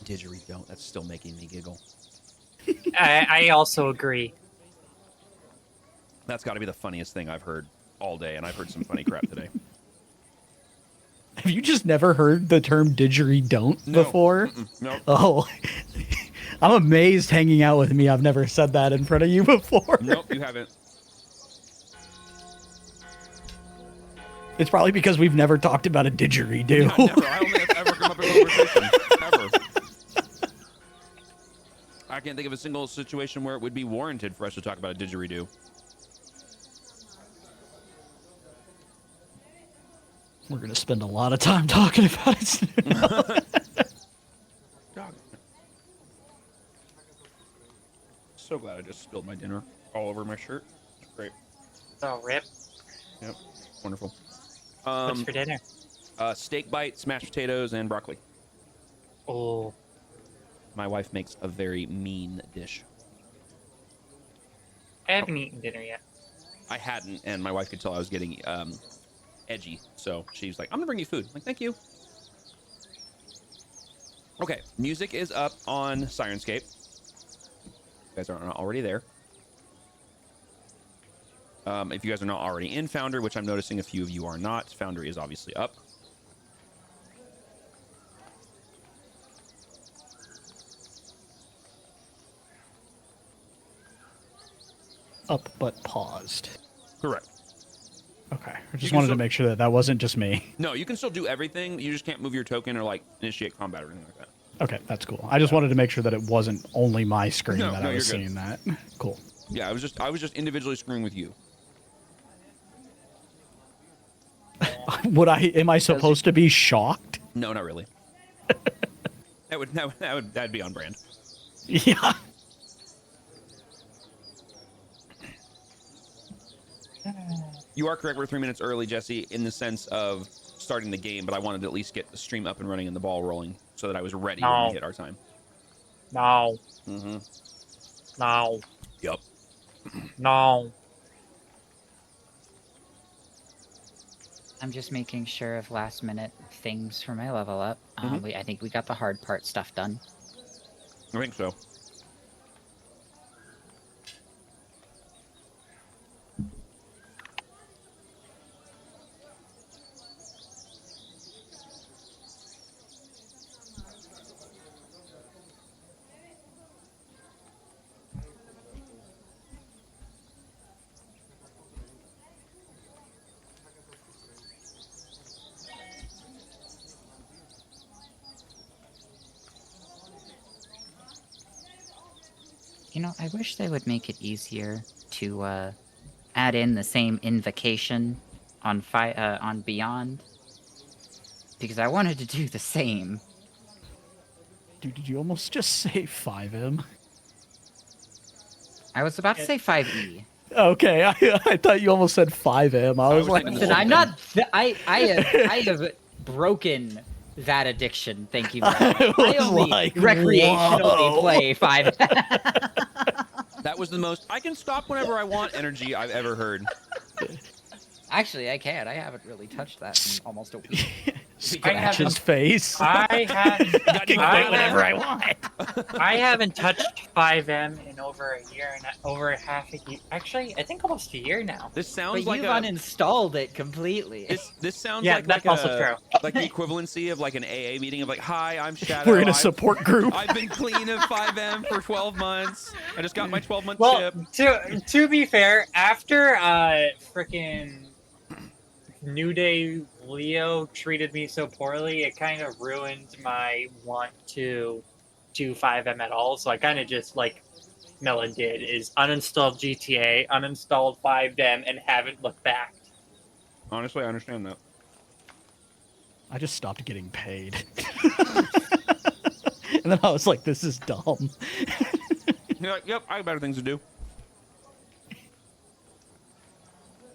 Didgeridoo. That's still making me giggle. I also agree. That's got to be the funniest thing I've heard all day, and I've heard some funny crap today. Have you just never heard the term didgeridoo before? No. Oh, I'm amazed hanging out with me. I've never said that in front of you before. Nope, you haven't. It's probably because we've never talked about a didgeridoo. Yeah, never. I don't think that's ever come up in conversation. Ever. I can't think of a single situation where it would be warranted for us to talk about a didgeridoo. We're going to spend a lot of time talking about it soon. So glad I just spilled my dinner all over my shirt. It's great. Oh, rip. Yep. Wonderful. What's for dinner? Steak bites, mashed potatoes, and broccoli. Oh. My wife makes a very mean dish. I haven't eaten dinner yet. I hadn't, and my wife could tell I was getting edgy. So she's like, I'm gonna bring you food. I'm like, thank you. Okay, music is up on Sirenscape. You guys are not already there. If you guys are not already in Foundry, which I'm noticing a few of you are not, Foundry is obviously up. Up but paused. Correct. Okay. I just wanted to make sure that that wasn't just me. No, you can still do everything. You just can't move your token or like initiate combat or anything like that. Okay, that's cool. I just wanted to make sure that it wasn't only my screen that I was you're seeing that. Cool. Yeah, I was just individually screwing with you. Am I supposed to be shocked? No, not really. That'd be on brand. Yeah. You are correct. We're 3 minutes early, Jesse, in the sense of starting the game, but I wanted to at least get the stream up and running and the ball rolling so that I was ready when we hit our time. No. Mm-hmm. No. Yep. No. I'm just making sure of last minute things for my level up. I think we got the hard part stuff done. I think so. You know, I wish they would make it easier to add in the same invocation on Beyond, because I wanted to do the same. Dude, did you almost just say 5M? I was about to say 5E. Okay, I thought you almost said 5M. I was like, Listen, I'm not. I have broken that addiction. Thank you very much. I only like, recreationally whoa. play 5. That was the most I can stop whenever I want energy I've ever heard. Actually, I can't. I haven't really touched that in almost a week. scratch his face. I I can quit whenever I want. I haven't touched 5M in over a year and over half a year. Actually, I think almost a year now. This sounds But like you've uninstalled it completely. This sounds Yeah, like that's also true. Like the equivalency of like an AA meeting of like, hi, I'm Shadow. We're in a support group. I've been clean of 5M for 12 months. I just got my 12-month Well, chip. to be fair, after frickin' New Day Leo treated me so poorly, it kind of ruined my want to do 5M at all. So I kind of just, like Melon did, is uninstalled GTA, uninstalled 5M, and haven't looked back. Honestly, I understand that. I just stopped getting paid. And then I was like, this is dumb. You're like, yep, I have better things to do.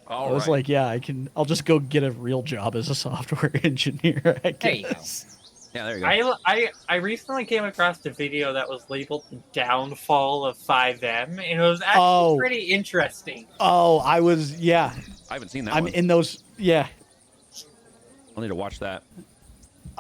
I was like, yeah, I'll just go get a real job as a software engineer, I There you go. guess. Yeah, there you go. I recently came across a video that was labeled "The Downfall of 5M," and it was actually pretty interesting. Oh, I haven't seen that I'm one. in those, yeah. I'll need to watch that.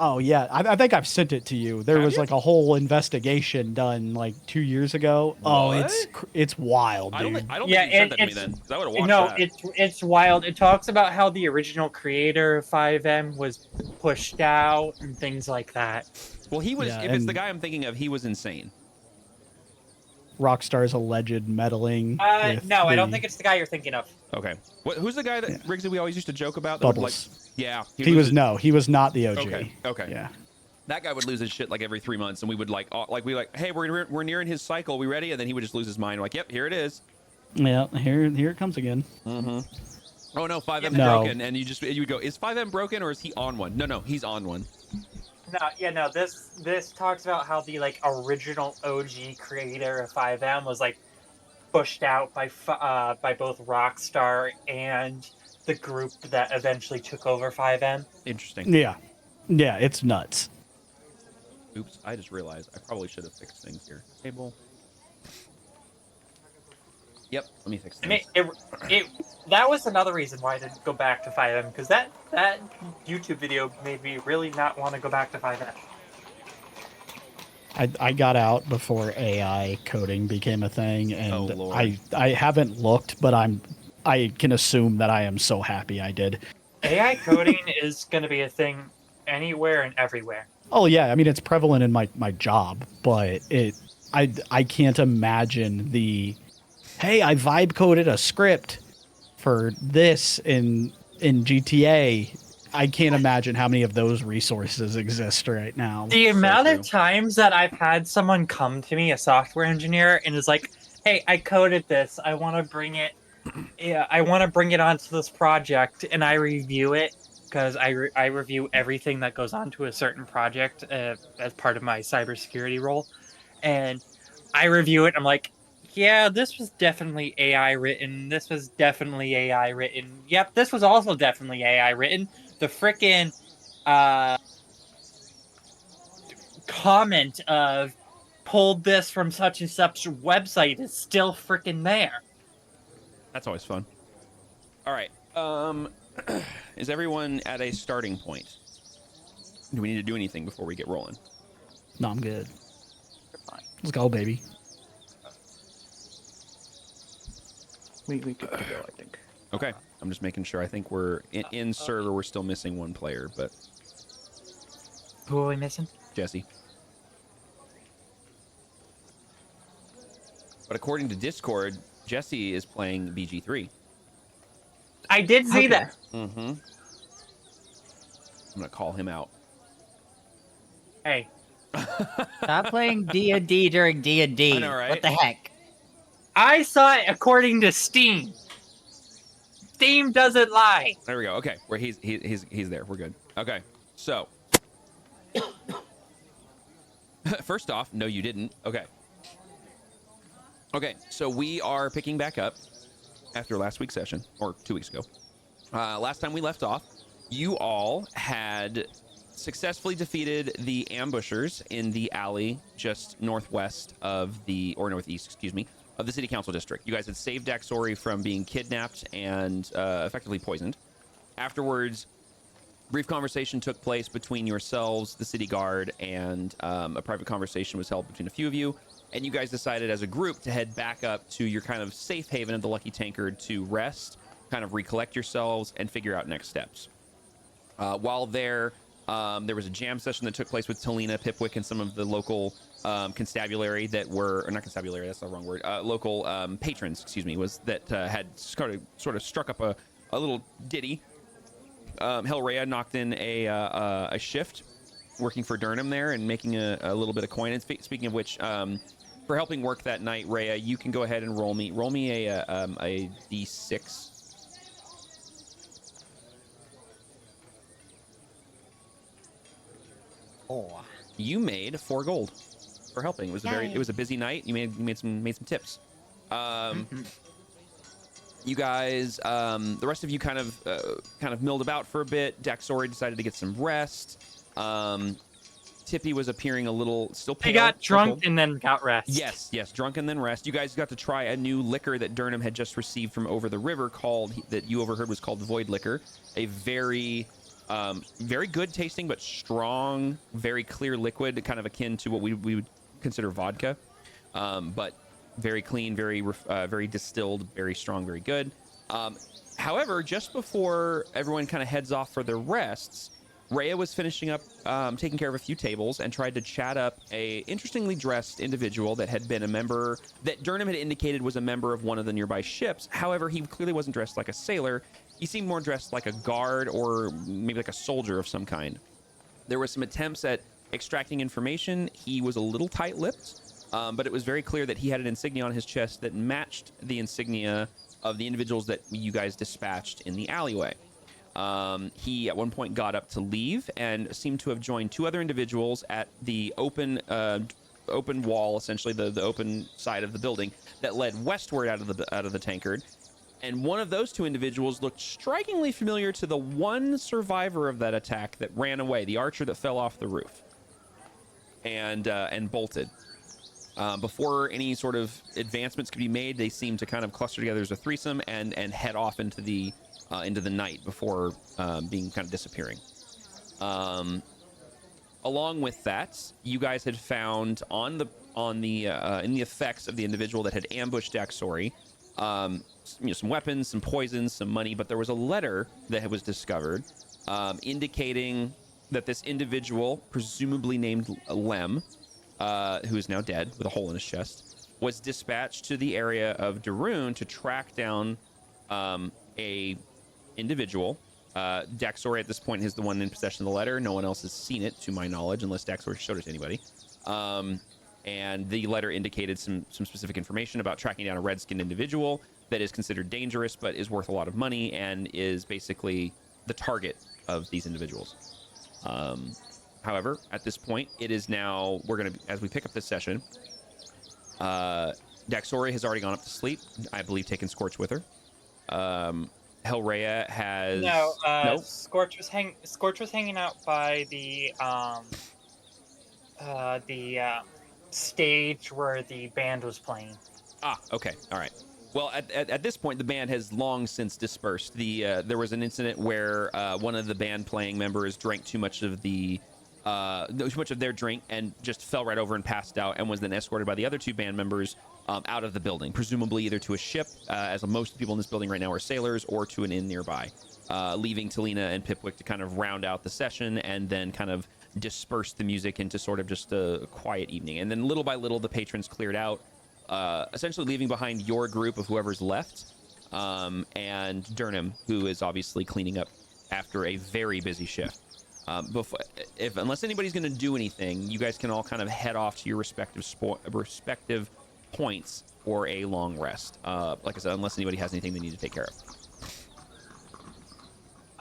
Oh yeah, I think I've sent it to you. There Have was you? like a whole investigation done like 2 years ago. Oh, What? it's wild, I don't dude. think, I don't Yeah, think you sent that to me it's then, because I would have watched no, that. it's wild. It talks about how the original creator of 5M was pushed out and things like that. Well, he was. Yeah, if it's the and- guy I'm thinking of, he was insane. Rockstar's alleged meddling. With No, I don't the think it's the guy you're thinking of. Okay. Who's the guy that Yeah. Riggsy we always used to joke about? That would, like, Bubbles. yeah. He was not the OG. Okay. Okay. Yeah. That guy would lose his shit like every 3 months, and we would hey, we're nearing his cycle. We ready? And then he would just lose his mind. Like, yep, here it is. Yeah, here it comes again. Mm-hmm. Oh no, 5M's No. broken, and you would go, is 5M broken or is he on one? No, he's on one. No. This talks about how the like original OG creator of 5M was like pushed out by both Rockstar and the group that eventually took over 5M. Interesting. Yeah, it's nuts. Oops, I just realized I probably should have fixed things here. Table. Yep, let me fix I things. mean, that was another reason why I didn't go back to 5M, because that YouTube video made me really not want to go back to 5M. I got out before AI coding became a thing, and Oh, Lord. I haven't looked, but I can assume that I am so happy I did. AI coding is going to be a thing anywhere and everywhere. Oh yeah, I mean it's prevalent in my job, but I can't imagine the hey, I vibe coded a script for this in GTA. I can't imagine how many of those resources exist right now. The amount true. of times that I've had someone come to me, a software engineer, and is like, "Hey, I coded this. I want to bring it. Yeah, I want to bring it onto this project," and I review it because I review everything that goes onto a certain project as part of my cybersecurity role, and I review it. I'm like, "Yeah, this was definitely AI written. This was definitely AI written. Yep, this was also definitely AI written." The frickin' comment of pulled this from such and such website is still frickin' there. That's always fun. All right. Is everyone at a starting point? Do we need to do anything before we get rolling? No, I'm good. Let's go, baby. We good to go, I think. Okay. I'm just making sure. I think we're in server. We're still missing one player, but Who are we missing? Jesse. But according to Discord, Jesse is playing BG3. I did see that. Mm-hmm. I'm gonna call him out. Hey, Stop playing D&D during D&D. I know, right? What the heck? I saw it according to Steam. Steam doesn't lie. There we go. Okay, where he's there. We're good. Okay, so first off, no, you didn't. Okay. Okay, so we are picking back up after last week's session, or 2 weeks ago. Last time we left off, you all had successfully defeated the ambushers in the alley just northwest of the, or northeast, excuse me, of the city council district. You guys had saved Daxori from being kidnapped and effectively poisoned. Afterwards, brief conversation took place between yourselves, the city guard, and a private conversation was held between a few of you. And you guys decided as a group to head back up to your kind of safe haven of the Lucky Tankard to rest, kind of recollect yourselves, and figure out next steps. While there was a jam session that took place with Talina, Pipwick, and some of the local constabulary that were, or not constabulary, that's the wrong word, local patrons, excuse me, was that had sort of struck up a little ditty. Hellraya knocked in a shift working for Durham there and making a little bit of coin. And speaking of which, for helping work that night, Rhea, you can go ahead and roll me a d6. Oh. You made 4 gold for helping. It was it was a busy night. You made some tips. You guys, the rest of you kind of milled about for a bit. Daxori decided to get some rest. Tippy was appearing a little still pale. I got drunk and then got rest. Yes, drunk and then rest. You guys got to try a new liquor that Durham had just received from over the river that you overheard was called Void Liquor. A very Very good tasting, but strong, very clear liquid, kind of akin to what we would consider vodka. But very clean, very distilled, very strong, very good. However, just before everyone kind of heads off for their rests, Rhea was finishing up taking care of a few tables and tried to chat up a interestingly dressed individual that had been a member that Durham had indicated was a member of one of the nearby ships. However, he clearly wasn't dressed like a sailor. He seemed more dressed like a guard or maybe like a soldier of some kind. There were some attempts at extracting information. He was a little tight-lipped, but it was very clear that he had an insignia on his chest that matched the insignia of the individuals that you guys dispatched in the alleyway. He at one point got up to leave and seemed to have joined two other individuals at the open wall, essentially the open side of the building that led westward out of the tankard. And one of those two individuals looked strikingly familiar to the one survivor of that attack that ran away, the archer that fell off the roof and bolted. Before any sort of advancements could be made, they seemed to kind of cluster together as a threesome and head off into the night before being kind of disappearing. Along with that, you guys had found in the effects of the individual that had ambushed Daxori, some weapons, some poisons, some money, but there was a letter that was discovered indicating that this individual, presumably named Lem, who is now dead with a hole in his chest, was dispatched to the area of Darun to track down a individual. Daxori at this point is the one in possession of the letter. No one else has seen it, to my knowledge, unless Daxori showed it to anybody. And the letter indicated some specific information about tracking down a red-skinned individual that is considered dangerous, but is worth a lot of money and is basically the target of these individuals. However, at this point, it is now, as we pick up this session, Daxori has already gone up to sleep, I believe taken Scorch with her. Hellraya has... No, Scorch was hanging out by the stage where the band was playing. Ah, okay, all right. Well, at this point, the band has long since dispersed. There was an incident where one of the band playing members drank too much of their drink and just fell right over and passed out, and was then escorted by the other two band members out of the building, presumably either to a ship, as most of the people in this building right now are sailors, or to an inn nearby, leaving Talina and Pipwick to kind of round out the session and then kind of disperse the music into sort of just a quiet evening. And then little by little, the patrons cleared out, essentially leaving behind your group of whoever's left, and Durham, who is obviously cleaning up after a very busy shift. Unless anybody's going to do anything, you guys can all kind of head off to your respective points for a long rest. Like I said, unless anybody has anything they need to take care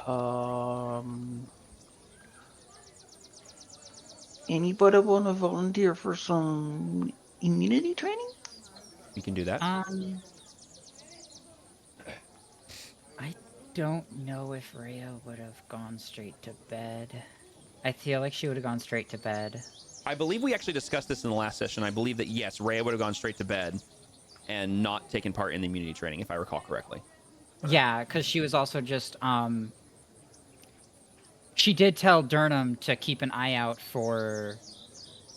of. Anybody want to volunteer for some immunity training? We can do that. I don't know if Rhea would have gone straight to bed. I feel like she would have gone straight to bed. I believe we actually discussed this in the last session. I believe that, yes, Rhea would have gone straight to bed and not taken part in the immunity training, if I recall correctly. Yeah, because she was also just, she did tell Durham to keep an eye out for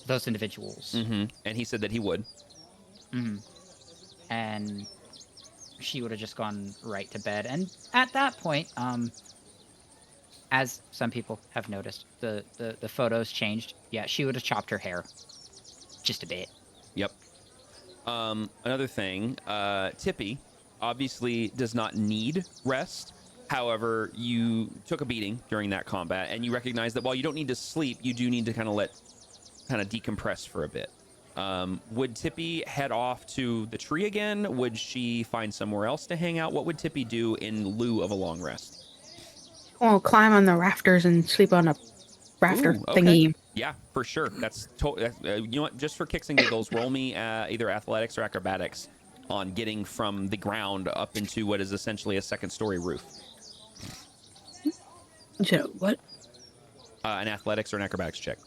those individuals. Mm-hmm. And he said that he would. Mm-hmm. And she would have just gone right to bed. And at that point, as some people have noticed, the photos changed. Yeah, she would have chopped her hair just a bit. Yep. Another thing, Tippy obviously does not need rest. However, you took a beating during that combat, and you recognize that while you don't need to sleep, you do need to kind of decompress for a bit. Would Tippy head off to the tree again? Would she find somewhere else to hang out? What would Tippy do in lieu of a long rest? Well, climb on the rafters and sleep on a rafter okay. thingy. Yeah, for sure. That's you know what? Just for kicks and giggles, roll me either athletics or acrobatics on getting from the ground up into what is essentially a second-story roof. So what? An athletics or an acrobatics check.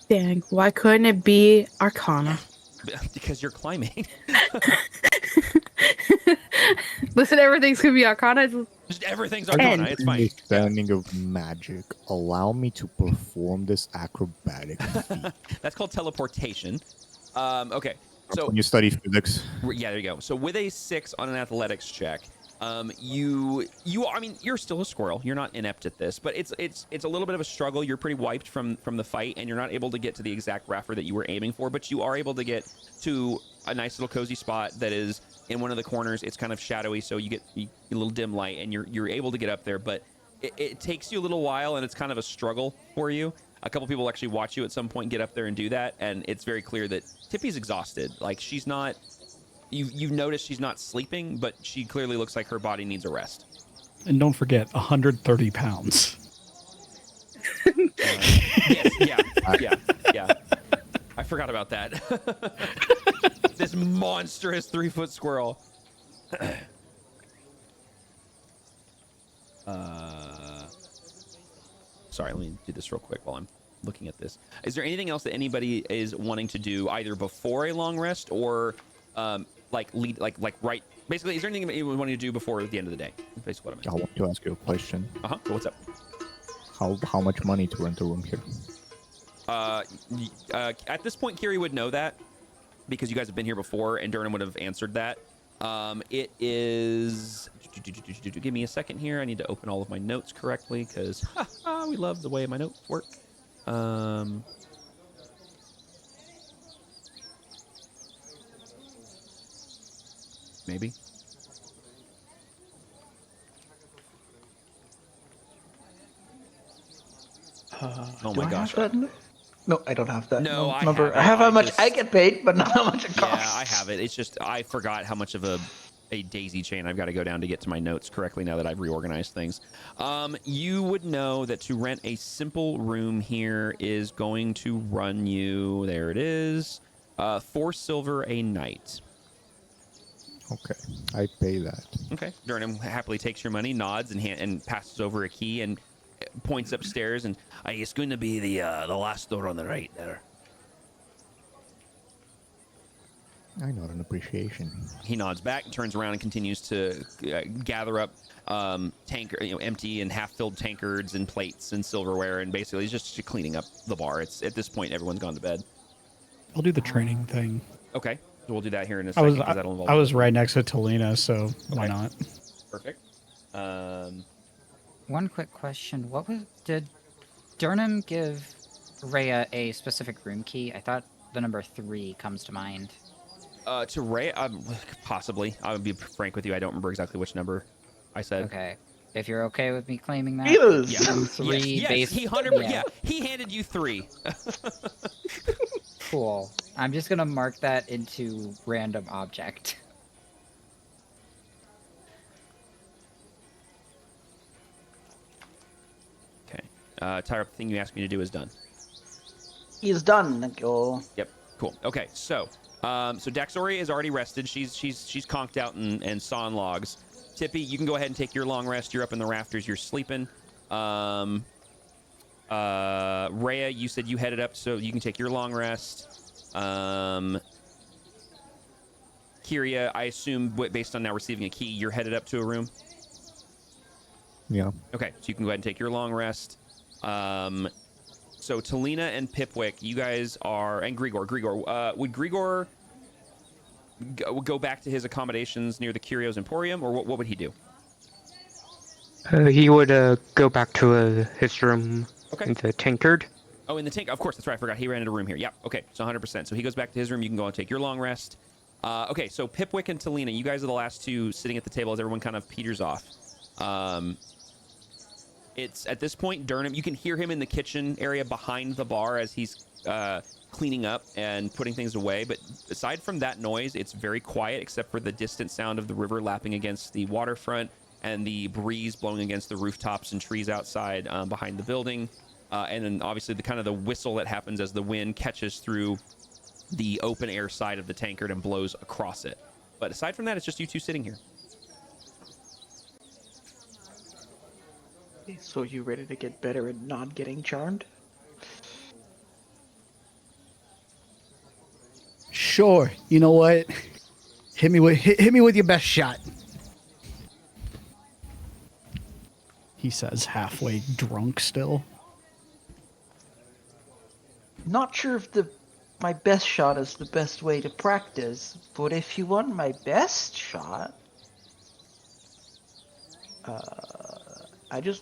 Dang, why couldn't it be Arcana? Because you're climbing. Listen, everything's gonna be Arcana. Just everything's Arcana. It's fine. Understanding of magic. Allow me to perform this acrobatic feat. That's called teleportation. Okay. So When you study physics, yeah, there you go. So with a 6 on an athletics check, you I mean, you're still a squirrel. You're not inept at this, but it's a little bit of a struggle. You're pretty wiped from the fight, and you're not able to get to the exact rafter that you were aiming for, but you are able to get to a nice little cozy spot that is in one of the corners. It's kind of shadowy, so you get a little dim light, and you're able to get up there, but it takes you a little while, and it's kind of a struggle for you. A couple people actually watch you at some point get up there and do that, and it's very clear that Tippy's exhausted. Like, she's not... You've noticed she's not sleeping, but she clearly looks like her body needs a rest. And don't forget, 130 pounds. Yes, yeah. I forgot about that. This monstrous 3-foot squirrel. Sorry, let me do this real quick while I'm looking at this. Is there anything else that anybody is wanting to do either before a long rest or right? Basically, is there anything that you would want to do before the end of the day? That's basically what I want to ask you a question. So what's up? How much money to rent a room here? At this point, Kiri would know that because you guys have been here before, and Durham would have answered that. It is. Give me a second here. I need to open all of my notes correctly because we love the way my notes work. Maybe. Oh my gosh. No, I don't have that. No, I number. have it. I have how much just- I get paid, but not how much it costs. Yeah, I have it. It's just I forgot how much of a daisy chain I've got to go down to get to my notes correctly now that I've reorganized things. You would know that to rent a simple room here is going to run you, there it is, 4 silver a night. Okay, I pay that. Okay. Durham happily takes your money, nods, and passes over a key and points upstairs, and it's going to be the last door on the right there. I know an appreciation. He nods back and turns around and continues to gather up empty and half-filled tankards and plates and silverware, and basically he's just cleaning up the bar. It's at this point everyone's gone to bed. I'll do the training thing. Okay, so we'll do that here in a second. That'll involve I was right next to Talina, so why not? Perfect. One quick question: did Durham give Rhea a specific room key? I thought the number 3 comes to mind. To Ray, possibly. I would be frank with you. I don't remember exactly which number I said. Okay, if you're okay with me claiming that. Yes. Yeah. 3 yes, base. he 100%. Yeah, he handed you 3. Cool. I'm just gonna mark that into random object. Okay. Tyra, the thing you asked me to do is done. He's done. Thank you. Yep. Cool. Okay. So Daxoria is already rested. She's conked out and sawing logs. Tippy, you can go ahead and take your long rest. You're up in the rafters. You're sleeping. Rhea, you said you headed up, so you can take your long rest. Kyria, I assume based on now receiving a key, you're headed up to a room. Yeah. Okay, so you can go ahead and take your long rest. So Talina and Pipwick, you guys are, and Grigor. Would Grigor go back to his accommodations near the Curios Emporium, or what would he do? He would go back to his room in the tankard. Oh, in the tank. Of course, that's right. I forgot. He ran into a room here. Yeah. Okay. So 100%. So he goes back to his room. You can go and take your long rest. Okay. So Pipwick and Talina, you guys are the last two sitting at the table as everyone kind of peters off. It's at this point, Durham, you can hear him in the kitchen area behind the bar as he's cleaning up and putting things away. But aside from that noise, it's very quiet except for the distant sound of the river lapping against the waterfront and the breeze blowing against the rooftops and trees outside behind the building. And then obviously the kind of the whistle that happens as the wind catches through the open air side of the tankard and blows across it. But aside from that, it's just you two sitting here. So you ready to get better at not getting charmed? Sure. You know what? Hit me with your best shot. he says, halfway drunk still. Not sure if my best shot is the best way to practice, but if you want my best shot, I use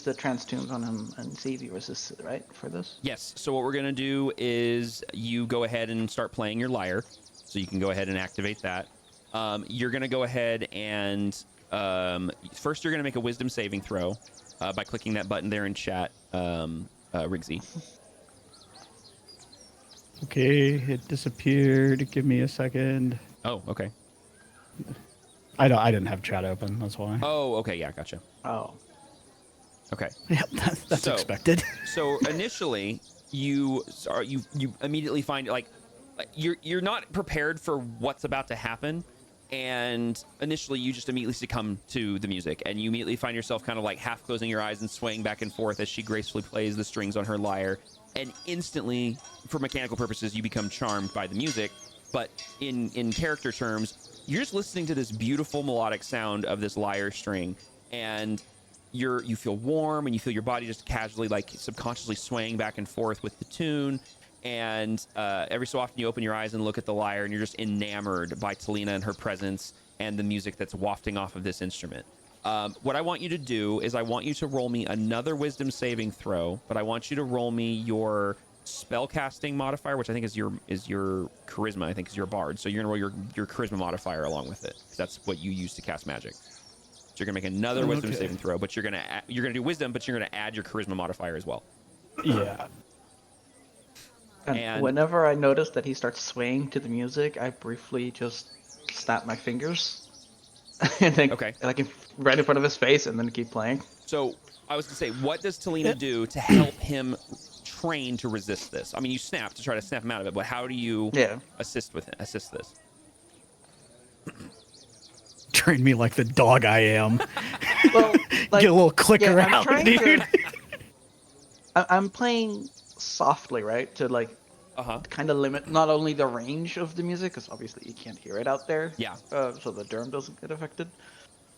the trance tunes on him and see if he resists it, right, for this? Yes. So what we're going to do is you go ahead and start playing your lyre. So you can go ahead and activate that. You're going to go ahead and first you're going to make a wisdom saving throw by clicking that button there in chat, Rigsy. Okay, it disappeared. Give me a second. Oh, okay. I didn't have chat open. That's why. Oh, okay. Yeah, gotcha. Oh. Okay. Yep, that's So- expected. So initially, you immediately find like you're not prepared for what's about to happen, and initially you just immediately succumb to the music, and you immediately find yourself kind of like half closing your eyes and swaying back and forth as she gracefully plays the strings on her lyre, and instantly, for mechanical purposes, you become charmed by the music. But in character terms, you're just listening to this beautiful melodic sound of this lyre string, and you feel warm, and you feel your body just casually, like subconsciously swaying back and forth with the tune. And every so often you open your eyes and look at the lyre, and you're just enamored by Talina and her presence and the music that's wafting off of this instrument. What I want you to do is I want you to roll me another wisdom saving throw, but I want you to roll me your spellcasting modifier, which I think is your charisma. I think is your bard. So you're gonna roll your charisma modifier along with it, because that's what you use to cast magic. So you're gonna make another wisdom saving throw, but you're gonna do wisdom, but you're gonna add your charisma modifier as well. Yeah. And whenever I notice that he starts swaying to the music, I briefly just snap my fingers, and then like right in front of his face, and then keep playing. So I was gonna say, what does Talina do to help him train to resist this? I mean, you snap to try to snap him out of it, but how do you assist this? Train me like the dog I am. Well, like, get a little clicker I'm out, trying dude. I'm playing softly, right, to like kind of limit not only the range of the music, because obviously you can't hear it out there. Yeah. So the derm doesn't get affected,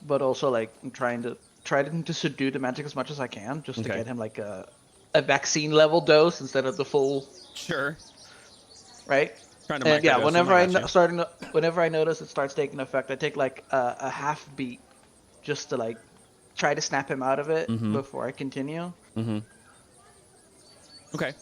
but also like I'm trying to subdue the magic as much as I can, just to get him like a vaccine level dose instead of the full. Sure. Right. Trying to whenever I notice it starts taking effect, I take like a half beat, just to like try to snap him out of it before I continue. Okay.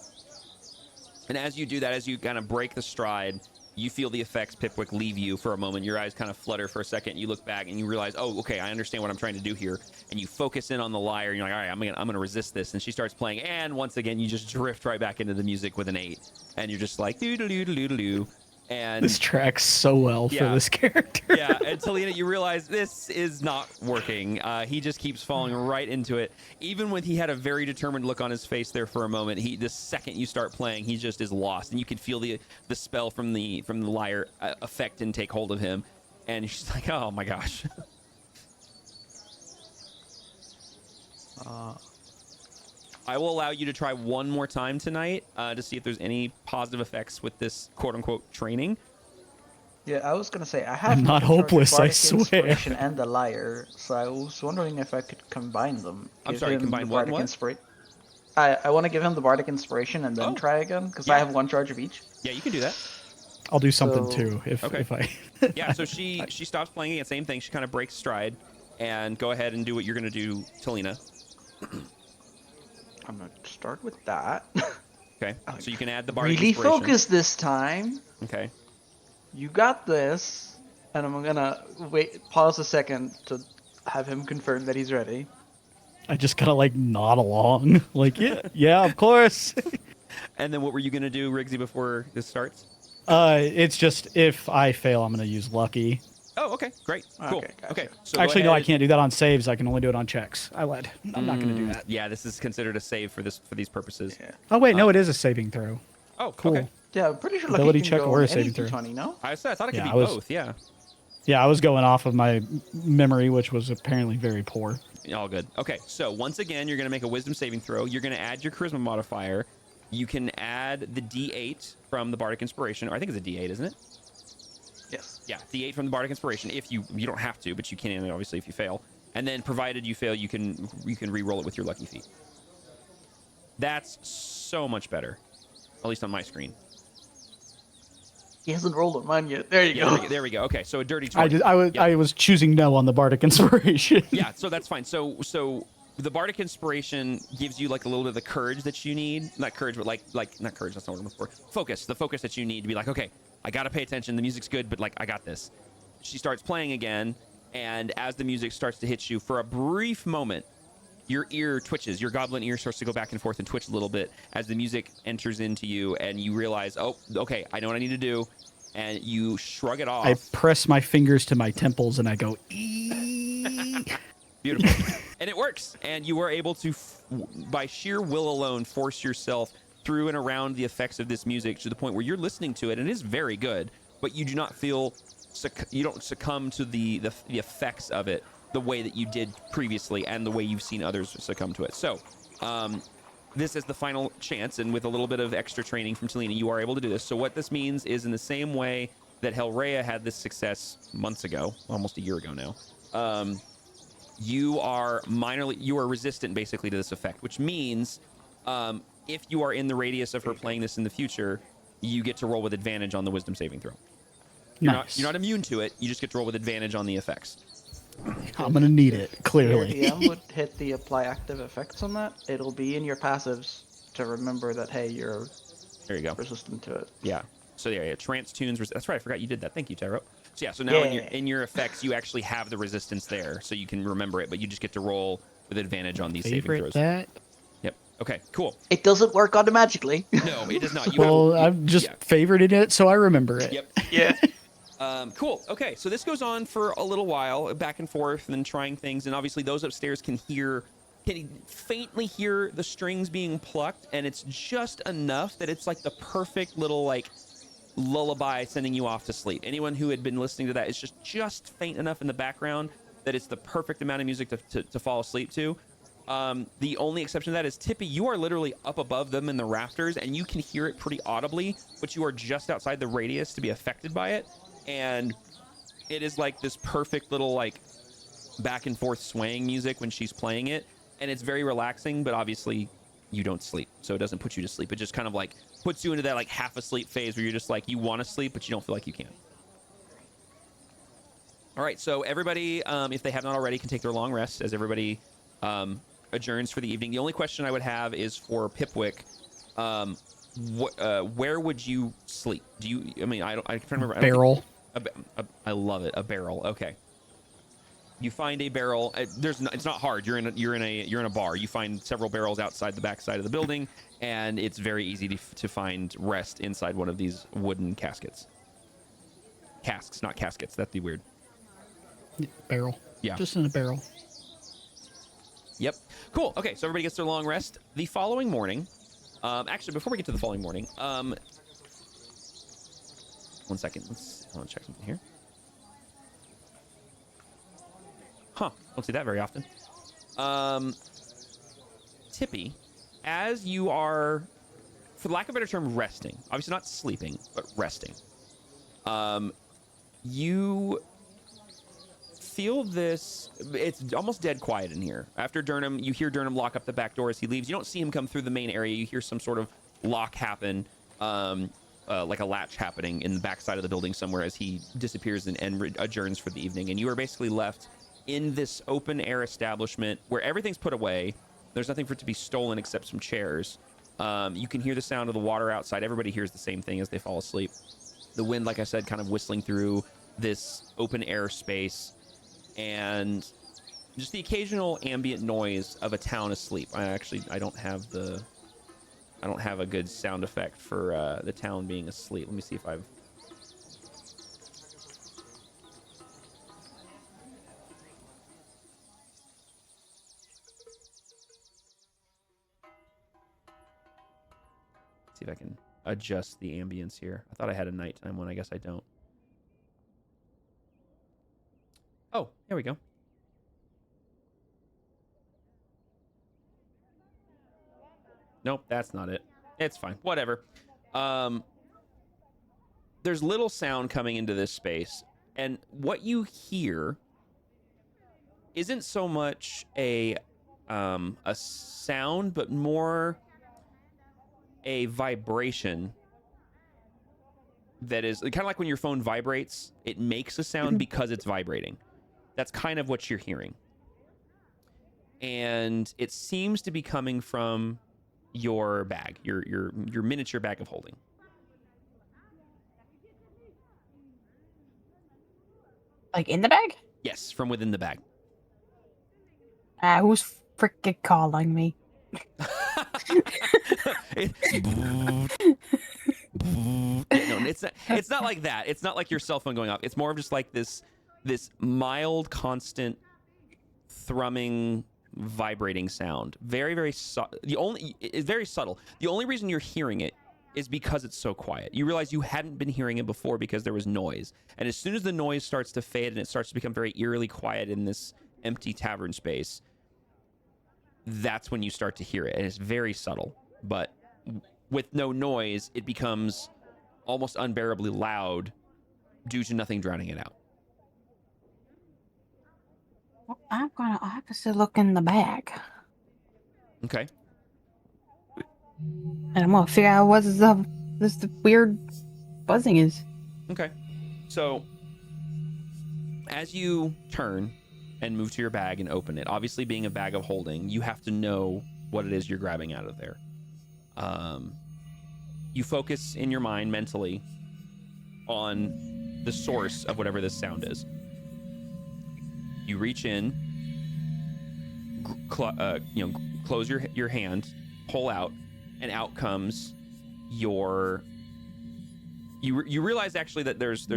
And as you do that, as you kind of break the stride, you feel the effects, Pipwick, leave you for a moment. Your eyes kind of flutter for a second. You look back and you realize, oh, okay, I understand what I'm trying to do here. And you focus in on the lyre. And you're like, all right, I'm gonna resist this. And she starts playing. And once again, you just drift right back into the music with an 8. And you're just like, doo-doo-doo-doo-doo-doo. And this tracks so well for this character. Yeah, and Talina, you realize this is not working. He just keeps falling right into it. Even when he had a very determined look on his face there for a moment, the second you start playing, he just is lost, and you can feel the spell from the lyre affect and take hold of him, and he's just like, oh my gosh. I will allow you to try one more time tonight to see if there's any positive effects with this quote-unquote training. Yeah, I was gonna say I have. I'm not hopeless, I Bardic swear. Inspiration and the lyre, so I was wondering if I could combine them. I'm sorry, combine what? I want to give him the Bardic Inspiration and then try again, because I have 1 charge of each. Yeah, you can do that. I'll do something too if I. Yeah, so she stops playing again. Same thing. She kind of breaks stride, and go ahead and do what you're gonna do, Talina. I'm gonna start with that. Okay, so you can add the Bardic Really Inspiration. focus this time. Okay. You got this, and I'm gonna pause a second to have him confirm that he's ready. I just kind of like nod along, like yeah, of course. And then what were you gonna do, Rigsy, before this starts? It's just if I fail, I'm gonna use lucky. Oh, okay, great, cool. Okay, so actually, no, I can't do that on saves. I can only do it on checks. I lied. I'm not gonna do that. Yeah, this is considered a save for these purposes. Yeah. Oh wait, no, it is a saving throw. Oh, cool. Okay. Yeah, I'm pretty sure Ability lucky can check go or on a saving any throw. D20, no? I thought it could be both. Yeah. Yeah, I was going off of my memory, which was apparently very poor. All good. Okay, so once again, you're gonna make a wisdom saving throw. You're gonna add your charisma modifier. You can add the D8 from the Bardic Inspiration, or I think it's a D8, isn't it? Yes. Yeah, D8 from the Bardic Inspiration. If you don't have to, but you can obviously if you fail. And then, provided you fail, you can re-roll it with your lucky feet. That's so much better, at least on my screen. He hasn't rolled on mine yet. There you Yeah, go. there we go. Okay, so a dirty 20. I was choosing no on the bardic inspiration. Yeah, so that's fine. So the bardic inspiration gives you like a little bit of the courage that you need. Not courage, but like not courage. That's not what I'm looking for. Focus. The focus that you need to be like, okay, I gotta pay attention. The music's good, but like I got this. She starts playing again, and as the music starts to hit you, for a brief moment, your ear twitches. Your goblin ear starts to go back and forth and twitch a little bit as the music enters into you, and you realize, oh, okay, I know what I need to do, and you shrug it off. I press my fingers to my temples and I go, "Ee." Beautiful. And it works. And you are able to, by sheer will alone, force yourself through and around the effects of this music to the point where you're listening to it, and it is very good, but you do not feel, you don't succumb to the effects of it the way that you did previously and the way you've seen others succumb to it. So, this is the final chance, and with a little bit of extra training from Talina, you are able to do this. So what this means is, in the same way that Hellrhea had this success months ago, almost a year ago now, you are resistant basically to this effect, which means if you are in the radius of her playing this in the future, you get to roll with advantage on the wisdom saving throw. You're not immune to it, you just get to roll with advantage on the effects. I'm gonna need it, clearly. Your DM would hit the apply active effects on that. It'll be in your passives to remember that, hey, you're there you go. resistant to it. Yeah. So yeah, trance tunes. That's right. I forgot you did that. Thank you, Tyro. So yeah. So now in your effects, you actually have the resistance there, so you can remember it, but you just get to roll with advantage on these saving throws. That. Yep. Okay. Cool. It doesn't work automatically. No, it does not. I've just favorited it, so I remember it. Yep. Yeah. Cool. Okay, so this goes on for a little while, back and forth, and then trying things. And obviously, those upstairs can faintly hear the strings being plucked, and it's just enough that it's like the perfect little like lullaby sending you off to sleep. Anyone who had been listening to that, it's just faint enough in the background that it's the perfect amount of music to fall asleep to. The only exception to that is Tippy. You are literally up above them in the rafters, and you can hear it pretty audibly, but you are just outside the radius to be affected by it. And it is like this perfect little like back and forth swaying music when she's playing it, and it's very relaxing, but obviously you don't sleep, so it doesn't put you to sleep. It just kind of like puts you into that like half asleep phase where you're just like, you want to sleep but you don't feel like you can. All right, so everybody, if they have not already, can take their long rest as everybody adjourns for the evening. The only question I would have is for Pipwick. Where would you sleep? Do you? I mean, I can't remember. Barrel. I love it. A barrel. Okay. You find a barrel. It's not hard. You're in a bar. You find several barrels outside the back side of the building, and it's very easy to find rest inside one of these wooden caskets. Casks, not caskets. That'd be weird. Barrel. Yeah. Just in a barrel. Yep. Cool. Okay, so everybody gets their long rest. The following morning. Actually, before we get to the following morning, 1 second. I want to check something here. Huh. Don't see that very often. Tippy, as you are, for lack of a better term, resting. Obviously not sleeping, but resting. You feel this. It's almost dead quiet in here. After Durham, you hear Durham lock up the back door as he leaves. You don't see him come through the main area. You hear some sort of lock happen, like a latch happening in the back side of the building somewhere as he disappears and adjourns for the evening. And you are basically left in this open air establishment where everything's put away. There's nothing for it to be stolen except some chairs. You can hear the sound of the water outside. Everybody hears the same thing as they fall asleep. The wind, like I said, kind of whistling through this open air space, and just the occasional ambient noise of a town asleep. I don't have a good sound effect for the town being asleep. Let me see if I've... See if I can adjust the ambience here. I thought I had a nighttime one. I guess I don't. Oh, here we go. Nope, that's not it. It's fine. Whatever. There's little sound coming into this space, and what you hear isn't so much a sound, but more a vibration that is kind of like when your phone vibrates, it makes a sound because it's vibrating. That's kind of what you're hearing. And it seems to be coming from your bag, your miniature bag of holding. Like in the bag? Yes, from within the bag. Who's freaking calling me? No, it's not like that. It's not like your cell phone going off. It's more of just like this mild, constant thrumming, vibrating sound. Very, very it's very subtle. The only reason you're hearing it is because it's so quiet. You realize you hadn't been hearing it before because there was noise. And as soon as the noise starts to fade and it starts to become very eerily quiet in this empty tavern space, that's when you start to hear it. And it's very subtle. But with no noise, it becomes almost unbearably loud due to nothing drowning it out. Well, I'm gonna obviously look in the bag. Okay. And I'm gonna figure out what this weird buzzing is. Okay. So, as you turn and move to your bag and open it, obviously being a bag of holding, you have to know what it is you're grabbing out of there. You focus in your mind mentally on the source of whatever this sound is. You reach in, close your hand, pull out, and out comes your. You realize actually that there's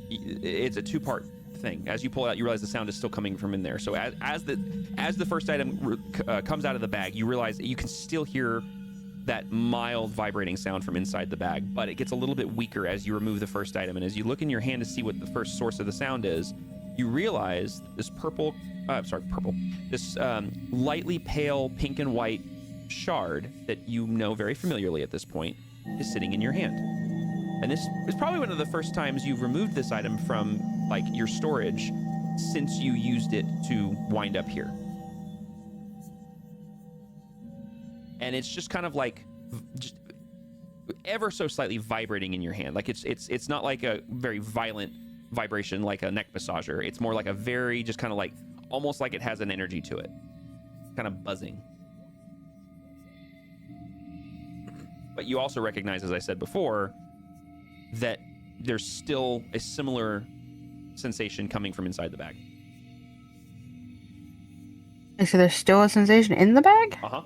it's a two-part thing. As you pull it out, you realize the sound is still coming from in there. So as the first item comes out of the bag, you realize that you can still hear that mild vibrating sound from inside the bag, but it gets a little bit weaker as you remove the first item. And as you look in your hand to see what the first source of the sound is, you realize this this lightly pale pink and white shard that you know very familiarly at this point is sitting in your hand. And this is probably one of the first times you've removed this item from like your storage since you used it to wind up here. And it's just kind of like just ever so slightly vibrating in your hand. Like it's not like a very violent vibration like a neck massager. It's more like a very just kind of like almost like it has an energy to it. Kind of buzzing. But you also recognize, as I said before, that there's still a similar sensation coming from inside the bag. So there's still a sensation in the bag? Uh-huh.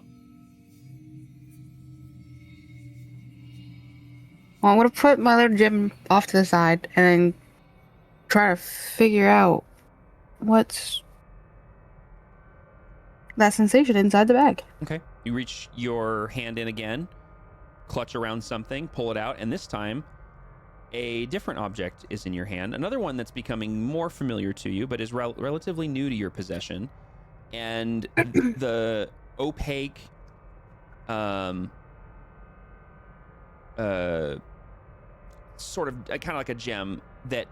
Well, I'm gonna put my little gem off to the side and then try to figure out what's that sensation inside the bag. Okay. You reach your hand in again, clutch around something, pull it out, and this time a different object is in your hand. Another one that's becoming more familiar to you, but is relatively new to your possession. And the opaque, sort of kind of like a gem that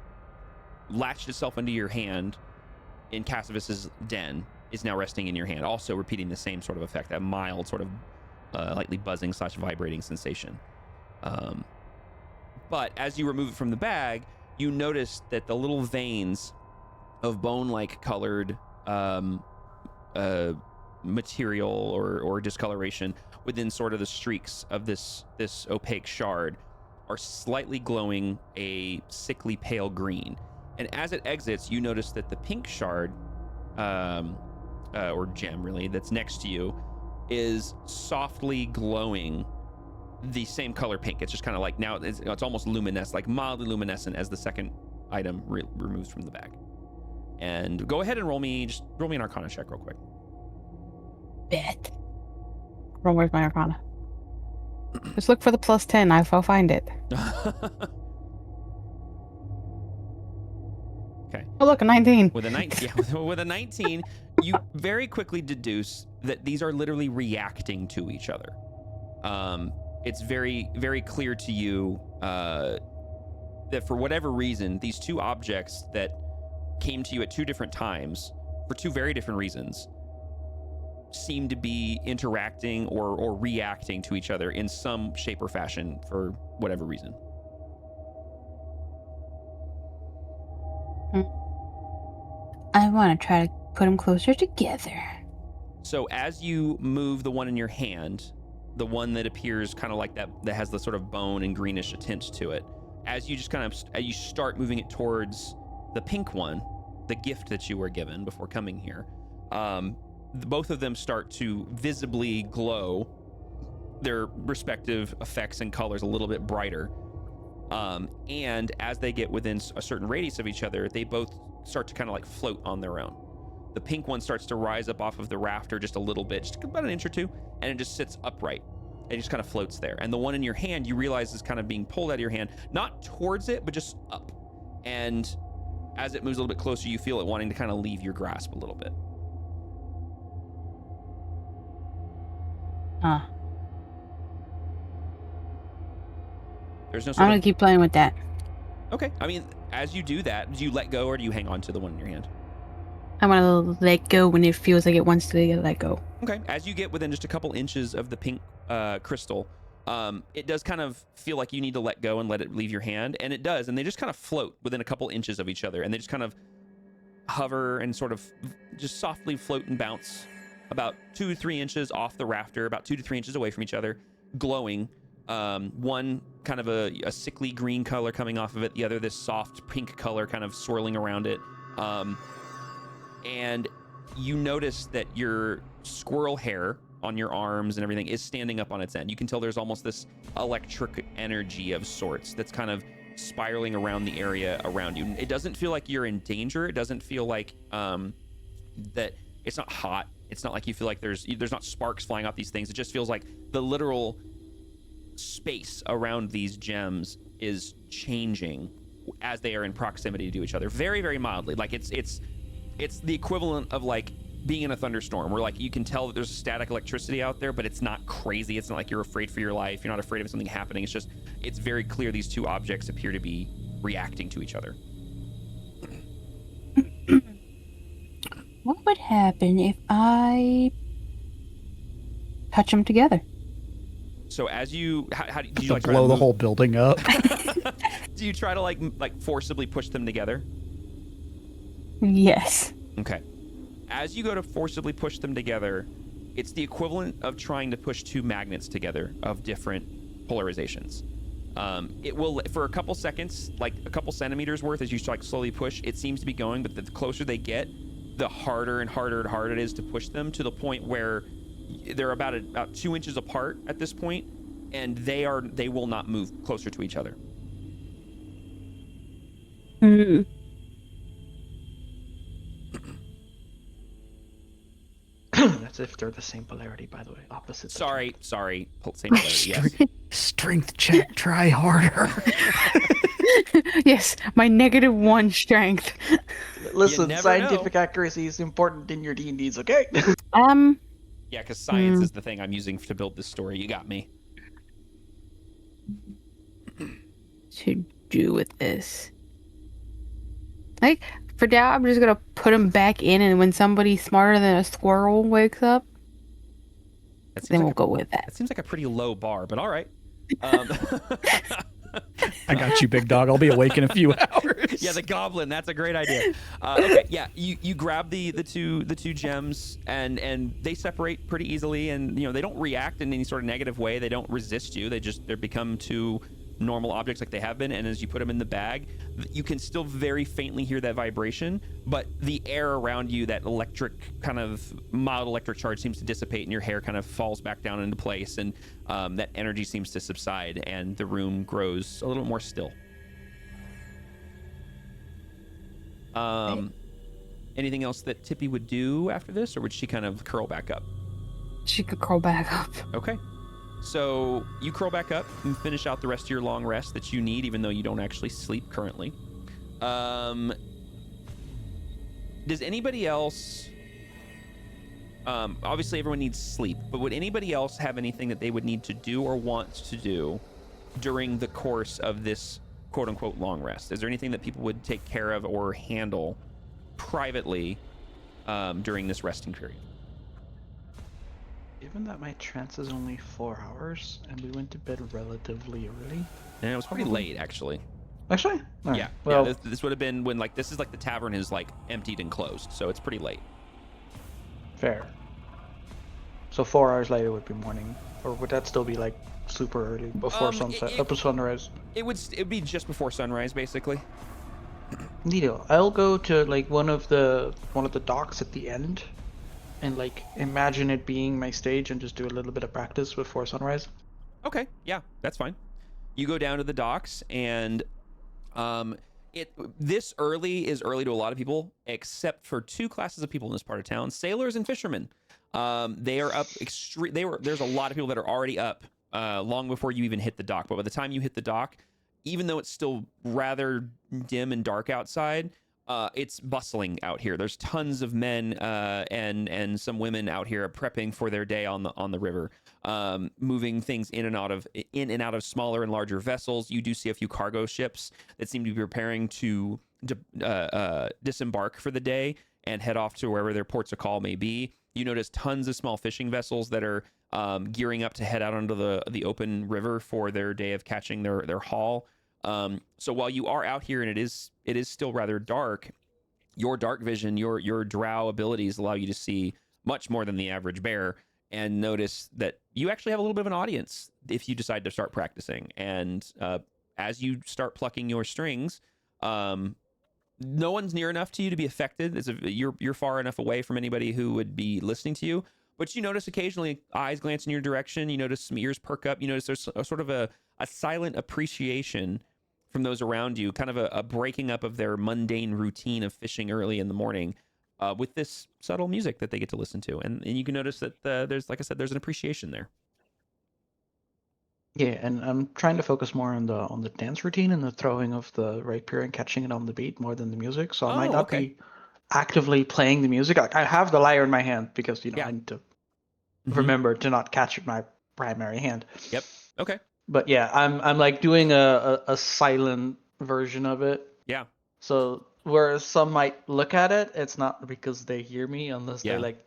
latched itself into your hand in Cassivus's den is now resting in your hand, also repeating the same sort of effect, that mild sort of lightly buzzing / vibrating sensation. But as you remove it from the bag, you notice that the little veins of bone-like colored material or discoloration within sort of the streaks of this opaque shard are slightly glowing a sickly pale green. And as it exits, you notice that the pink shard, or gem really, that's next to you is softly glowing the same color pink. It's just kind of like now it's almost luminescent, like mildly luminescent as the second item removes from the bag. And go ahead and roll me an Arcana check real quick. Bet. Where's my Arcana? Just look for the +10. I'll find it. Okay. Oh, look, a 19. With a 19, yeah, with a 19, you very quickly deduce that these are literally reacting to each other. It's very, very clear to you that for whatever reason, these two objects that came to you at two different times for two very different reasons, seem to be interacting or reacting to each other in some shape or fashion for whatever reason. I want to try to put them closer together. So as you move the one in your hand, the one that appears kind of like that has the sort of bone and greenish tint to it, as you just kind of you start moving it towards the pink one, the gift that you were given before coming here, both of them start to visibly glow, their respective effects and colors a little bit brighter. And as they get within a certain radius of each other, they both start to kind of like float on their own. The pink one starts to rise up off of the rafter just a little bit, just about an inch or two, and it just sits upright. It just kind of floats there. And the one in your hand, you realize is kind of being pulled out of your hand, not towards it, but just up. And as it moves a little bit closer, you feel it wanting to kind of leave your grasp a little bit. Huh. There's no I'm sort gonna of... keep playing with that. Okay. I mean, as you do that, do you let go or do you hang on to the one in your hand? I want to let go when it feels like it wants to let go. Okay. As you get within just a couple inches of the pink crystal, it does kind of feel like you need to let go and let it leave your hand, and it does, and they just kind of float within a couple inches of each other, and they just kind of hover and sort of just softly float and bounce about 2 to 3 inches off the rafter, about 2 to 3 inches away from each other, glowing. One kind of a sickly green color coming off of it, the other this soft pink color kind of swirling around it. And you notice that your squirrel hair on your arms and everything is standing up on its end. You can tell there's almost this electric energy of sorts that's kind of spiraling around the area around you. It doesn't feel like you're in danger. It doesn't feel like that it's not hot. It's not like you feel like there's not sparks flying off these things. It just feels like the literal space around these gems is changing as they are in proximity to each other, very, very mildly. Like it's the equivalent of like being in a thunderstorm where like you can tell that there's static electricity out there, but it's not crazy. It's not like you're afraid for your life. You're not afraid of something happening. It's very clear these two objects appear to be reacting to each other. What would happen if I touch them together? So as you, how do you To like try blow to the move? whole building up. Do you try to like forcibly push them together? Yes. Okay. As you go to forcibly push them together, it's the equivalent of trying to push two magnets together of different polarizations. It will, for a couple seconds, like a couple centimeters worth, as you like slowly push, it seems to be going, but the closer they get, the harder and harder and harder it is to push them, to the point where they're about 2 inches apart at this point, and they will not move closer to each other. Mm. That's if they're the same polarity, by the way. Opposite. Sorry. Same polarity, yes. Strength check, try harder. Yes, my -1 strength. Listen, never scientific accuracy is important in your D&Ds, okay? Yeah, because science is the thing I'm using to build this story. You got me. To do with this, like for now, I'm just gonna put them back in, and when somebody smarter than a squirrel wakes up, then we'll go with that. That seems like a pretty low bar, but all right. I got you, big dog. I'll be awake in a few hours. Yeah, the goblin. That's a great idea. Okay, yeah, you grab the two gems, and they separate pretty easily, and they don't react in any sort of negative way. They don't resist you. They become two normal objects like they have been. And as you put them in the bag, you can still very faintly hear that vibration, but the air around you, that electric kind of mild electric charge, seems to dissipate, and your hair kind of falls back down into place, and that energy seems to subside, and the room grows a little more still. Anything else that Tippy would do after this, or would she kind of curl back up? She could crawl back up. Okay. So you curl back up and finish out the rest of your long rest that you need, even though you don't actually sleep currently. Does anybody else... obviously everyone needs sleep, but would anybody else have anything that they would need to do or want to do during the course of this quote-unquote long rest? Is there anything that people would take care of or handle privately during this resting period. Given that my trance is only 4 hours and we went to bed relatively early. And it was pretty late, actually. Actually? All right. Yeah. Well, yeah, this would have been when this is like the tavern is like emptied and closed, so it's pretty late. fair. So 4 hours later would be morning, or would that still be like super early before sunset, up to sunrise? It'd be just before sunrise, basically. Neato. I'll go to like one of the docks at the end, and like imagine it being my stage and just do a little bit of practice before sunrise. Okay, yeah, that's fine. You go down to the docks, and this early is early to a lot of people, except for 2 classes of people in this part of town: sailors and fishermen. They are up there's a lot of people that are already up long before you even hit the dock. But by the time you hit the dock, even though it's still rather dim and dark outside, it's bustling out here. There's tons of men and some women out here prepping for their day on the river, moving things in and out of smaller and larger vessels. You do see a few cargo ships that seem to be preparing to disembark for the day and head off to wherever their ports of call may be. You notice tons of small fishing vessels that are gearing up to head out onto the open river for their day of catching their haul. So while you are out here and it is still rather dark, your dark vision, your drow abilities allow you to see much more than the average bear, and notice that you actually have a little bit of an audience if you decide to start practicing. And as you start plucking your strings, no one's near enough to you to be affected. You're far enough away from anybody who would be listening to you. But you notice occasionally eyes glance in your direction. You notice some ears perk up. You notice there's a sort of a silent appreciation from those around you, kind of a breaking up of their mundane routine of fishing early in the morning with this subtle music that they get to listen to. And you can notice that there's, like I said, there's an appreciation there. Yeah, and I'm trying to focus more on the dance routine and the throwing of the rapier and catching it on the beat more than the music. So I might not be actively playing the music. I have the lyre in my hand because I need to remember to not catch it my primary hand. Yep. Okay. But yeah, I'm like doing a silent version of it. Yeah. So whereas some might look at it, it's not because they hear me unless they like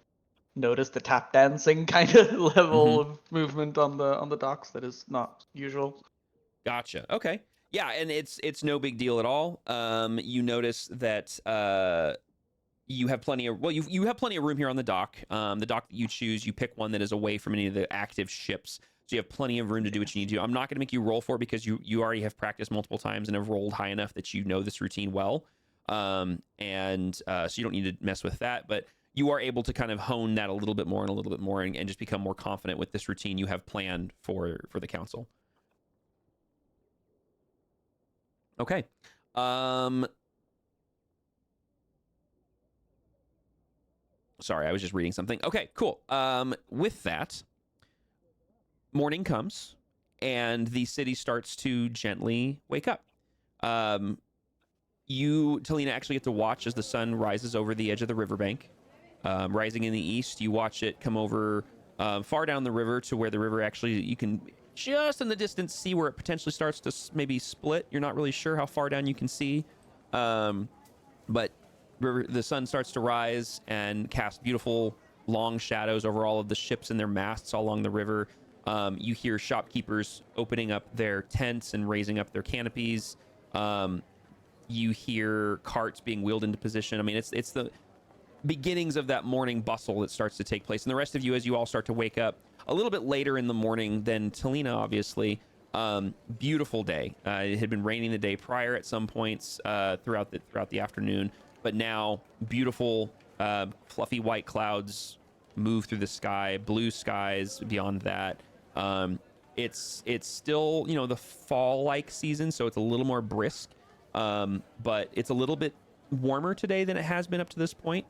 notice the tap dancing kind of level of movement on the docks that is not usual. Gotcha. Okay. Yeah, and it's no big deal at all. You notice that you have plenty of you have plenty of room here on the dock. The dock that you choose, you pick one that is away from any of the active ships. So you have plenty of room to do what you need to do. I'm not going to make you roll for it because you already have practiced multiple times and have rolled high enough that you know this routine well. So you don't need to mess with that. But you are able to kind of hone that a little bit more and just become more confident with this routine you have planned for the council. Okay. Sorry, I was just reading something. Okay, cool. With that, morning comes and the city starts to gently wake up. You, Talina, actually get to watch as the sun rises over the edge of the riverbank. Rising in the east, you watch it come over far down the river to where the river actually, you can just in the distance see where it potentially starts to maybe split. You're not really sure how far down you can see. But the sun starts to rise and cast beautiful long shadows over all of the ships and their masts all along the river. You hear shopkeepers opening up their tents and raising up their canopies. You hear carts being wheeled into position. I mean, it's the beginnings of that morning bustle that starts to take place. And the rest of you, as you all start to wake up a little bit later in the morning than Talina, obviously, beautiful day. It had been raining the day prior at some points throughout the afternoon, but now beautiful, fluffy white clouds move through the sky, blue skies beyond that. It's still, the fall-like season, so it's a little more brisk, but it's a little bit warmer today than it has been up to this point.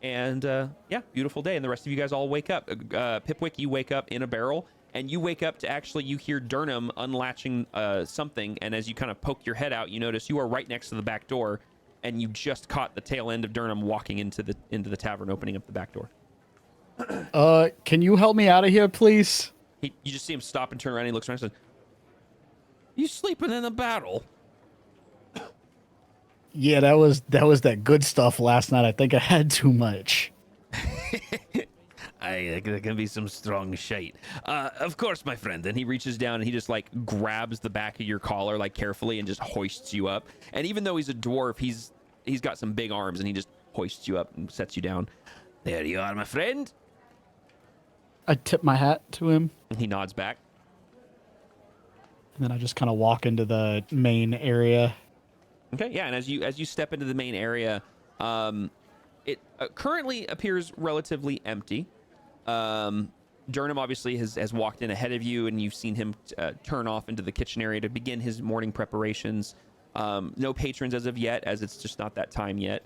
And beautiful day. And the rest of you guys all wake up. Pipwick, you wake up in a barrel, and you wake up to actually, you hear Durnham unlatching something, and as you kind of poke your head out, you notice you are right next to the back door, and you just caught the tail end of Durnham walking into the tavern, opening up the back door. Can you help me out of here, please? You just see him stop and turn around, and he looks around and says, "You sleeping in the battle?" Yeah, that was that good stuff last night. I think I had too much. There can be some strong shite. Of course, my friend. And he reaches down and he just like grabs the back of your collar like carefully and just hoists you up. And even though he's a dwarf, he's got some big arms and he just hoists you up and sets you down. There you are, my friend. I tip my hat to him. And he nods back. And then I just kind of walk into the main area. Okay, yeah, and as you step into the main area, it currently appears relatively empty. Durham obviously has walked in ahead of you, and you've seen him turn off into the kitchen area to begin his morning preparations. No patrons as of yet, as it's just not that time yet.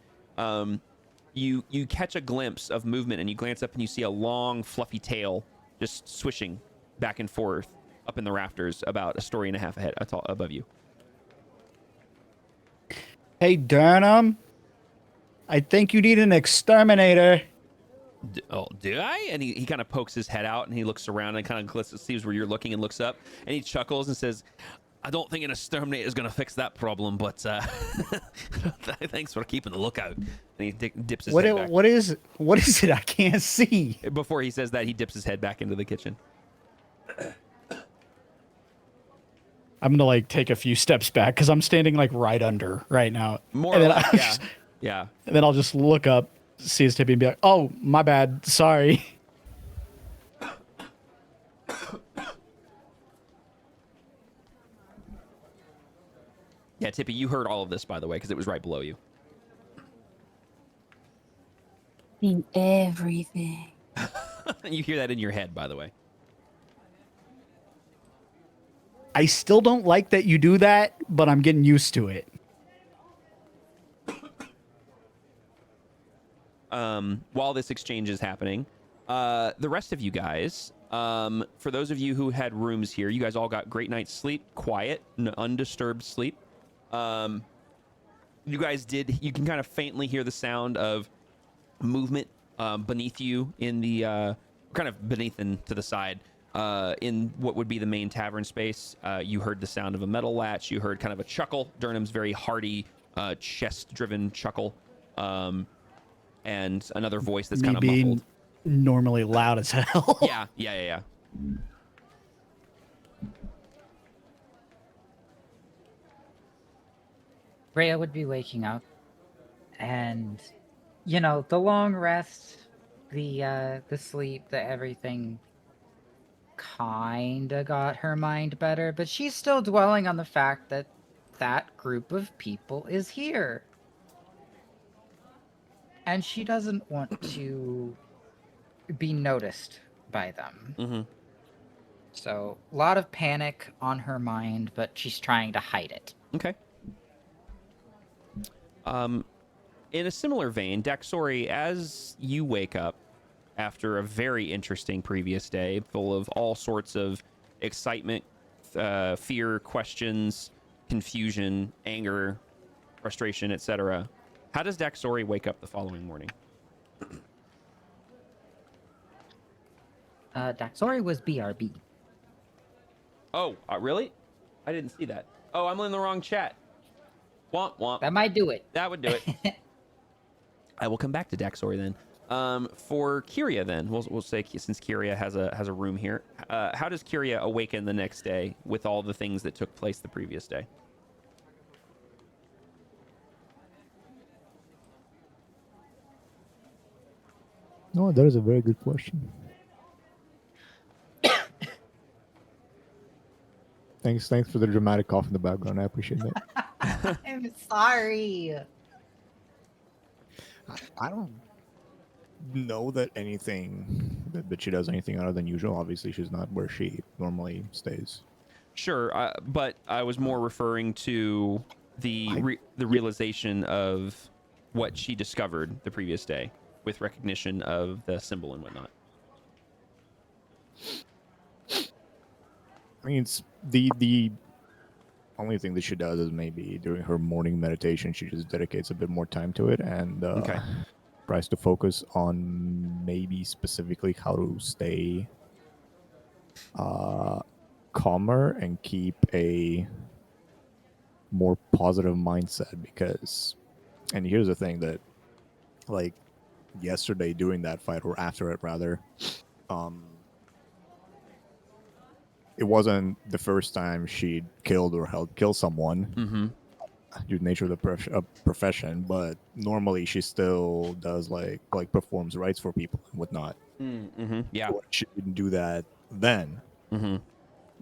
You catch a glimpse of movement, and you glance up and you see a long, fluffy tail just swishing back and forth up in the rafters, about a story and a half ahead above you. Hey, Durham, I think you need an exterminator. Do I? And he kind of pokes his head out and he looks around and kind of sees where you're looking and looks up and he chuckles and says, I don't think an exterminator is going to fix that problem, but thanks for keeping the lookout. And he dips his head back. What is it? I can't see. Before he says that, he dips his head back into the kitchen. I'm gonna like take a few steps back because I'm standing like right under right now. More or less, yeah. And then I'll just look up, see his Tippy, and be like, "Oh, my bad, sorry." Yeah, Tippy, you heard all of this, by the way, because it was right below you. In everything. You hear that in your head, by the way. I still don't like that you do that, but I'm getting used to it. While this exchange is happening, the rest of you guys, for those of you who had rooms here, you guys all got great night's sleep, quiet, undisturbed sleep. You can kind of faintly hear the sound of movement beneath you in the, kind of beneath and to the side. In what would be the main tavern space, you heard the sound of a metal latch. You heard kind of a chuckle, Durham's very hearty, chest-driven chuckle, and another voice that's kind of muffled. Normally loud as hell. Yeah. Rhea would be waking up, and the long rest, the sleep, the everything kinda got her mind better, but she's still dwelling on the fact that that group of people is here. And she doesn't want to be noticed by them. Mm-hmm. So, a lot of panic on her mind, but she's trying to hide it. Okay. In a similar vein, Daxori, as you wake up after a very interesting previous day, full of all sorts of excitement, fear, questions, confusion, anger, frustration, etc., how does Daxori wake up the following morning? Daxori was BRB. Oh, really? I didn't see that. Oh, I'm in the wrong chat. Womp womp. That might do it. That would do it. I will come back to Daxori then. For Kyria then, we'll say since Kyria has a room here, how does Kyria awaken the next day with all the things that took place the previous day? No, that is a very good question. Thanks for the dramatic cough in the background. I appreciate that. I'm sorry. I don't know that that she does anything other than usual. Obviously, she's not where she normally stays. Sure, but I was more referring to the realization of what she discovered the previous day with recognition of the symbol and whatnot. I mean, it's the only thing that she does is maybe during her morning meditation, she just dedicates a bit more time to it and tries to focus on maybe specifically how to stay calmer and keep a more positive mindset, because, and here's the thing, that like yesterday during that fight, or after it rather, it wasn't the first time she'd killed or helped kill someone due to the nature of the profession, but normally she still does like performs rites for people and whatnot. Yeah. But she didn't do that then Mm-hmm.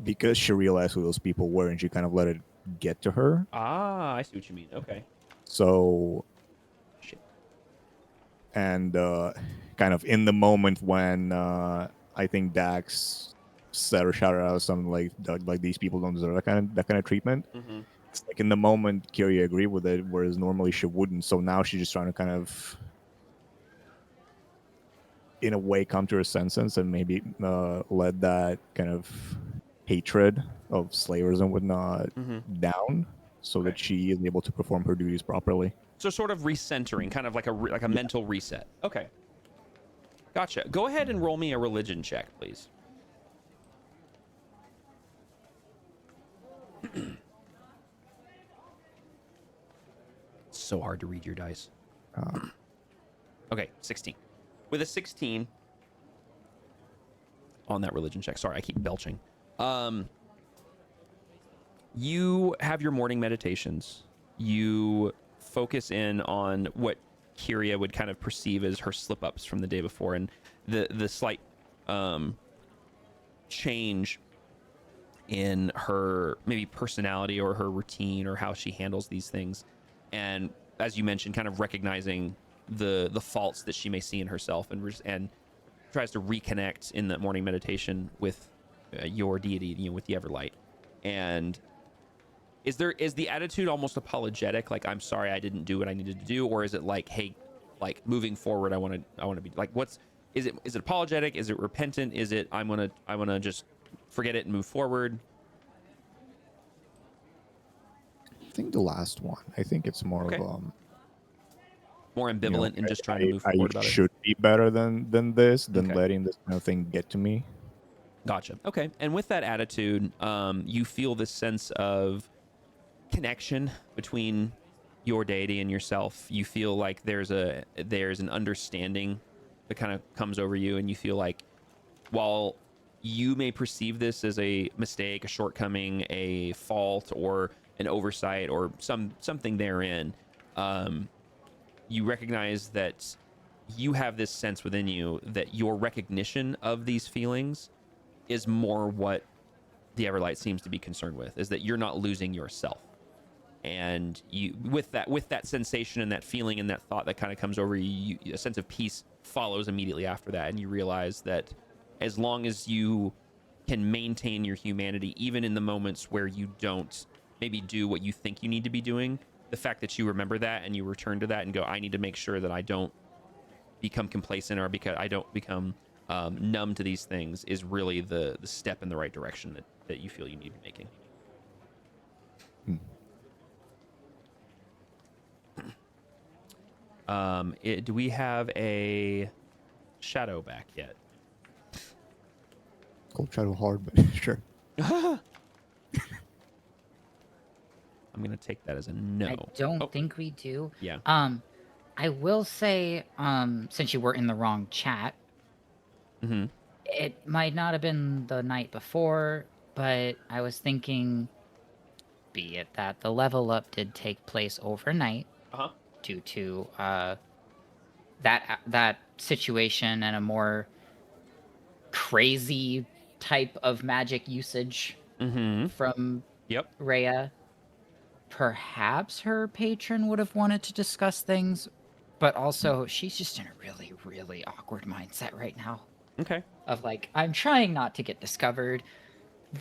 because she realized who those people were, and she kind of let it get to her. Ah, I see what you mean. Okay. So, Shit. and kind of in the moment when I think Dax said or shouted out something like these people don't deserve that kind of treatment. It's like in the moment Kyria agreed with it, whereas normally she wouldn't. So now she's just trying to kind of, in a way, come to her senses and maybe let that kind of hatred of slavers and whatnot down, so that she is able to perform her duties properly. So sort of recentering, kind of like a mental reset. Okay. Gotcha. Go ahead and roll me a religion check, please. It's so hard to read your dice. Okay, 16. With a 16 on that religion check. Sorry, I keep belching. You have your morning meditations. You focus in on what Kyria would kind of perceive as her slip-ups from the day before, and the slight change in her maybe personality or her routine or how she handles these things. And as you mentioned, kind of recognizing the faults that she may see in herself, and tries to reconnect in the morning meditation with your deity, with the Everlight. And is the attitude almost apologetic, like, I'm sorry I didn't do what I needed to do, or is it like, hey, like, moving forward, I want to be like, is it apologetic? Is it repentant? Is it I want to just forget it and move forward? I think the last one. I think it's more of more ambivalent and just trying to move forward about it. I should be better than this, than Okay. letting this kind of thing get to me. Gotcha. Okay. And with that attitude, you feel this sense of connection between your deity and yourself. You feel like there's an understanding that kind of comes over you, and you feel like, while you may perceive this as a mistake, a shortcoming, a fault, or an oversight, or something therein, you recognize that you have this sense within you that your recognition of these feelings is more what the Everlight seems to be concerned with, is that you're not losing yourself. And you, with that sensation and that feeling and that thought that kind of comes over you, a sense of peace follows immediately after that. And you realize that as long as you can maintain your humanity, even in the moments where you don't maybe do what you think you need to be doing, the fact that you remember that and you return to that and go, I need to make sure that I don't become complacent, or because I don't become numb to these things, is really the step in the right direction that you feel you need to be making. Do we have a shadow back yet? Cold shadow hard, but sure. I'm gonna take that as a no. I don't think we do. Yeah. I will say, since you were in the wrong chat, it might not have been the night before, but I was thinking, be it that the level up did take place overnight, due to that situation and a more crazy type of magic usage from Rhea. Perhaps her patron would have wanted to discuss things, but also she's just in a really, really awkward mindset right now. Okay. Of like, I'm trying not to get discovered.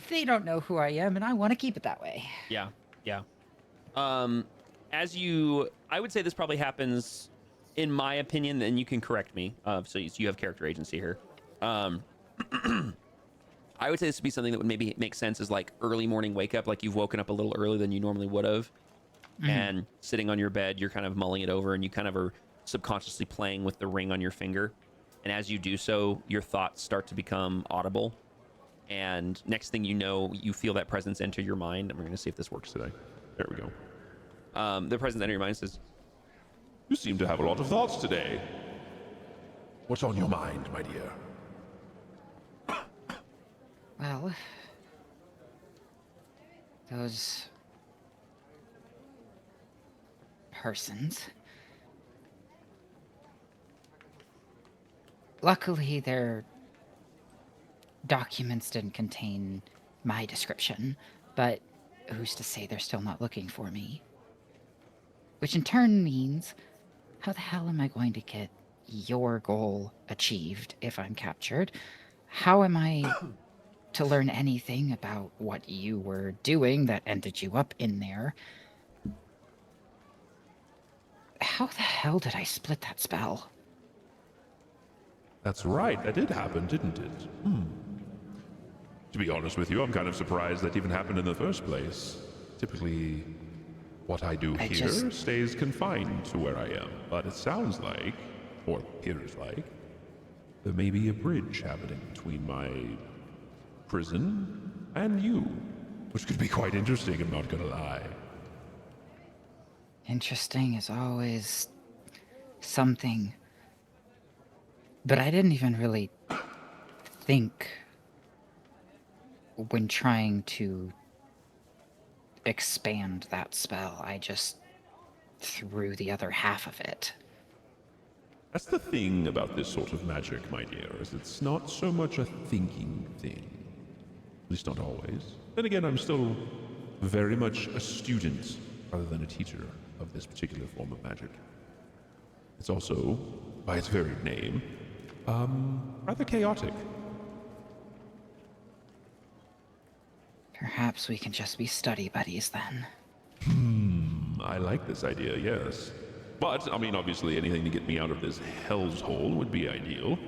They don't know who I am, and I want to keep it that way. Yeah. I would say this probably happens, in my opinion, and you can correct me. So you have character agency here. I would say this would be something that would maybe make sense as like early morning wake up, like you've woken up a little earlier than you normally would have, and sitting on your bed, you're kind of mulling it over, and you kind of are subconsciously playing with the ring on your finger. And as you do so, your thoughts start to become audible. And next thing you know, you feel that presence enter your mind. And we're going to see if this works today. There we go. The presence entering your mind says, "You seem to have a lot of thoughts today. What's on your mind, my dear?" Well, those persons. Luckily, their documents didn't contain my description, but who's to say they're still not looking for me? Which in turn means, how the hell am I going to get your goal achieved if I'm captured? How am I to learn anything about what you were doing that ended you up in there? How the hell did I split that spell? That's right, that did happen, didn't it? To be honest with you, I'm kind of surprised that even happened in the first place. Typically, what I do here stays confined to where I am, but it sounds like, or appears like, there may be a bridge happening between my prison and you, which could be quite interesting, I'm not gonna lie. Interesting is always something. But I didn't even really think when trying to expand that spell. I just threw the other half of it. That's the thing about this sort of magic, my dear, is it's not so much a thinking thing. At least not always. Then again, I'm still very much a student rather than a teacher of this particular form of magic. It's also, by its very name, rather chaotic. Perhaps we can just be study buddies then. I like this idea, yes. But, I mean, obviously anything to get me out of this hell's hole would be ideal.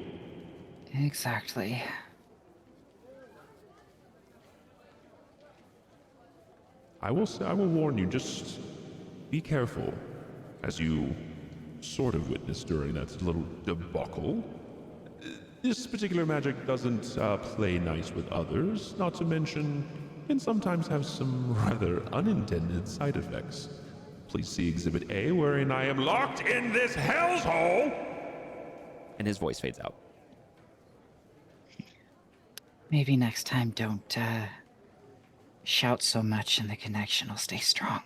Exactly. I will warn you, just be careful, as you sort of witnessed during that little debacle. This particular magic doesn't play nice with others, not to mention can sometimes have some rather unintended side effects. Please see Exhibit A, wherein I am locked in this hell's hole! And his voice fades out. Maybe next time don't shout so much and the connection will stay strong.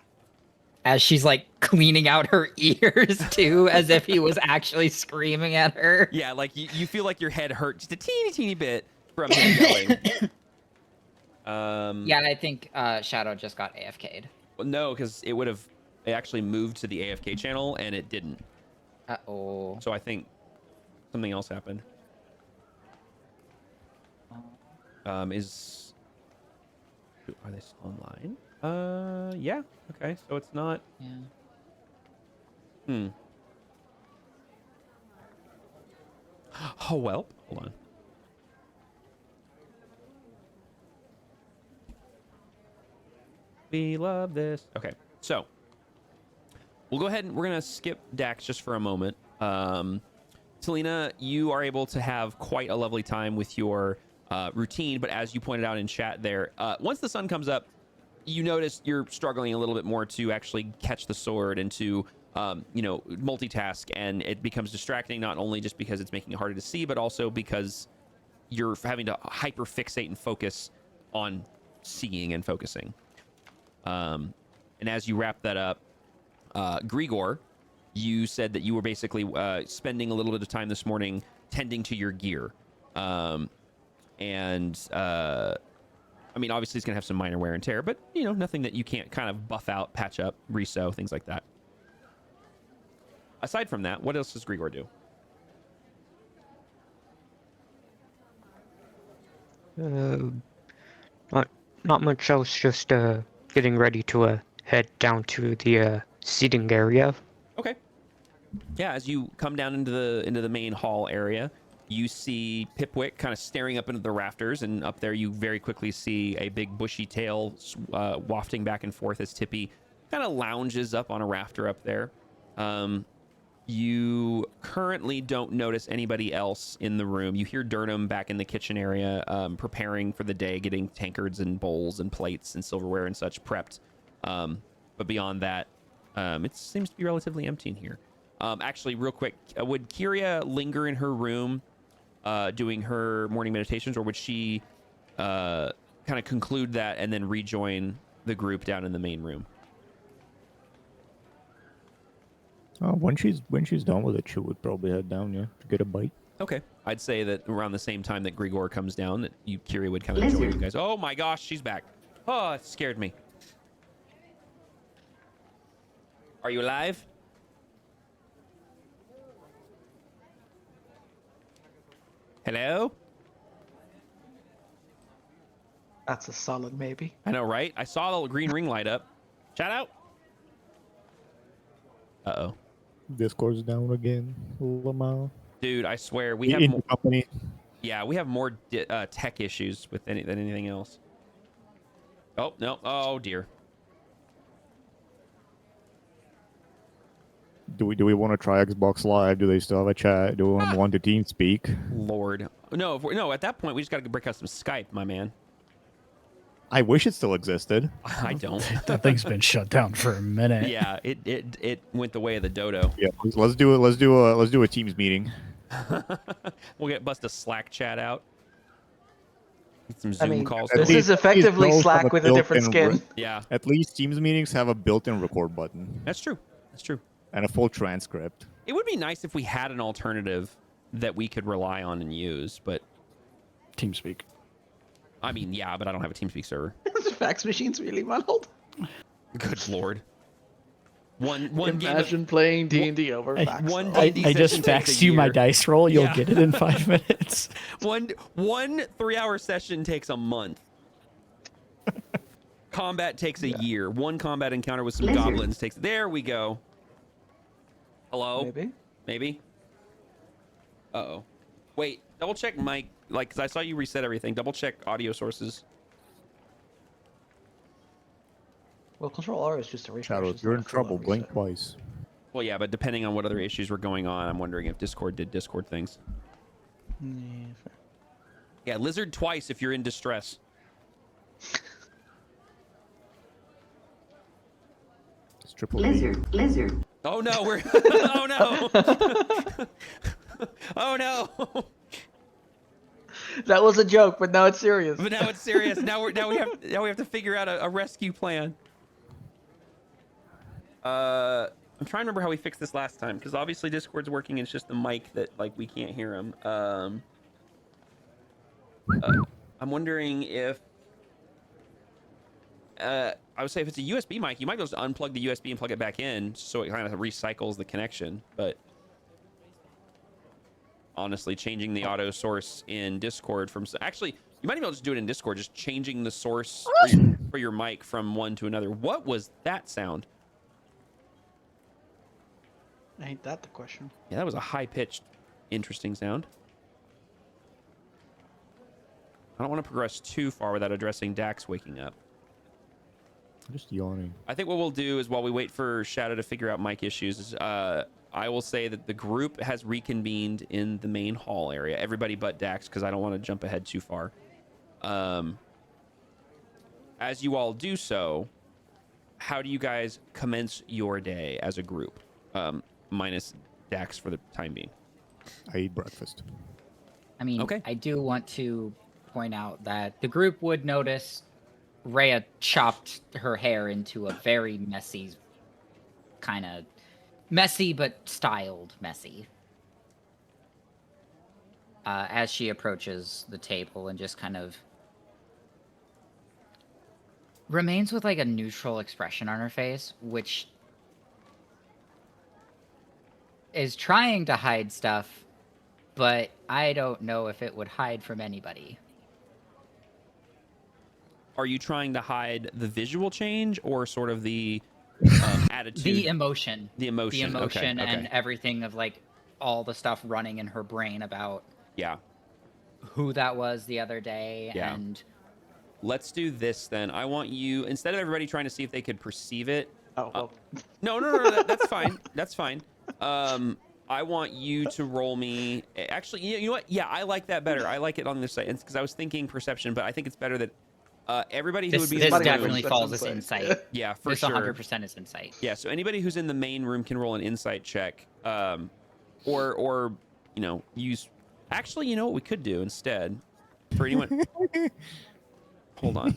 As she's like cleaning out her ears too, as if he was actually screaming at her. Yeah, like you feel like your head hurt just a teeny bit from him yelling. Yeah, I think Shadow just got AFK'd. Well, no, because it actually moved to the AFK channel and it didn't. Uh-oh. So I think something else happened. Are they still online? Yeah. Okay, so it's not. Yeah. Oh well. Hold on. We love this. Okay, so we'll go ahead and we're gonna skip Dax just for a moment. Selena, you are able to have quite a lovely time with your routine, but as you pointed out in chat there, once the sun comes up, you notice you're struggling a little bit more to actually catch the sword and to multitask, and it becomes distracting, not only just because it's making it harder to see, but also because you're having to hyper fixate and focus on seeing and focusing. And as you wrap that up, Grigor, you said that you were basically spending a little bit of time this morning tending to your gear. I mean, obviously it's going to have some minor wear and tear, but, nothing that you can't kind of buff out, patch up, resew, things like that. Aside from that, what else does Grigor do? Not much else, just getting ready to head down to the seating area. Okay. Yeah, as you come down into the main hall area, you see Pipwick kind of staring up into the rafters, and up there you very quickly see a big bushy tail wafting back and forth as Tippy kind of lounges up on a rafter up there. You currently don't notice anybody else in the room. You hear Durham back in the kitchen area preparing for the day, getting tankards and bowls and plates and silverware and such prepped. but beyond that, it seems to be relatively empty in here. Actually, real quick, would Kyria linger in her room doing her morning meditations, or would she kind of conclude that and then rejoin the group down in the main room? When she's done with it, she would probably head down, yeah, to get a bite. Okay, I'd say that around the same time that Grigor comes down, that Kyria would kind of join you guys. Oh my gosh, she's back. Oh, it scared me. Are you alive? Hello? That's a solid maybe. I know, right? I saw the little green ring light up. Shout out. Uh-oh. Discord's down again. Lamau. Dude, I swear we have more company. Yeah, we have more tech issues with than anything else. Oh, no. Oh, dear. Do we want to try Xbox Live? Do they still have a chat? Do we want to move on to TeamSpeak? Lord. No, no, at that point, we just got to break out some Skype, my man. I wish it still existed. I don't. That thing's been shut down for a minute. Yeah, it went the way of the dodo. Yeah, let's do it. Let's do a Teams meeting. We'll bust a Slack chat out. Get some Zoom calls. This is effectively Slack with a different skin. Yeah. At least Teams meetings have a built-in record button. That's true. That's true. And a full transcript. It would be nice if we had an alternative that we could rely on and use, but TeamSpeak. I mean, yeah, but I don't have a TeamSpeak server. The fax machine's really muddled. Good lord. One Imagine playing D&D over fax. I just faxed you my dice roll. You'll get it in 5 minutes. One 3-hour session takes a month. Combat takes a year. One combat encounter with some goblins takes... There we go. Hello? Maybe? Uh-oh. Wait, double check mic. Like, because I saw you reset everything. Double check audio sources. Well, Control R is just a refresh. Shadow, if you're in trouble, blink twice. Well, yeah, but depending on what other issues were going on, I'm wondering if Discord did Discord things. Yeah, lizard twice if you're in distress. It's triple lizard. Oh no, we're oh no. Oh no. That was a joke, but now it's serious. But now it's serious. Now we have to figure out a rescue plan. I'm trying to remember how we fixed this last time, because obviously Discord's working. It's just the mic that like we can't hear him. I'm wondering if I would say if it's a USB mic, you might be able to unplug the USB and plug it back in, so it kind of recycles the connection. But honestly, changing the auto source in Discord from... Actually, you might even be able to do it in Discord, just changing the source for your mic from one to another. What was that sound? Ain't that the question? Yeah, that was a high-pitched, interesting sound. I don't want to progress too far without addressing Dax waking up. I'm just yawning. I think what we'll do is, while we wait for Shadow to figure out mic issues, is, I will say that the group has reconvened in the main hall area. Everybody but Dax, because I don't want to jump ahead too far. As you all do so, how do you guys commence your day as a group? Minus Dax for the time being. I eat breakfast. I mean, okay. I do want to point out that the group would notice Rhea chopped her hair into a very messy, kind of messy but styled messy. As she approaches the table and just kind of remains with like a neutral expression on her face, which is trying to hide stuff, but I don't know if it would hide from anybody. Are you trying to hide the visual change or sort of the attitude? The emotion. The emotion. The emotion okay. and everything of like all the stuff running in her brain about who that was the other day. Yeah. And let's do this then. I want you, instead of everybody trying to see if they could perceive it. Oh, well. No, that's fine. That's fine. I want you to roll me. Actually, you know what? Yeah, I like that better. I like it on this side because I was thinking perception, but I think it's better that Everybody who This, would be this in the definitely room, falls as insight. yeah, for This sure. 100% is insight. Yeah, so anybody who's in the main room can roll an insight check, or use. Actually, you know what we could do instead for anyone. Hold on.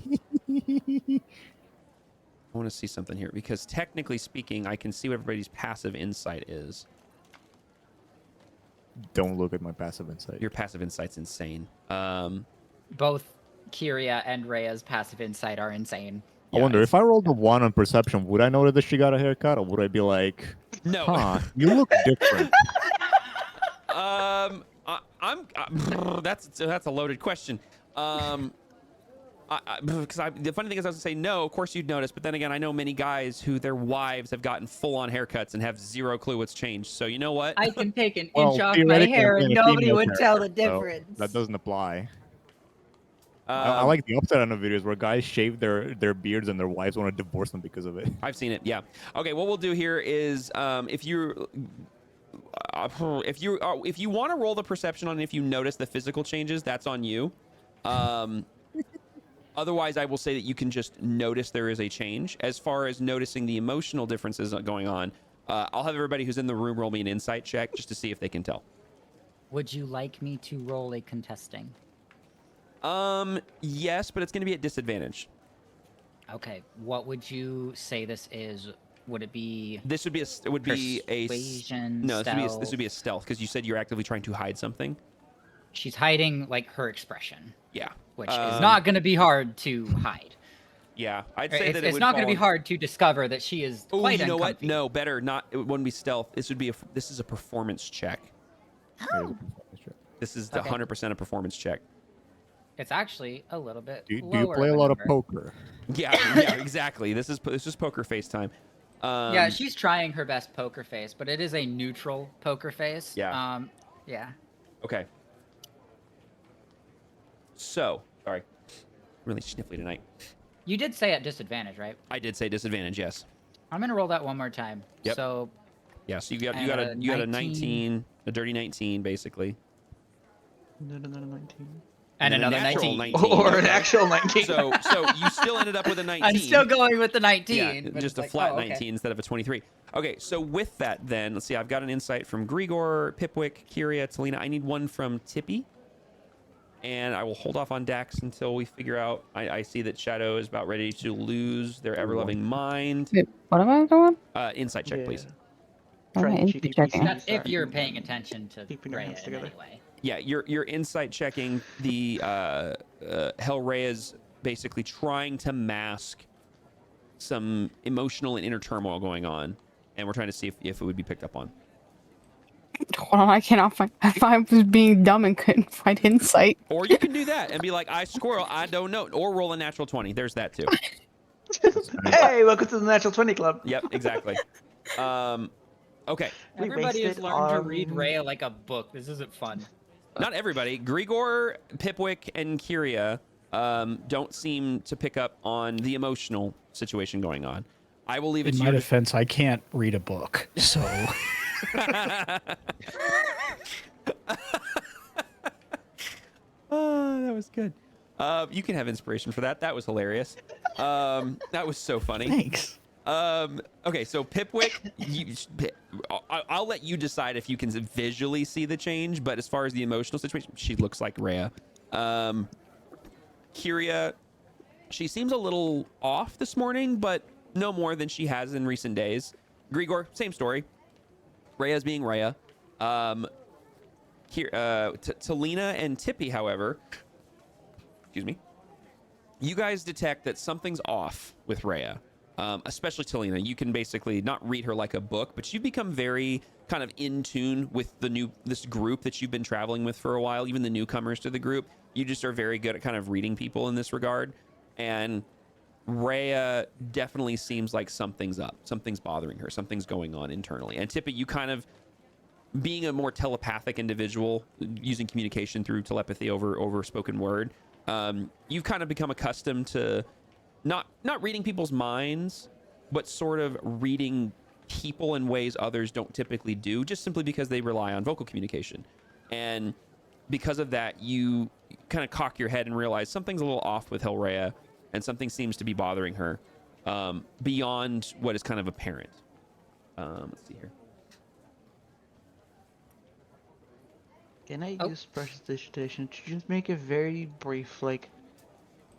I want to see something here because technically speaking, I can see what everybody's passive insight is. Don't look at my passive insight. Your passive insight's insane. Both Kyria and Rhea's passive insight are insane. I wonder if I rolled a 1 on perception, would I know that she got a haircut, or would I be like, no, huh, you look different? That's a loaded question. Because the funny thing is, I was gonna say no. Of course you'd notice, but then again, I know many guys who their wives have gotten full-on haircuts and have zero clue what's changed. So you know what? I can take an Well, inch off my theoretically, hair I'm and being a nobody female would tell the character, so difference. that doesn't apply. I like the upside on the videos where guys shave their beards and their wives want to divorce them because of it. I've seen it. Yeah. Okay. What we'll do here is, if you want to roll the perception on if you notice the physical changes, that's on you. Otherwise, I will say that you can just notice there is a change. As far as noticing the emotional differences going on, I'll have everybody who's in the room roll me an insight check just to see if they can tell. Would you like me to roll a contesting? Yes, but it's going to be at disadvantage. Okay. What would you say this is? Would it be? This would be persuasion, no. stealth? This would be a stealth because you said you're actively trying to hide something. She's hiding like her expression. Yeah. Which is not going to be hard to hide. Yeah, I'd say that it's not going to be hard to discover that she is quite you know what? uncomfy. No, better not. It wouldn't be stealth. This is a performance check. Oh. This is Okay. 100% a performance check. It's actually a little bit. Do you lower play a of lot of number. poker? Yeah, exactly. This is poker face time. Yeah, she's trying her best poker face, but it is a neutral poker face. Yeah. Yeah. Okay. So, sorry. Really sniffly tonight. You did say at disadvantage, right? I did say disadvantage, yes. I'm gonna roll that one more time. Yep. So. Yeah, so you got a 19, a dirty 19 basically. Another 19. And another natural 19. Or an actual 19. So you still ended up with a 19. I'm still going with the 19. Yeah, but just it's a like, flat oh, okay. 19 instead of a 23. Okay, so with that then, let's see, I've got an insight from Grigor, Pipwick, Kyria, Talina. I need one from Tippy. And I will hold off on Dax until we figure out. I see that Shadow is about ready to lose their ever-loving mind. Wait, what am I doing? Insight check, please. Try Okay, GTP. checking. That's if you're paying attention to Keeping your Rhea hands in together. any way. Yeah, you're insight checking the Hellraia's basically trying to mask some emotional and inner turmoil going on, and we're trying to see if it would be picked up on. Hold on, I cannot find. If I was being dumb and couldn't find insight. Or you can do that and be like, I squirrel, I don't know, or roll a natural 20. There's that too. Hey, welcome to the Natural 20 Club. Yep, exactly. Okay. We Everybody has wasted learned to our- read Rhea like a book. This isn't fun. Not everybody. Grigor, Pipwick, and Kyria don't seem to pick up on the emotional situation going on. I will leave it In to my you. defense, I can't read a book, so Oh, that was good. You can have inspiration for that. That was hilarious. That was so funny. thanks. Okay, so Pipwick, I'll let you decide if you can visually see the change, but as far as the emotional situation, she looks like Rhea. Kyria, she seems a little off this morning, but no more than she has in recent days. Grigor, same story. Rhea's being Rhea. Talina and Tippy, however, excuse me, you guys detect that something's off with Rhea. Especially Talina. You can basically not read her like a book, but you've become very kind of in tune with this group that you've been traveling with for a while, even the newcomers to the group. You just are very good at kind of reading people in this regard. And Rhea definitely seems like something's up. Something's bothering her. Something's going on internally. And Tippy, you kind of, being a more telepathic individual, using communication through telepathy over spoken word, you've kind of become accustomed to not reading people's minds, but sort of reading people in ways others don't typically do, just simply because they rely on vocal communication. And because of that, you kind of cock your head and realize something's a little off with Hellraiah. and something seems to be bothering her beyond what is kind of apparent. Let's see here. Can I use prestidigitation to just make a very brief, like,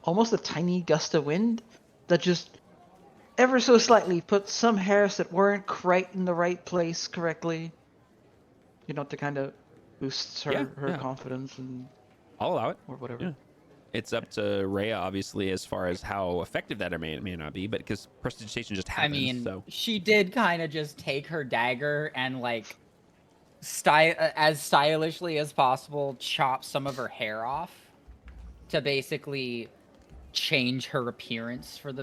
almost a tiny gust of wind that just ever so slightly put some hairs that weren't quite in the right place correctly, you know, to kind of boost her confidence and I'll allow it or whatever. Yeah. It's up to Rhea, obviously, as far as how effective that may not be, but because prestidigitation just happens. I mean, so she did kind of just take her dagger and like as stylishly as possible chop some of her hair off to basically change her appearance for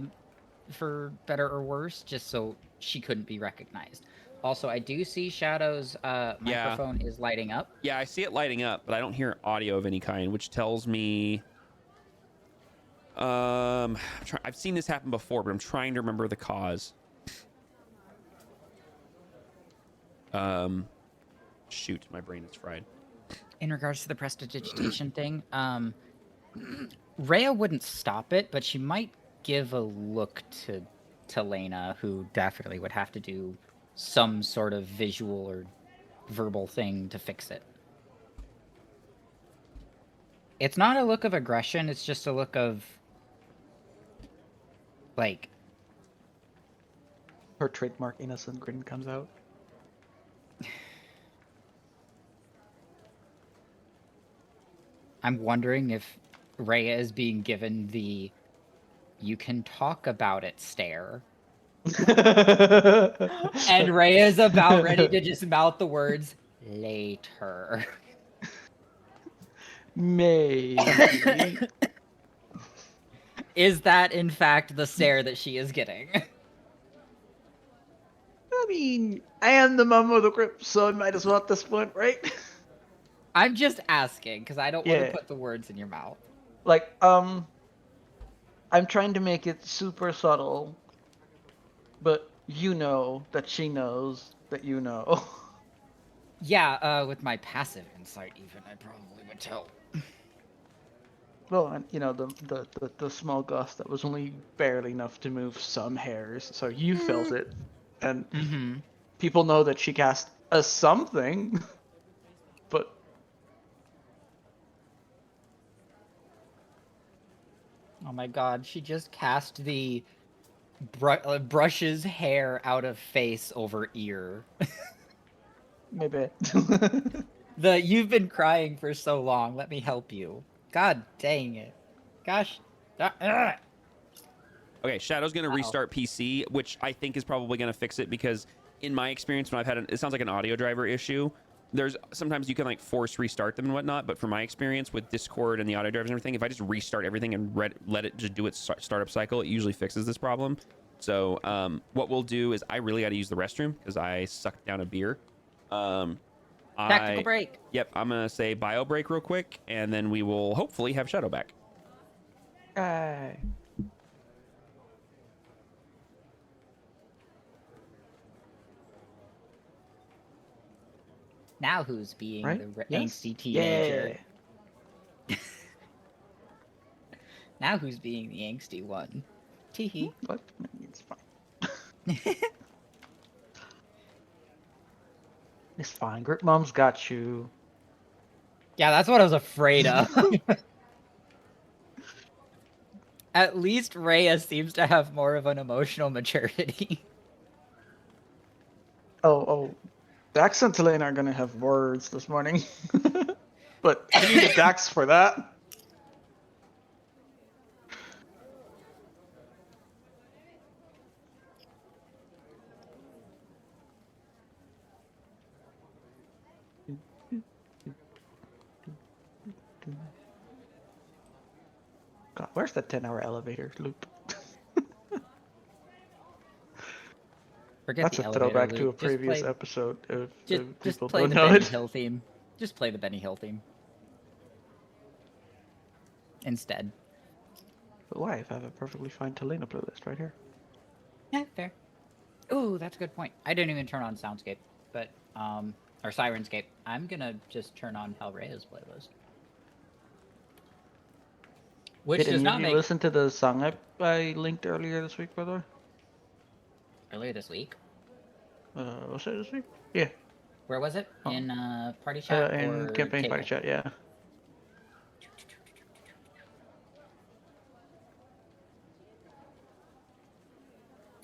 better or worse, just so she couldn't be recognized. Also, I do see Shadow's microphone is lighting up. Yeah, I see it lighting up, but I don't hear audio of any kind, which tells me I've seen this happen before, but I'm trying to remember the cause. Shoot, my brain is fried. In regards to the prestidigitation thing, Rhea wouldn't stop it, but she might give a look to Lena, who definitely would have to do some sort of visual or verbal thing to fix it. It's not a look of aggression, it's just a look of, like... Her trademark innocent grin comes out. I'm wondering if Rhea is being given the "you can talk about it" stare. And Rhea is about ready to just mouth the words, "later." Maybe. Is that, in fact, the stare that she is getting? I mean, I am the mum of the group, so I might as well at this point, right? I'm just asking, because I don't want to put the words in your mouth. Like, I'm trying to make it super subtle, but you know that she knows that you know. Yeah, with my passive insight even, I probably would tell. Well, and you know, the small gust that was only barely enough to move some hairs, so you felt it. And people know that she cast a something, but... Oh my god, she just cast the brushes hair out of face over ear. Maybe. You've been crying for so long, let me help you. God dang it. Gosh. Okay, Shadow's going to restart PC, which I think is probably going to fix it because in my experience, when I've had it sounds like an audio driver issue. There's sometimes you can like force restart them and whatnot, but from my experience with Discord and the audio drivers and everything, if I just restart everything and let it just do its startup cycle, it usually fixes this problem. So what we'll do is I really got to use the restroom because I sucked down a beer. Tactical break. Yep, I'm going to say bio break real quick, and then we will hopefully have Shadow back. Now who's being the Yes? angsty teenager? Yeah. Now who's being the angsty one? Teehee. What? It's fine. It's fine. Group Mom's got you. Yeah, that's what I was afraid of. At least Rhea seems to have more of an emotional maturity. Oh. Dax and Tulane are gonna have words this morning. But I need a Dax for that. God, where's the 10-hour elevator loop? Forget That's the a elevator throwback loop. to a Just previous play- episode. If Just people play don't the know Benny it. Hill theme. Just play the Benny Hill theme. Instead. But why? If I have a perfectly fine Talena playlist right here. Yeah, fair. Ooh, that's a good point. I didn't even turn on Soundscape, but or Sirenscape. I'm gonna just turn on Hellraia's playlist. Which Did does any not of you make listen to the song I linked earlier this week, by the way? earlier this week. Was it this week? Yeah. Where was it? Oh. In party chat In or campaign table? party chat, yeah.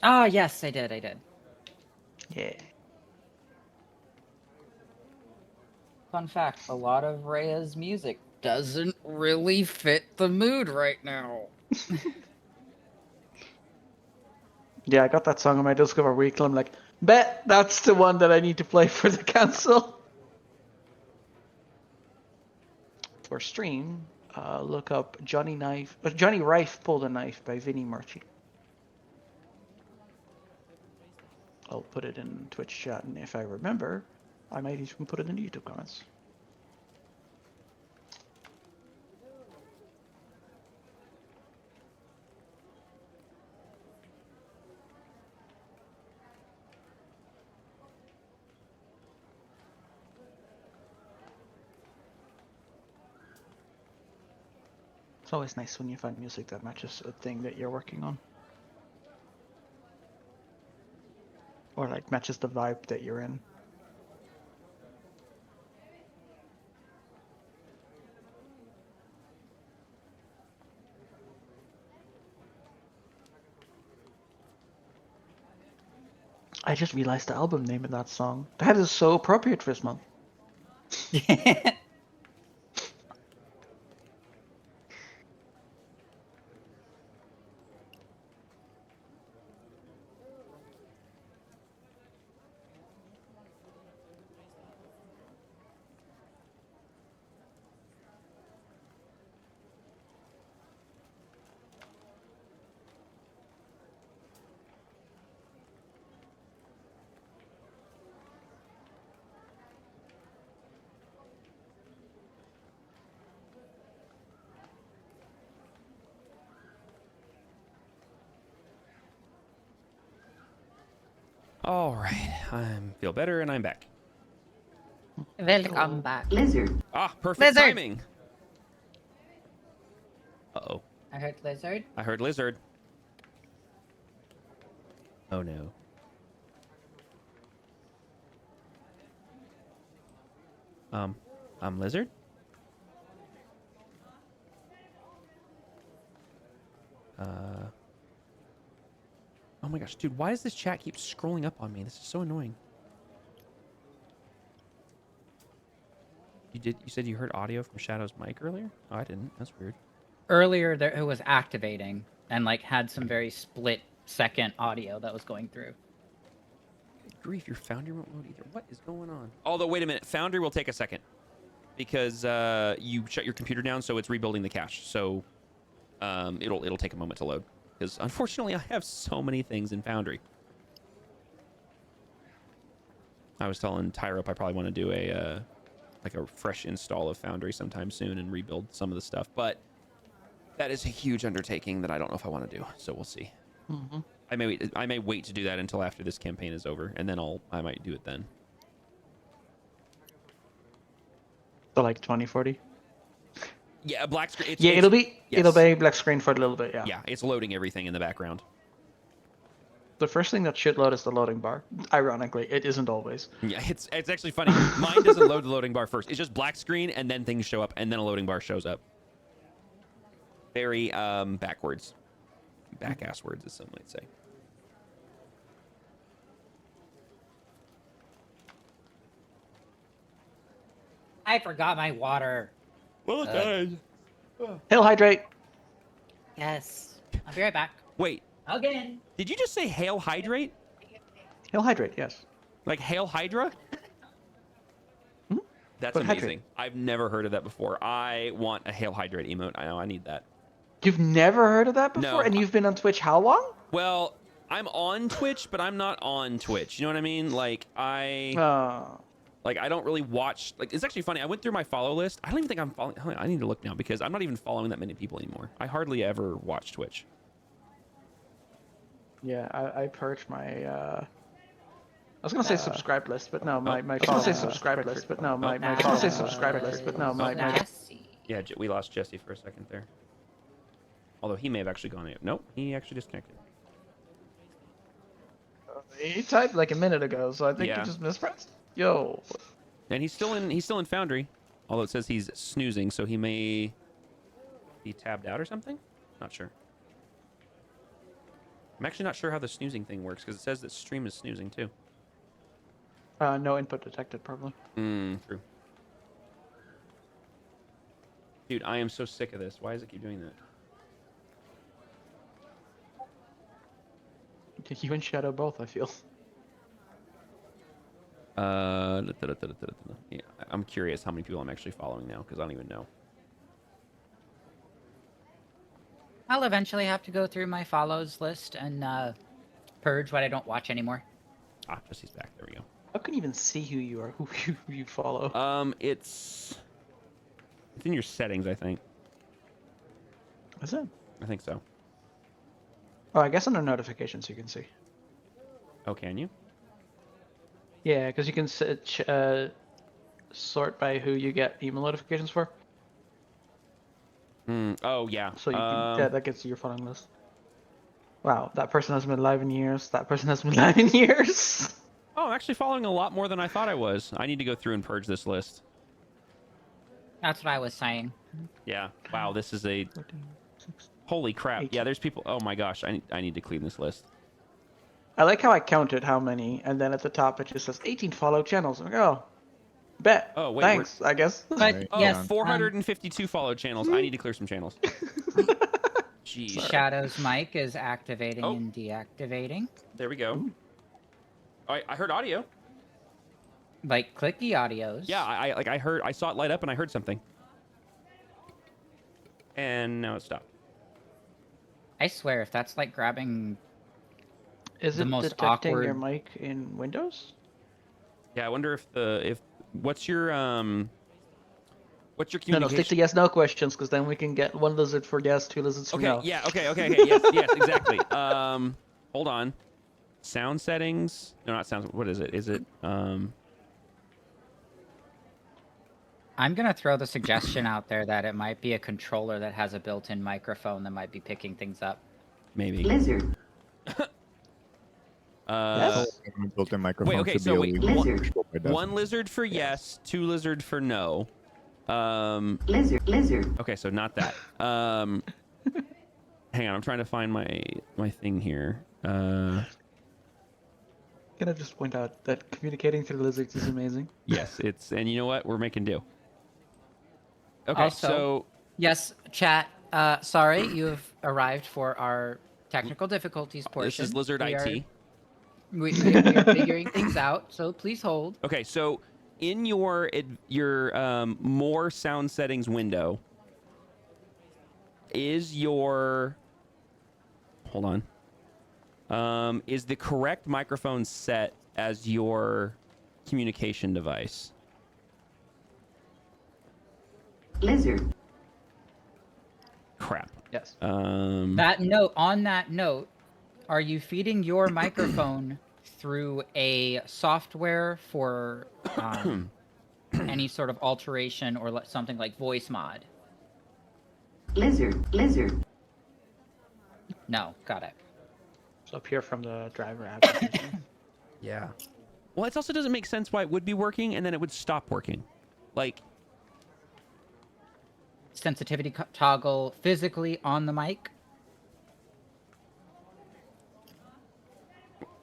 Ah, yes, I did. I did. Yeah. Fun fact: a lot of Rhea's music doesn't really fit the mood right now. Yeah, I got that song on my Discover Weekly. I'm like, bet that's the one that I need to play for the council. For stream, look up Johnny Rife Pulled a Knife by Vinnie Murphy. I'll put it in Twitch chat, and if I remember, I might even put it in the YouTube comments. It's always nice when you find music that matches a thing that you're working on. Or like matches the vibe that you're in. I just realized the album name in that song. That is so appropriate for this month. All right, I feel better and I'm back. Welcome back. Lizard. Ah, perfect Lizard. timing. Uh-oh. I heard lizard. I heard lizard. Oh no. Lizard? Oh my gosh, dude, why does this chat keep scrolling up on me? This is so annoying. You said you heard audio from Shadow's mic earlier? Oh, I didn't. That's weird. Earlier, there it was activating and like had some very split second audio that was going through. Good grief, your Foundry won't load either. What is going on? Although, wait a minute. Foundry will take a second because you shut your computer down, so it's rebuilding the cache. So it'll take a moment to load. Because unfortunately, I have so many things in Foundry. I was telling Tyrup I probably want to do a fresh install of Foundry sometime soon and rebuild some of the stuff. But that is a huge undertaking that I don't know if I want to do. So we'll see. Mm-hmm. I may wait to do that until after this campaign is over, and then I might do it then. So like 2040. Yeah, a black screen. It'll be black screen for a little bit. Yeah, it's loading everything in the background. The first thing that should load is the loading bar. Ironically, it isn't always. Yeah, it's actually funny. Mine doesn't load the loading bar first. It's just black screen, and then things show up, and then a loading bar shows up. Very backwards. Back-ass words, as some might say. I forgot my water. Well done. Hail hydrate. Yes. I'll be right back. Wait. Again. Did you just say hail hydrate? Hail hydrate, yes. Like hail hydra? Hmm? That's But amazing. hydrate. I've never heard of that before. I want a hail hydrate emote. I know I need that. You've never heard of that before? No. And you've been on Twitch how long? Well, I'm on Twitch, but I'm not on Twitch. You know what I mean? Like I don't really watch. Like, it's actually funny. I went through my follow list. I don't even think I'm following. I need to look now because I'm not even following that many people anymore. I hardly ever watch Twitch. Yeah, I purged my I was gonna say subscribe list, but no, my I was follow gonna say subscribe list, but no, my I was follow gonna say subscribe list, but no, my Nasty. Yeah, we lost Jesse for a second there. Although he may have actually gone. Nope, he actually disconnected. He typed like a minute ago, so I think Yeah. he just mispressed. Yo. And he's still in Foundry, although it says he's snoozing, so he may be tabbed out or something. Not sure. I'm actually not sure how the snoozing thing works because it says that stream is snoozing too. No input detected, probably. True. Dude, I am so sick of this. Why does it keep doing that? You and Shadow both, I feel. Yeah, I'm curious how many people I'm actually following now because I don't even know. I'll eventually have to go through my follows list and purge what I don't watch anymore. Ah, Jesse's back. There we go. I couldn't even see who you are, who you follow. It's in your settings, I think. Is it? I think so. Oh, I guess under notifications you can see. Oh, can you? Yeah, because you can sort by who you get email notifications for. Oh, yeah. So you can, yeah, that gets you your following list. Wow, that person hasn't been live in years. That person hasn't been live in years. Oh, I'm actually following a lot more than I thought I was. I need to go through and purge this list. That's what I was saying. Yeah. Wow, this is a... 14, 16. Holy crap. 18. Yeah, there's people... Oh my gosh, I need to clean this list. I like how I counted how many, and then at the top it just says 18 followed channels. I'm like, oh, bet. Oh, wait. Thanks, I guess. But Right. Oh, yes, 452 followed channels. I need to clear some channels. Jeez. Shadow's mic is activating Oh. and deactivating. There we go. I heard audio. Like, click the audios. Yeah, I saw it light up and I heard something. And now it stopped. I swear, if that's like grabbing... Is The it most detecting your awkward- mic in Windows? Yeah, I wonder if what's your No, communication? stick to yes/no questions, because then we can get 1 lizard for yes, 2 lizards for Okay, no. yeah, okay, yes, exactly. Hold on. Sound settings. No, not sound. What is it? Is it I'm gonna throw the suggestion out there that it might be a controller that has a built-in microphone that might be picking things up. maybe? Lizard. Yes? Built-in microphone Wait, okay, should so be wait, illegal. Lizard. But it doesn't. 1 lizard for yes, 2 lizard for no. Lizard. Okay, so not that. Hang on, I'm trying to find my thing here. Can I just point out that communicating through lizards is amazing? Yes, and you know what? We're making do. Okay, Also- so Yes, chat. Sorry, you have arrived for our technical difficulties portion. this is Lizard We IT. We are figuring things out, so please hold. Okay, so in your more sound settings window is your hold on. Is the correct microphone set as your communication device? Lizard. Crap. Yes. Um, On that note, are you feeding your microphone through a software for any sort of alteration or something like voice mod? Lizard. No, got it. It's up here from the driver application. yeah. Well, it also doesn't make sense why it would be working and then it would stop working. Like, Sensitivity toggle physically on the mic.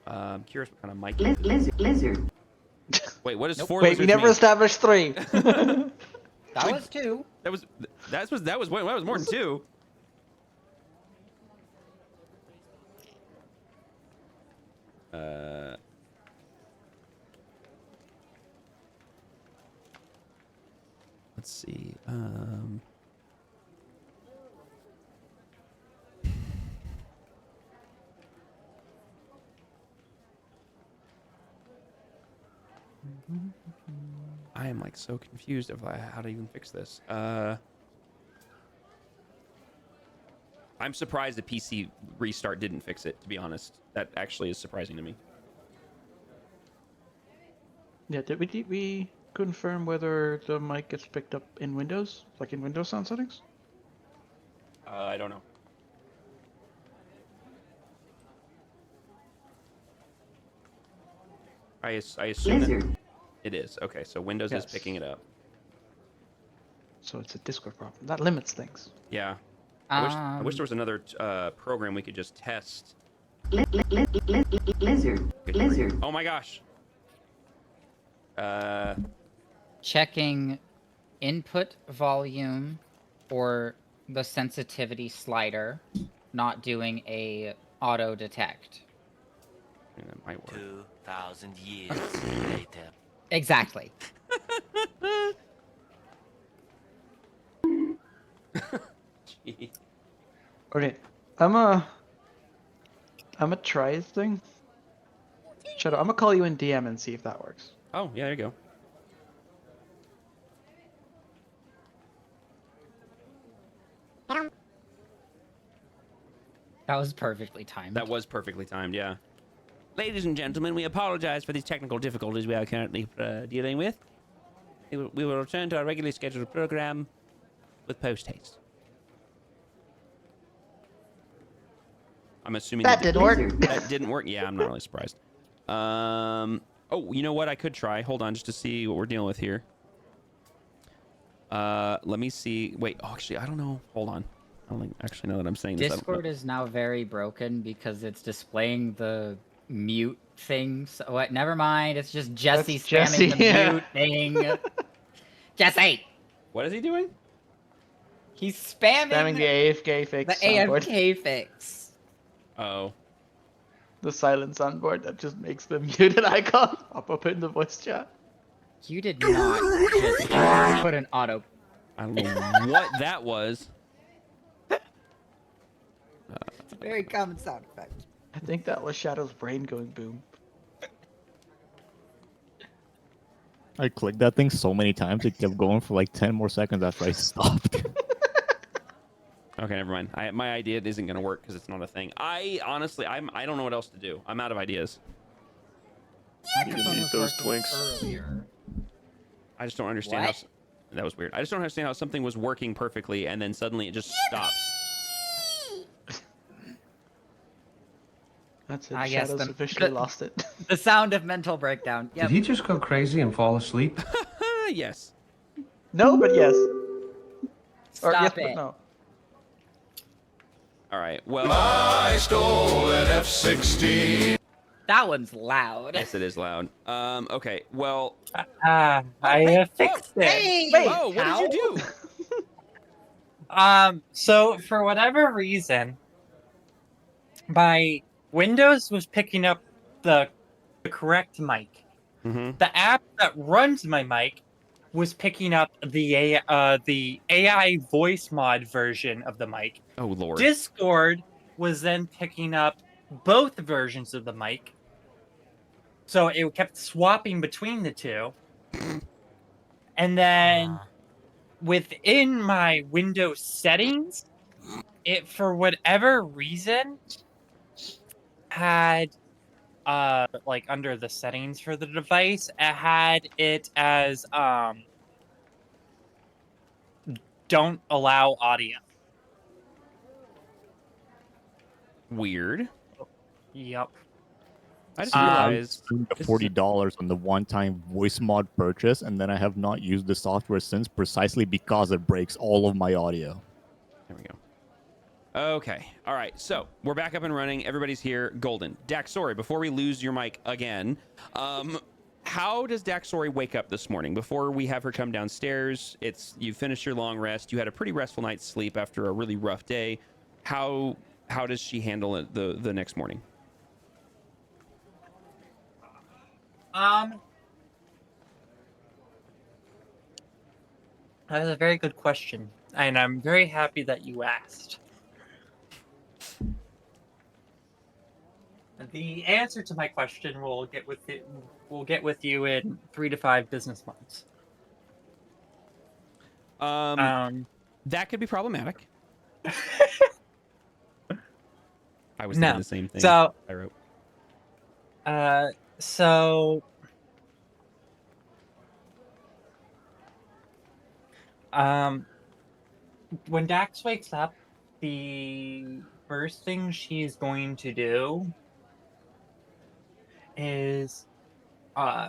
I'm curious what kind of mic. it is. Lizard. Wait, what is Nope. four Wait, lizards we never mean? established 3. That was 2. That was more than 2. Let's see. I am like so confused of how to even fix this. I'm surprised the PC restart didn't fix it, to be honest. That actually is surprising to me. Yeah, did we confirm whether the mic gets picked up in Windows? Like in Windows sound settings? I don't know. I assume Lizard. it is. Okay, so Windows is picking it up. So it's a Discord problem. That limits things. Yeah. I wish there was another program we could just test. Lizard. Lizard. Oh my gosh. Checking input volume or the sensitivity slider, not doing a auto detect. That might work. 2,000 years later. Exactly. Gee. Okay, I'm a try this thing. Shoutout. I'm gonna call you in DM and see if that works. Oh, yeah, there you go. That was perfectly timed. That was perfectly timed, yeah. Ladies and gentlemen, we apologize for these technical difficulties we are currently dealing with. We will return to our regularly scheduled program with post-haste. I'm assuming that didn't work. That didn't work. Yeah, I'm not really surprised. Oh, you know what? I could try. Hold on, just to see what we're dealing with here. Let me see. Wait. Oh, actually, I don't know. Hold on. I don't actually know that I'm saying this. Discord is now very broken because it's displaying the mute thing. So what? Never mind. It's just Jesse spamming the mute thing. Jesse. What is he doing? He's spamming the AFK fix. The AFK fix. Oh. The silence soundboard that just makes the muted icon pop up in the voice chat. You did not just put an auto. I don't know what that was. It's a very common sound effect. I think that was Shadow's brain going boom. I clicked that thing so many times it kept going for like 10 more seconds after I stopped. Okay, never mind. My idea isn't going to work because it's not a thing. I honestly, I don't know what else to do. I'm out of ideas. You can eat those Twinks. Earlier. I just don't understand What? how... That was weird. I just don't understand how something was working perfectly and then suddenly it just stops. That's it. I guess Shadow's the- officially lost it. The sound of mental breakdown. Yep. Did he just go crazy and fall asleep? Yes. No, but yes. Or Stop yes, it. but no. All right. Well... I stole an F-16. That one's loud. Yes, it is loud. Okay. Well... I fixed it. Hey, Whoa, what did you do? So for whatever reason, my Windows was picking up the correct mic. Mm-hmm. The app that runs my mic was picking up the AI voice mod version of the mic. Oh, Lord. Discord was then picking up both versions of the mic. So it kept swapping between the two. And then within my Windows settings, it, for whatever reason, had like under the settings for the device, it had it as don't allow audio. Weird. Yep. I just realized... the $40 on the one-time voice mod purchase, and then I have not used the software since precisely because it breaks all of my audio. There we go. Okay. All right. So we're back up and running. Everybody's here. Golden. Daxori, before we lose your mic again, how does Daxori wake up this morning? Before we have her come downstairs, you finished your long rest. You had a pretty restful night's sleep after a really rough day. How does she handle it the next morning? That is a very good question, and I'm very happy that you asked. The answer to my question will get with you in 3 to 5 business months. That could be problematic. I was thinking the same thing. So I wrote. When Dax wakes up, the first thing she's going to do is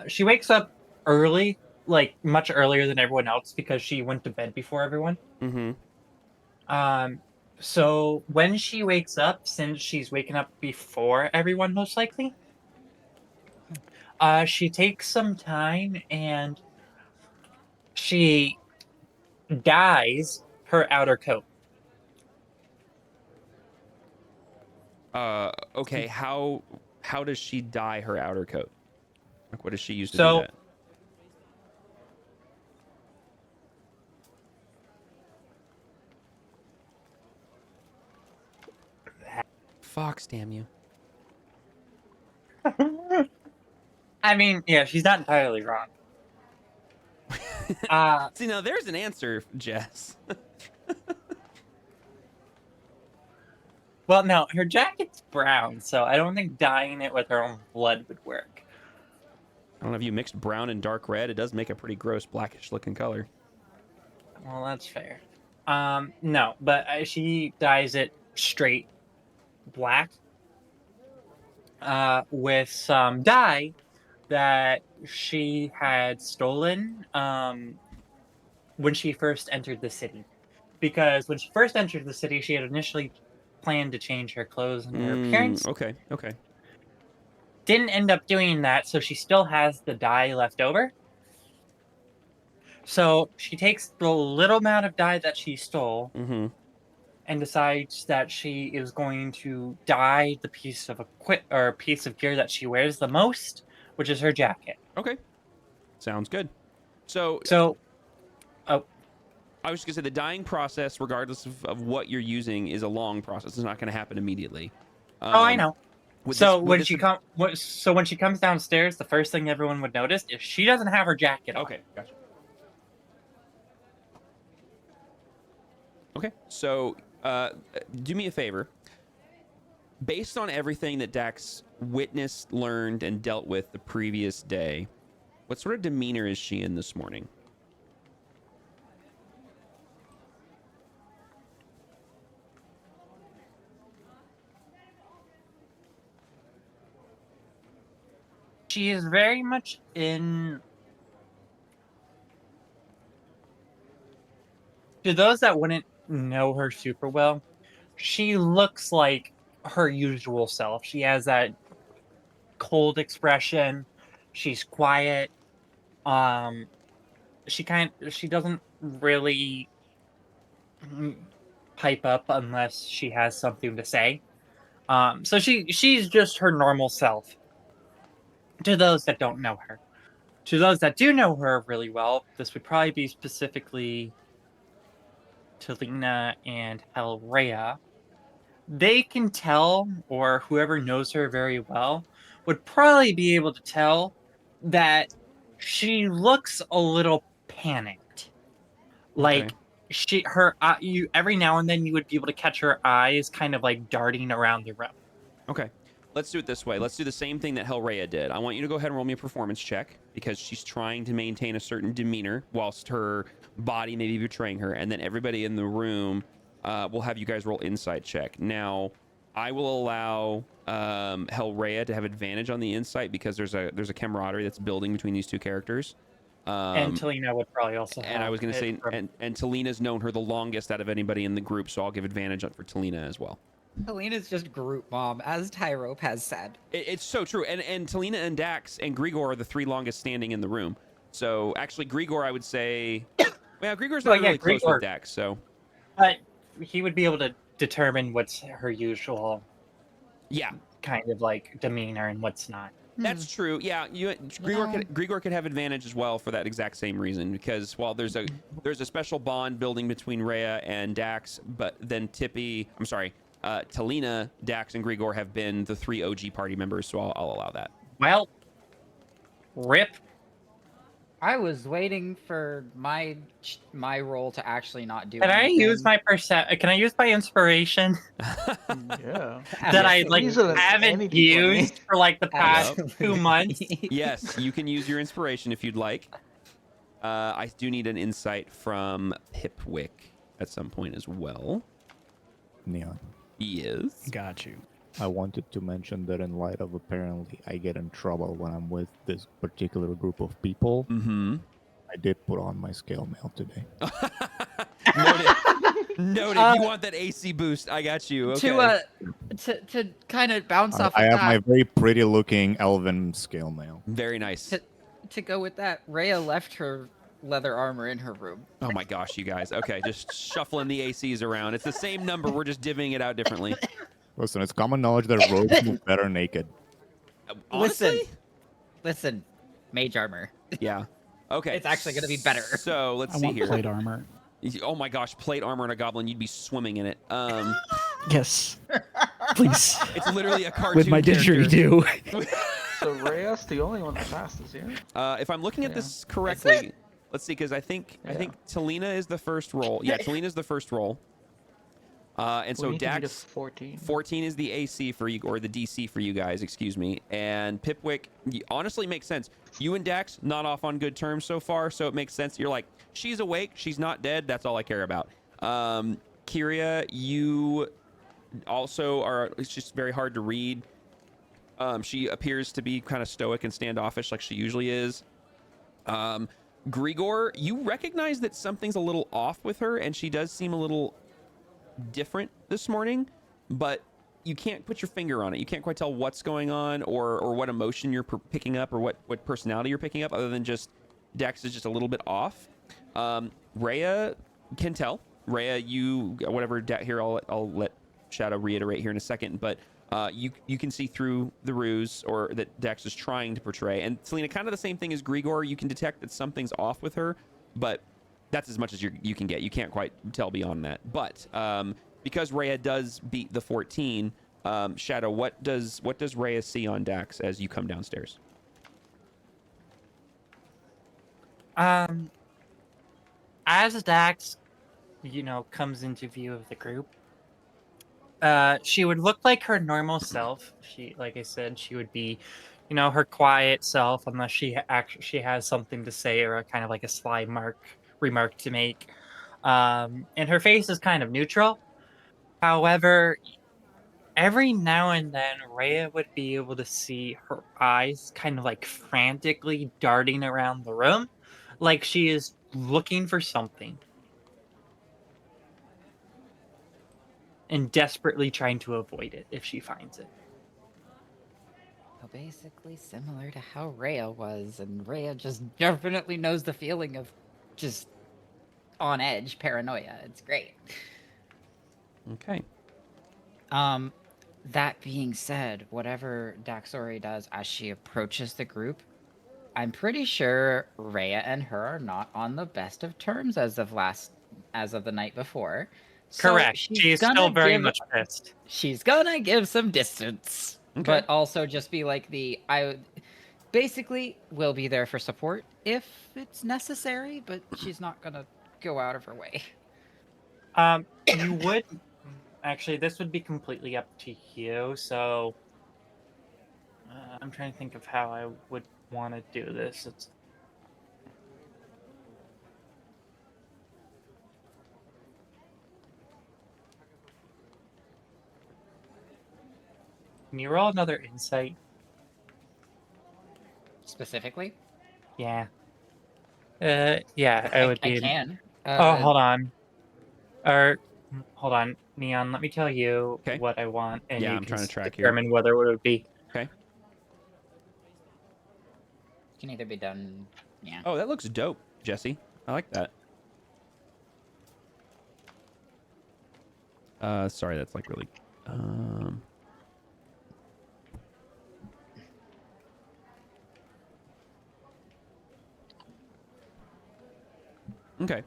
she wakes up early, like much earlier than everyone else because she went to bed before everyone. So when she wakes up, since she's waking up before everyone, most likely, she takes some time and she dyes her outer coat. Okay. How does she dye her outer coat? Like, what does she use to do So that? Fox, damn you. I mean, yeah, she's not entirely wrong. See, now there's an answer, Jess. Well, no, her jacket's brown, so I don't think dyeing it with her own blood would work. I don't know if you mixed brown and dark red. It does make a pretty gross blackish looking color. Well, that's fair. No, but she dyes it straight black with some dye that she had stolen when she first entered the city. Because when she first entered the city, she had initially planned to change her clothes and her appearance. Okay. Didn't end up doing that, so she still has the dye left over. So she takes the little amount of dye that she stole and decides that she is going to dye the piece of piece of gear that she wears the most, which is her jacket. Okay. Sounds good. So I was just gonna say the dyeing process, regardless of what you're using, is a long process. It's not going to happen immediately. I know. So when she comes downstairs, the first thing everyone would notice is she doesn't have her jacket on. Okay, gotcha. Okay, so do me a favor. Based on everything that Dax witnessed, learned, and dealt with the previous day, what sort of demeanor is she in this morning? She is very much in... To those that wouldn't know her super well, she looks like her usual self. She has that cold expression. She's quiet. She doesn't really pipe up unless she has something to say. So she's just her normal self. To those that don't know her. To those that do know her really well, this would probably be specifically Talina and Helrea. They can tell, or whoever knows her very well, would probably be able to tell that she looks a little panicked. Like you every now and then you would be able to catch her eyes kind of like darting around the room. Okay. Let's do it this way. Let's do the same thing that Helrea did. I want you to go ahead and roll me a performance check because she's trying to maintain a certain demeanor whilst her body may be betraying her. And then everybody in the room will have you guys roll insight check. Now, I will allow Helrea to have advantage on the insight because there's a camaraderie that's building between these two characters. And Talina would probably also have. And I was going to say, and Talina's known her the longest out of anybody in the group, so I'll give advantage for Talina as well. Talina's just group mom, as Tyrope has said. It's so true. And Talina and Dax and Grigor are the three longest standing in the room. So actually, Grigor, I would say, well, Grigor's not really close with Dax, so. But he would be able to determine what's her usual, kind of like demeanor and what's not. That's true. Yeah, Grigor could have advantage as well for that exact same reason because while there's a special bond building between Rhea and Dax, but then Talina, Dax, and Grigor have been the three OG party members, so I'll allow that. Well, rip. I was waiting for my role to actually not do. Can I use my Can I use my inspiration? Yeah. That I haven't used for like the past 2 months. Yes, you can use your inspiration if you'd like. I do need an insight from Pipwick at some point as well. Neon. Yes. Got you. I wanted to mention that in light of apparently I get in trouble when I'm with this particular group of people. Mm-hmm. I did put on my scale mail today. Noted. Noted. You want that AC boost? I got you. Okay. To kind of bounce off I of have that. my very pretty looking elven scale mail. Very nice. To go with that, Rhea left her leather armor in her room. Oh my gosh, you guys. Okay, just shuffling the ACs around. It's the same number. We're just divvying it out differently. Listen, it's common knowledge that rogues move better naked. Honestly? Listen, mage armor. Yeah. Okay. It's actually going to be better. So let's I see want here. plate armor. Oh my gosh, plate armor and a goblin. You'd be swimming in it. Yes. Please. It's literally a cartoon With my character. didgeridoo. So Rhea's the only one that passed this year. If I'm looking at this correctly, let's see, because I think Talina is the first roll. Yeah, Talina is the first roll. And so Dax 14 is the AC for you, or the DC for you guys, excuse me. And Pipwick honestly makes sense. You and Dax not off on good terms so far, so it makes sense. You're like, she's awake, she's not dead. That's all I care about. Kyria, you also are. It's just very hard to read. She appears to be kind of stoic and standoffish, like she usually is. Grigor, you recognize that something's a little off with her, and she does seem a little different this morning, but you can't put your finger on it. You can't quite tell what's going on or what emotion you're picking up or what personality you're picking up, other than just Dex is just a little bit off. Rhea can tell. Rhea, you whatever here, I'll let Shadow reiterate here in a second, but you can see through the ruse or that Dex is trying to portray. And Selena, kind of the same thing as Grigor. You can detect that something's off with her, but that's as much as you can get. You can't quite tell beyond that. But because Rhea does beat the 14, Shadow, what does Rhea see on Dax as you come downstairs? As Dax, comes into view of the group, she would look like her normal self. She, like I said, she would be, her quiet self, unless she has something to say or kind of like a sly remark to make. And her face is kind of neutral. However, every now and then, Rhea would be able to see her eyes kind of like frantically darting around the room, like she is looking for something and desperately trying to avoid it if she finds it. Well, basically similar to how Rhea was, and Rhea just definitely knows the feeling of just on edge paranoia. It's great. Okay. That being said, whatever Daxori does as she approaches the group, I'm pretty sure Rhea and her are not on the best of terms as of the night before. Correct. So she's still very much pissed. She's gonna give some distance, but also just be like basically will be there for support if it's necessary, but she's not gonna go out of her way. You would actually, this would be completely up to you. So I'm trying to think of how I would want to do this. Can you roll another insight? Specifically? Yeah. Yeah, I would be. I can. Hold on. Hold on, Neon. Let me tell you what I want, and yeah, you I'm can trying to track determine whether it would be. Okay. Can either be done. Yeah. Oh, that looks dope, Jesse. I like that. Sorry, that's like really. Okay.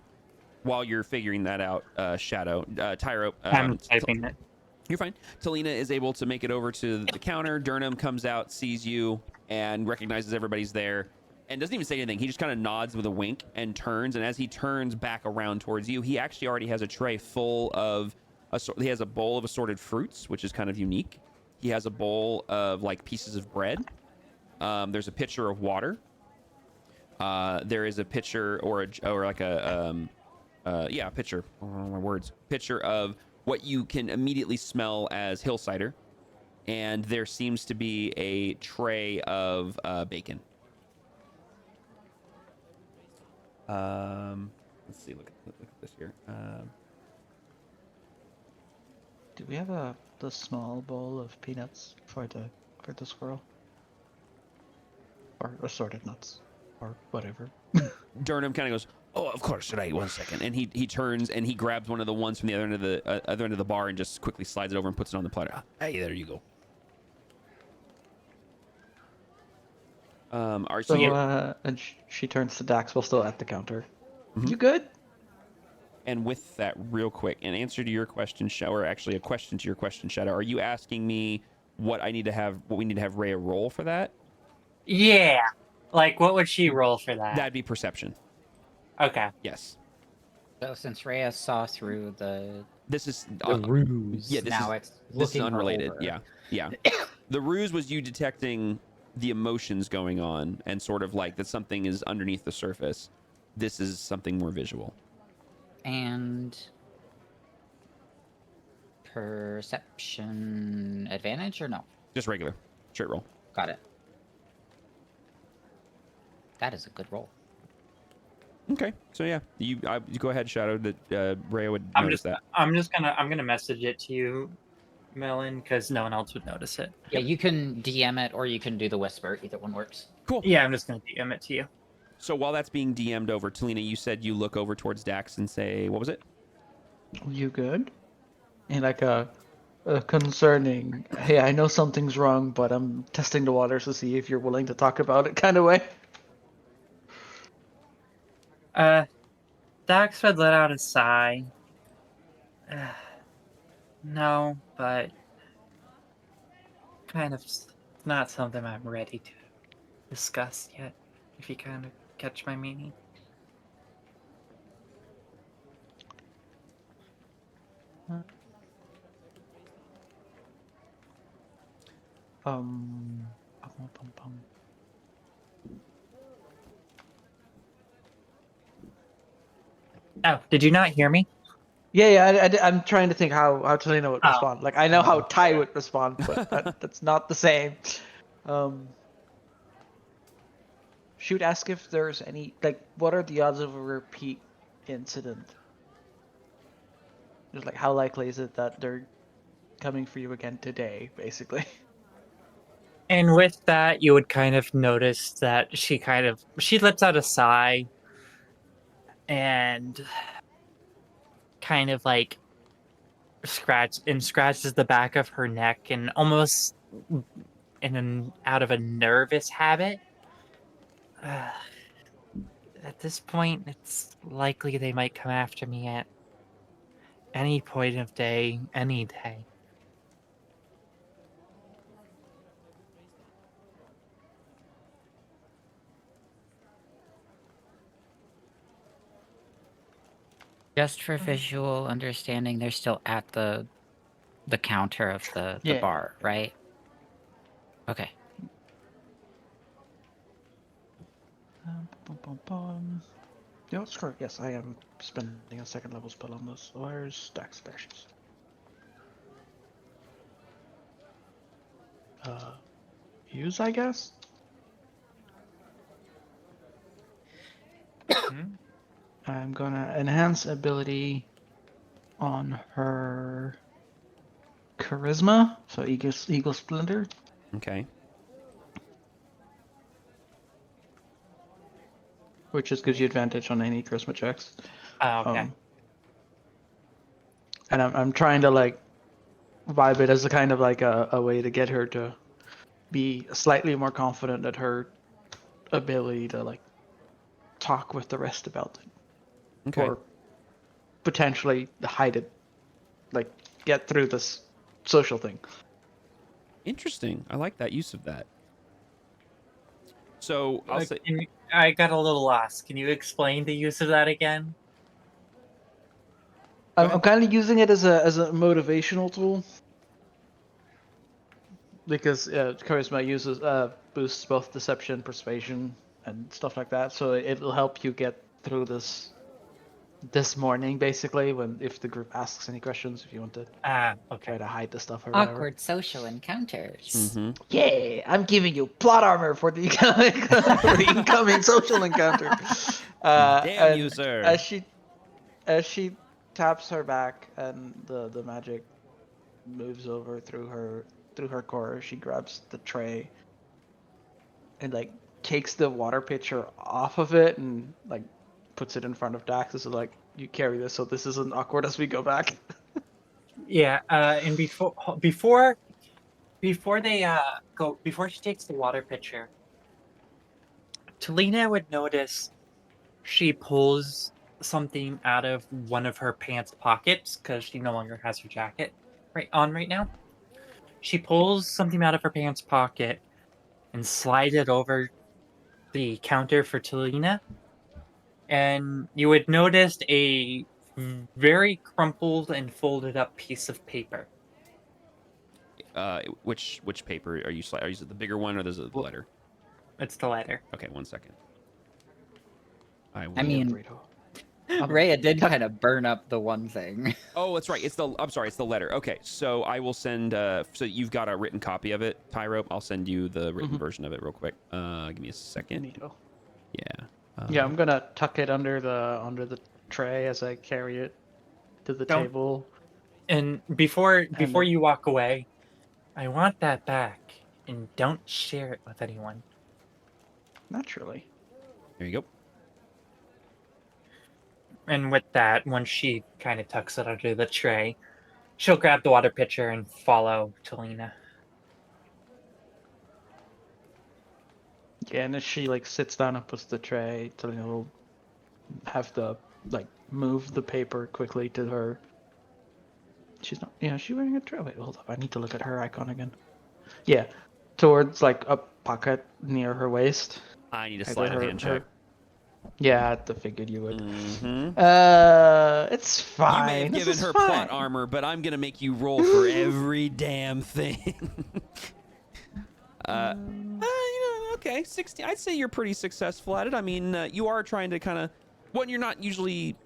While you're figuring that out, Shadow, Tyro. I'm typing it. You're fine. Talina is able to make it over to the counter. Durham comes out, sees you, and recognizes everybody's there, and doesn't even say anything. He just kind of nods with a wink and turns. And as he turns back around towards you, he actually already has a tray full of. He has a bowl of assorted fruits, which is kind of unique. He has a bowl of like pieces of bread. There's a pitcher of water. There is a pitcher a pitcher. Oh, my words. Pitcher of what you can immediately smell as hill cider. and there seems to be a tray of bacon. Let's see. Look at this here. Do we have the small bowl of peanuts for the squirrel? Or assorted nuts, or whatever. Durham kind of goes, "Oh, of course, right. 1 second." And he turns and he grabs one of the ones from the other end of the bar and just quickly slides it over and puts it on the platter. Hey, there you go. And she turns to Dax while still at the counter. Mm-hmm. You good? And with that, real quick, an answer to your question, or actually a question to your question, Shadow. Are you asking me what we need to have Rhea roll for that? Yeah. Like, what would she roll for that? That'd be perception. Okay. Yes. So since Rhea saw through the ruse, yeah, this is unrelated. Over. Yeah. The ruse was you detecting the emotions going on and sort of like that something is underneath the surface. This is something more visual. And perception advantage or no? Just regular straight roll. Got it. That is a good roll. Okay, so yeah, you go ahead, Shadow. That Rhea would notice that. I'm gonna message it to you, Melon, because no one else would notice it. Yeah, you can DM it or you can do the whisper. Either one works. Cool. Yeah, I'm just gonna DM it to you. So while that's being DM'd over, Talina, you said you look over towards Dax and say, what was it? You good? In like a concerning, hey, I know something's wrong, but I'm testing the waters to see if you're willing to talk about it kind of way. Dax would let out a sigh. No, but kind of not something I'm ready to discuss yet, if you kind of catch my meaning. Oh, did you not hear me? Yeah, I'm trying to think how Talina would respond. Like, I know how Ty would respond, but that's not the same. Should ask if there's any, like, what are the odds of a repeat incident? Just like, how likely is it that they're coming for you again today, basically? And with that, you would kind of notice that she lets out a sigh and kind of like scratches the back of her neck and almost out of a nervous habit. At this point, it's likely they might come after me at any point of day, any day. Just for visual understanding, they're still at the counter of the bar, right? Okay. Yeah, that's correct. Yes, I am spending a second level spell on this. Where's Dax Dashes? Use, I guess? I'm gonna enhance ability on her charisma, so Eagle Splendor. Okay. Which just gives you advantage on any charisma checks. Oh, okay. And I'm trying to like vibe it as a kind of like a way to get her to be slightly more confident at her ability to like talk with the rest about it. Okay. Or potentially hide it, like get through this social thing. Interesting. I like that use of that. So I'll say, I got a little lost. Can you explain the use of that again? I'm kind of using it as a motivational tool because charisma boosts both deception, persuasion, and stuff like that. So it'll help you get through this this morning, basically, if the group asks any questions, if you want to try to hide the stuff or whatever. Awkward social encounters. Yeah, I'm giving you plot armor for the for the incoming social encounter. Damn you, and sir. As she taps her back and the magic moves over through her core, she grabs the tray and like takes the water pitcher off of it and like puts it in front of Dax. So like, you carry this so this isn't awkward as we go back. Yeah, and before they go, before she takes the water pitcher, Talina would notice she pulls something out of one of her pants pockets because she no longer has her jacket right now. She pulls something out of her pants pocket and slides it over the counter for Talina, and you would notice a very crumpled and folded up piece of paper. Which paper are you? Are you the bigger one or the letter? It's the letter. Okay, 1 second. I mean, Rhea did kind of burn up the one thing. Oh, that's right. I'm sorry. It's the letter. Okay, so I will send. So you've got a written copy of it, Tyrope. I'll send you the written version of it real quick. Give me a second. Neato. Yeah. Yeah, I'm gonna tuck it under the tray as I carry it to the table. And before you walk away, I want that back, and don't share it with anyone. Naturally. There you go. And with that, once she kind of tucks it under the tray, she'll grab the water pitcher and follow Talina. Yeah, and as she like sits down and puts the tray, Talina will have to like move the paper quickly to her. She's not. Yeah, she's wearing a tray. Wait, hold up. I need to look at her icon again. Yeah, towards like a pocket near her waist. I need to slide a hand check. Yeah, I figured you would. It's fine. You may have given her plot armor, but I'm gonna make you roll for every damn thing. Okay, 16. I'd say you're pretty successful at it. I mean, you are trying to kind of. Well, you're not usually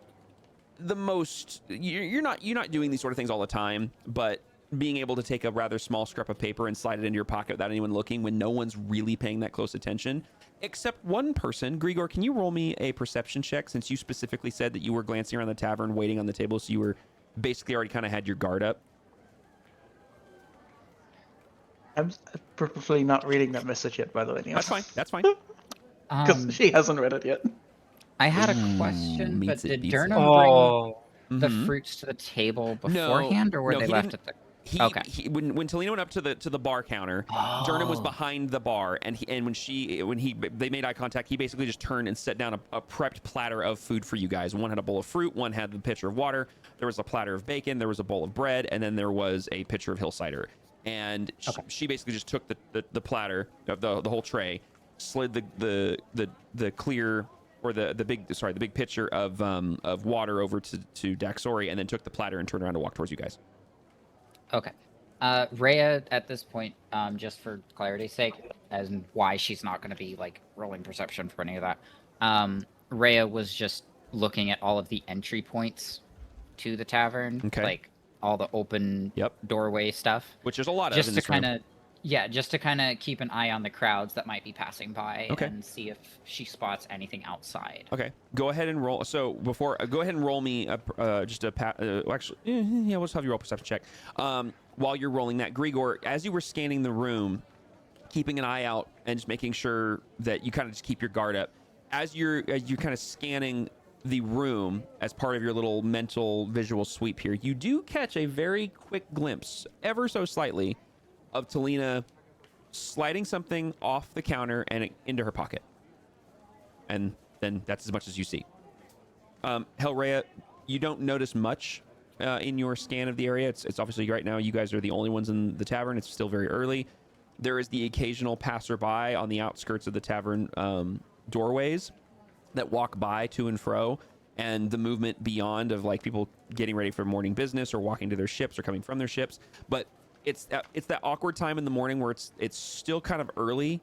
the most. You're not doing these sort of things all the time, but being able to take a rather small scrap of paper and slide it into your pocket without anyone looking when no one's really paying that close attention. Except one person. Grigor, can you roll me a perception check, since you specifically said that you were glancing around the tavern waiting on the table, so you were basically already kind of had your guard up? I'm purposely not reading that message yet, by the way. That's fine. That's fine. Because she hasn't read it yet. I had a question, but did Durham bring the fruits to the table beforehand, or were they left at the... When Talina went up to the bar counter, Durham was behind the bar, and when they made eye contact, he basically just turned and set down a prepped platter of food for you guys. One had a bowl of fruit, one had the pitcher of water, there was a platter of bacon, there was a bowl of bread, and then there was a pitcher of hill cider. And she basically just took the platter of the whole tray, slid the clear or the big pitcher of water over to Daxori, and then took the platter and turned around to walk towards you guys. Okay. Rhea, at this point, just for clarity's sake, as in why she's not going to be like rolling perception for any of that, Rhea was just looking at all of the entry points to the tavern, like all the open doorway stuff, which there's a lot of. Just to kind of keep an eye on the crowds that might be passing by and see if she spots anything outside. Okay, go ahead and roll. So go ahead and roll me we'll just have you roll a perception check. While you're rolling that, Grigor, as you were scanning the room, keeping an eye out and just making sure that you kind of just keep your guard up, as you're kind of scanning the room as part of your little mental visual sweep here, you do catch a very quick glimpse, ever so slightly, of Talina sliding something off the counter and into her pocket. And then that's as much as you see. Hellrhea, you don't notice much in your scan of the area. It's obviously right now you guys are the only ones in the tavern. It's still very early. There is the occasional passerby on the outskirts of the tavern doorways that walk by to and fro, and the movement beyond of like people getting ready for morning business or walking to their ships or coming from their ships. But it's that awkward time in the morning where it's still kind of early,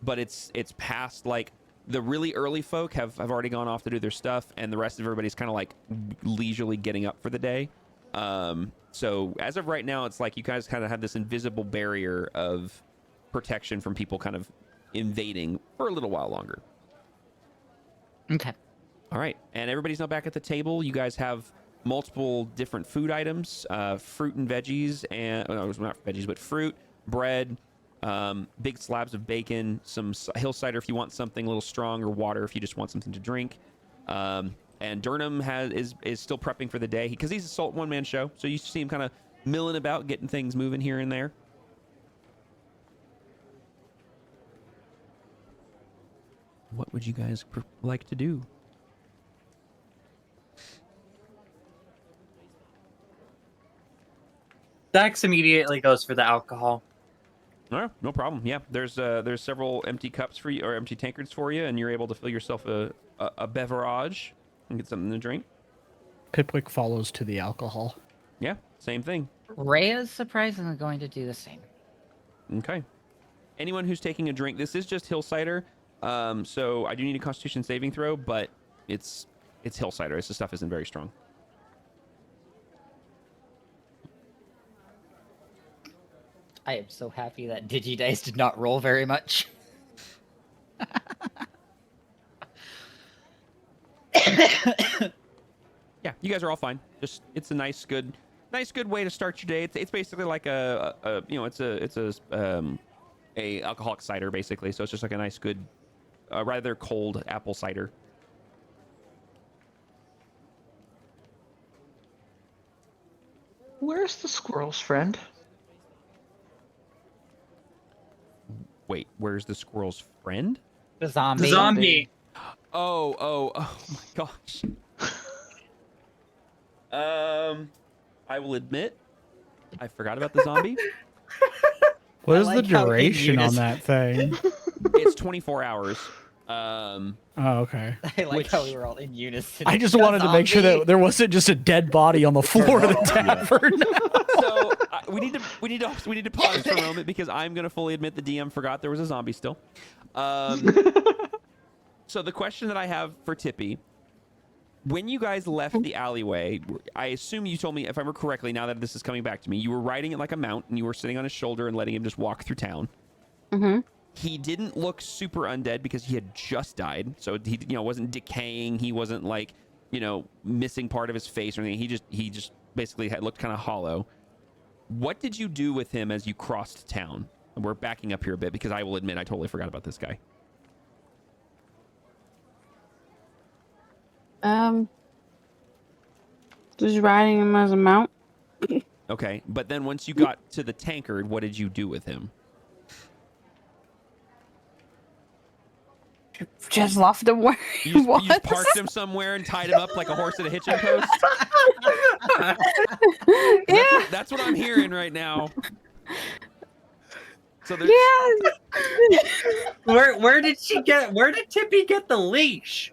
but it's past like The really early folk have already gone off to do their stuff, and the rest of everybody's kind of like leisurely getting up for the day. So as of right now, it's like you guys kind of have this invisible barrier of protection from people kind of invading for a little while longer. Okay. All right, and everybody's now back at the table. You guys have multiple different food items, fruit and veggies, and not veggies, but fruit, bread, big slabs of bacon, some hill cider if you want something a little strong, or water if you just want something to drink. And Durham is still prepping for the day because he's a salt one-man show, so you see him kind of milling about, getting things moving here and there. What would you guys like to do? Dax immediately goes for the alcohol. No, no problem. Yeah, there's several empty cups for you, or empty tankards for you, and you're able to fill yourself a beverage and get something to drink. Pipwick follows to the alcohol. Yeah, same thing. Rhea's surprisingly going to do the same. Okay. Anyone who's taking a drink, this is just hill cider, so I do need a Constitution saving throw, but it's hill cider. This stuff isn't very strong. I am so happy that Digidice did not roll very much. Yeah, you guys are all fine. Just it's a nice good way to start your day. It's basically like it's a alcoholic cider basically. So it's just like a nice good, rather cold apple cider. Where's the squirrel's friend? Wait, where's the squirrel's friend? The zombie. The zombie. Oh my gosh. I will admit, I forgot about the zombie. What is the duration on that thing? It's 24 hours. Oh, okay. I like how we were all in unison. I just wanted to make sure that there wasn't just a dead body on the floor of the tavern. So we need to pause for a moment because I'm gonna fully admit the DM forgot there was a zombie still. So the question that I have for Tippy, when you guys left the alleyway, I assume you told me, if I remember correctly, now that this is coming back to me, you were riding it like a mount and you were sitting on his shoulder and letting him just walk through town. Mm-hmm. He didn't look super undead because he had just died, so he wasn't decaying. He wasn't like missing part of his face or anything. He just basically looked kind of hollow. What did you do with him as you crossed town? We're backing up here a bit because I will admit I totally forgot about this guy. Just riding him as a mount. Okay, but then once you got to the tankard, what did you do with him? Just left him where he was. You parked him somewhere and tied him up like a horse at a hitching post? Yeah. That's what I'm hearing right now. So there's... Yeah. Where did Tippy get the leash?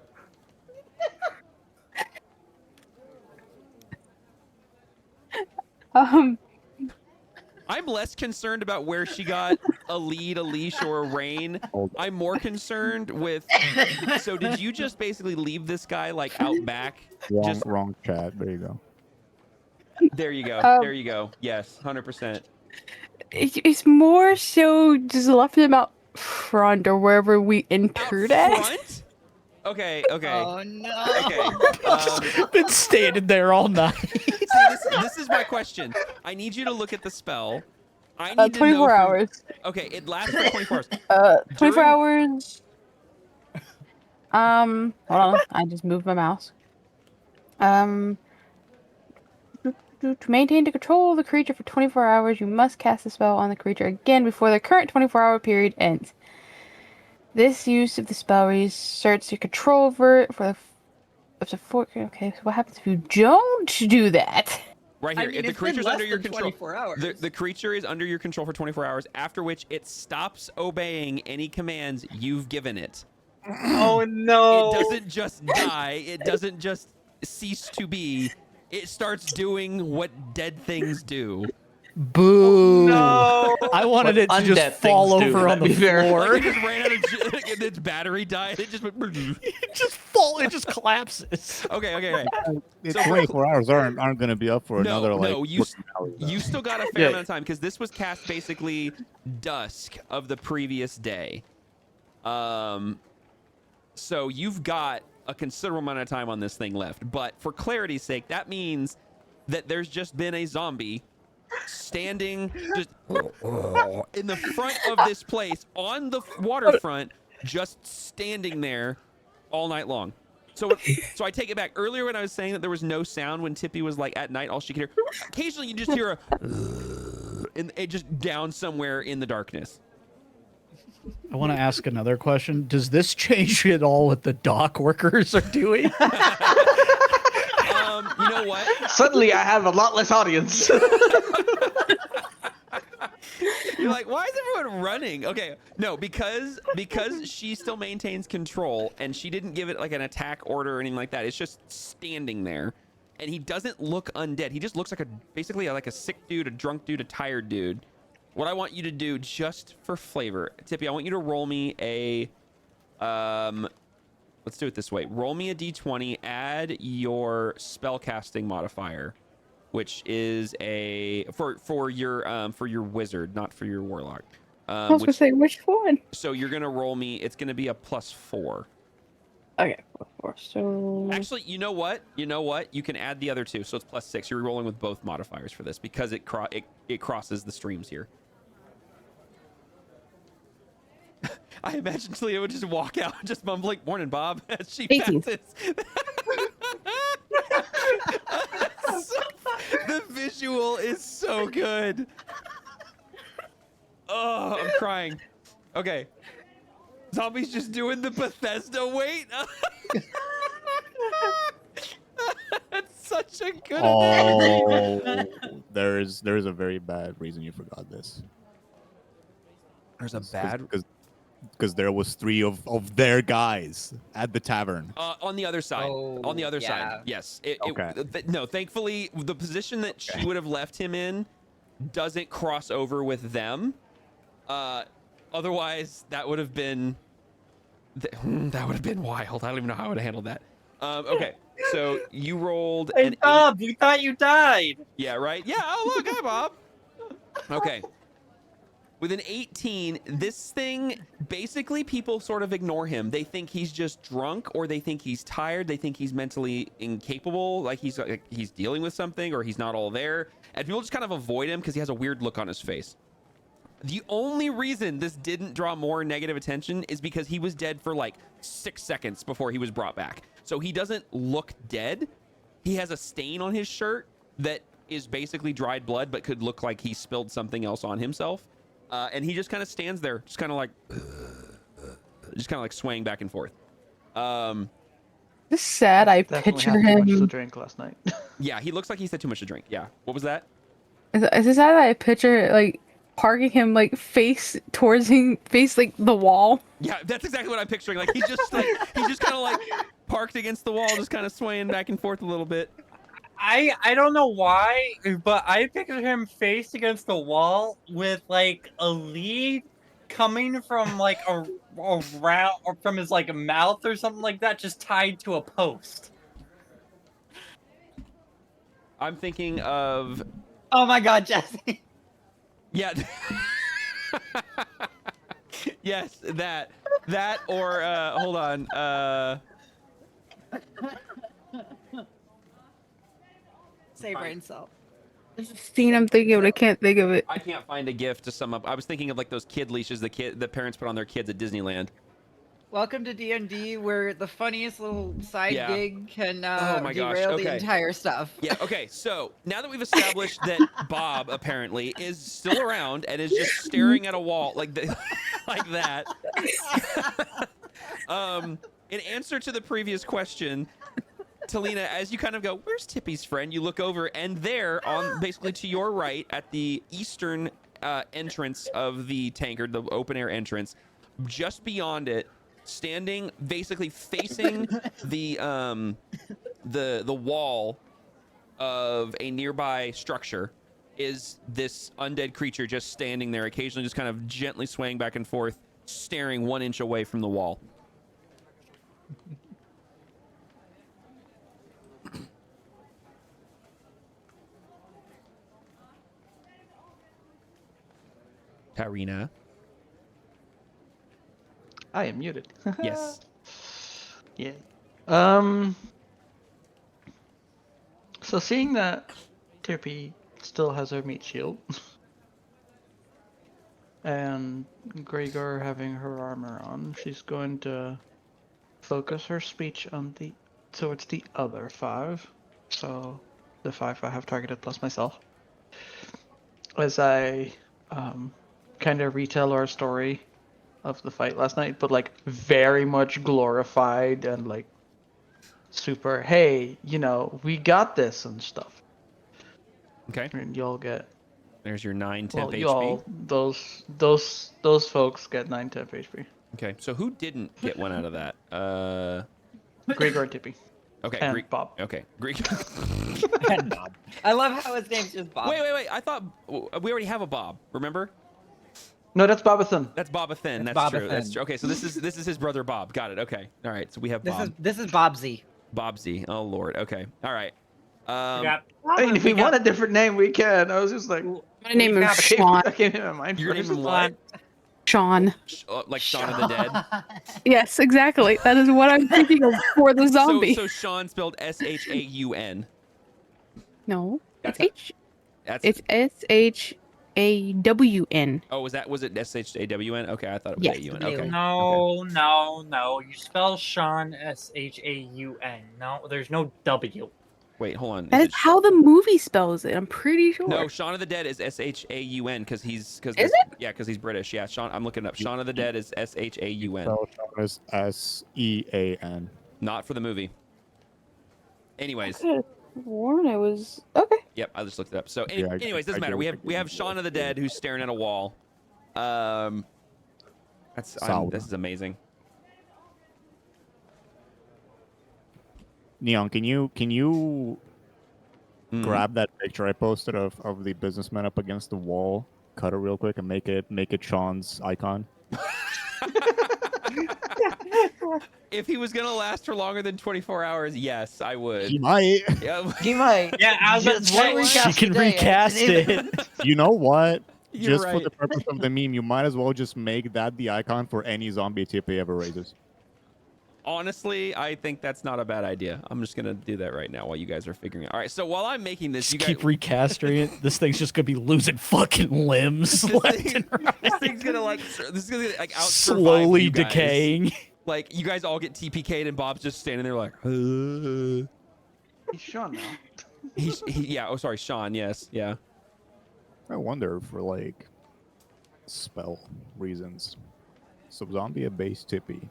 I'm less concerned about where she got a lead, a leash, or a rein. I'm more concerned with... So did you just basically leave this guy like out back? Wrong chat. There you go. There you go. There you go. Yes, 100%. It's more so just left him out front or wherever we entered at. Front? Okay. Oh no. Okay. Been standing there all night. See, this is my question. I need you to look at the spell. I need 24 to know hours. Okay, it lasts for 24 hours. 24 hours. Hold on. I just moved my mouse. To maintain the control of the creature for 24 hours, you must cast the spell on the creature again before the current 24-hour period ends. This use of the spell reasserts your control over it for up to 4. Okay, so what happens if you don't do that? Right here, if the creature's under your control, 24 hours. the creature is under your control for 24 hours, after which it stops obeying any commands you've given it. Oh no! It doesn't just die. It doesn't just cease to be. It starts doing what dead things do. Boo! No. I wanted it to undead just fall things do, over on the that'd be fair. floor. Like it just ran out of its battery died. It just went. It just collapses. Okay. It's So for 24 hours aren't going to be up for another like. No, you still got a fair amount of time because this was cast basically dusk of the previous day. So you've got a considerable amount of time on this thing left. But for clarity's sake, that means that there's just been a zombie standing just in the front of this place on the waterfront, just standing there all night long. So I take it back. Earlier when I was saying that there was no sound when Tippy was like at night, all she could hear, occasionally you just hear a and it just down somewhere in the darkness. I want to ask another question. Does this change at all what the dock workers are doing? You know what? Suddenly I have a lot less audience. You're like, why is everyone running? Okay, no, because she still maintains control and she didn't give it like an attack order or anything like that. It's just standing there, and he doesn't look undead. He just looks like basically like a sick dude, a drunk dude, a tired dude. What I want you to do, just for flavor, Tippy, I want you to roll me a, let's do it this way. Roll me a d20, add your spellcasting modifier, which is for your wizard, not for your warlock. I was gonna say which one. So you're gonna roll me. It's gonna be a +4. Okay, +4. So actually, you know what? You can add the other two, so it's +6. You're rolling with both modifiers for this because it crosses the streams here. I imagine Talia would just walk out, just mumbling, "Morning, Bob," as she 18. passes. The visual is so good. Oh, I'm crying. Okay. Zombie's just doing the Bethesda wait. That's such a good analogy. There's a very bad reason you forgot this. There's a bad because there was 3 of their guys at the tavern. On the other side. On the other side. Yes. No, thankfully, the position that she would have left him in doesn't cross over with them. Otherwise, that would have been wild. I don't even know how I would have handled that. Okay, so you rolled. Hey, Bob, we thought you died. Yeah, right. Yeah. Oh, look, hi, Bob. Okay. With an 18, this thing, basically people sort of ignore him. They think he's just drunk, or they think he's tired. They think he's mentally incapable, like he's dealing with something, or he's not all there. And people just kind of avoid him because he has a weird look on his face. The only reason this didn't draw more negative attention is because he was dead for like 6 seconds before he was brought back. So he doesn't look dead. He has a stain on his shirt that is basically dried blood, but could look like he spilled something else on himself. And he just kind of stands there, just kind of like swaying back and forth. It's sad. I Definitely picture had too much to him. drink last night. Yeah, he looks like he's had too much to drink. Yeah. What was that? It's sad that I picture like parking him like face like the wall. Yeah, that's exactly what I'm picturing. Like he's just kind of like parked against the wall, just kind of swaying back and forth a little bit. I don't know why, but I picture him face against the wall with like a lead coming from like around or from his like mouth or something like that, just tied to a post. I'm thinking of. Oh my God, Jesse. Yeah. Yes, that or hold on. Say brain cell. There's a scene I'm thinking of, but I can't think of it. I can't find a GIF to sum up. I was thinking of like those kid leashes the parents put on their kids at Disneyland. Welcome to D&D, where the funniest little side gig can Oh my gosh, derail okay. the entire stuff. Yeah, okay, so now that we've established that Bob apparently is still around and is just staring at a wall like that. In answer to the previous question, Talina, as you kind of go, where's Tippy's friend? You look over, and there, on basically to your right, at the eastern entrance of the tankard, the open air entrance, just beyond it, standing basically facing the wall of a nearby structure, is this undead creature just standing there, occasionally just kind of gently swaying back and forth, staring 1 inch away from the wall. Tarina. I am muted. Yes. Yeah. So seeing that Tippy still has her meat shield, and Gregor having her armor on, she's going to focus her speech on towards the other 5. So the 5 I have targeted plus myself. As I kind of retell our story of the fight last night, but like very much glorified and like super, hey, we got this and stuff. Okay. And you'll get. There's your 9 temp HP. Y'all, those folks get 9 temp HP. Okay, so who didn't get 1 out of that? Gregor and Tippy. Okay, and Bob. Okay, Greek. And Bob. I love how his name's just Bob. Wait. I thought we already have a Bob. Remember? No, that's Bobathan. That's Bobathan. That's Bobathan. true. That's true. Okay, so this is his brother Bob. Got it. Okay. All right. So we have Bob. This is Bobsy. Bobsy. Oh Lord. Okay. All right. I mean, if we want a different name, we can. I was just like, My name is Sean. I came in my mind. Your name is what? Sean. Like Shaun of the Dead. Yes, exactly. That is what I'm thinking of for the zombie. So Sean spelled SHAUN. No, That's it's SHAWN. Oh, was it SHAWN? Okay, I thought it was Yes. AUN. Okay. No. You spell Sean SHAUN. No, there's no W. Wait, hold on. That is how the movie spells it. I'm pretty sure. No, Shaun of the Dead is SHAUN because he's British. Yeah, Sean. I'm looking it up. Shaun of the Dead is SHAUN. So Sean is SEAN. Not for the movie. Anyways. Warren, I was okay. Yep, I just looked it up. So, Yeah, anyways, doesn't matter. We have Shaun of the Dead who's staring at a wall. This is amazing. Neon, can you grab that picture I posted of the businessman up against the wall, cut it real quick, and make it Sean's icon? If he was gonna last for longer than 24 hours, yes, I would. He might. Yeah, he might. Yeah, I was about She can recast it. You know what? You're Just for the purpose of the meme, you might as well just make that the icon for any zombie tip he ever raises. Honestly, I think that's not a bad idea. I'm just gonna do that right now while you guys are figuring it. All right, so while I'm making this, you guys keep recasting it. This thing's just gonna be losing fucking limbs. this thing's gonna like out slowly decaying. Like you guys all get TPK'd and Bob's just standing there like. He's Sean now. Yeah. Oh, sorry, Sean. Yes. Yeah. I wonder for like spell reasons. So zombie obeys Tippy.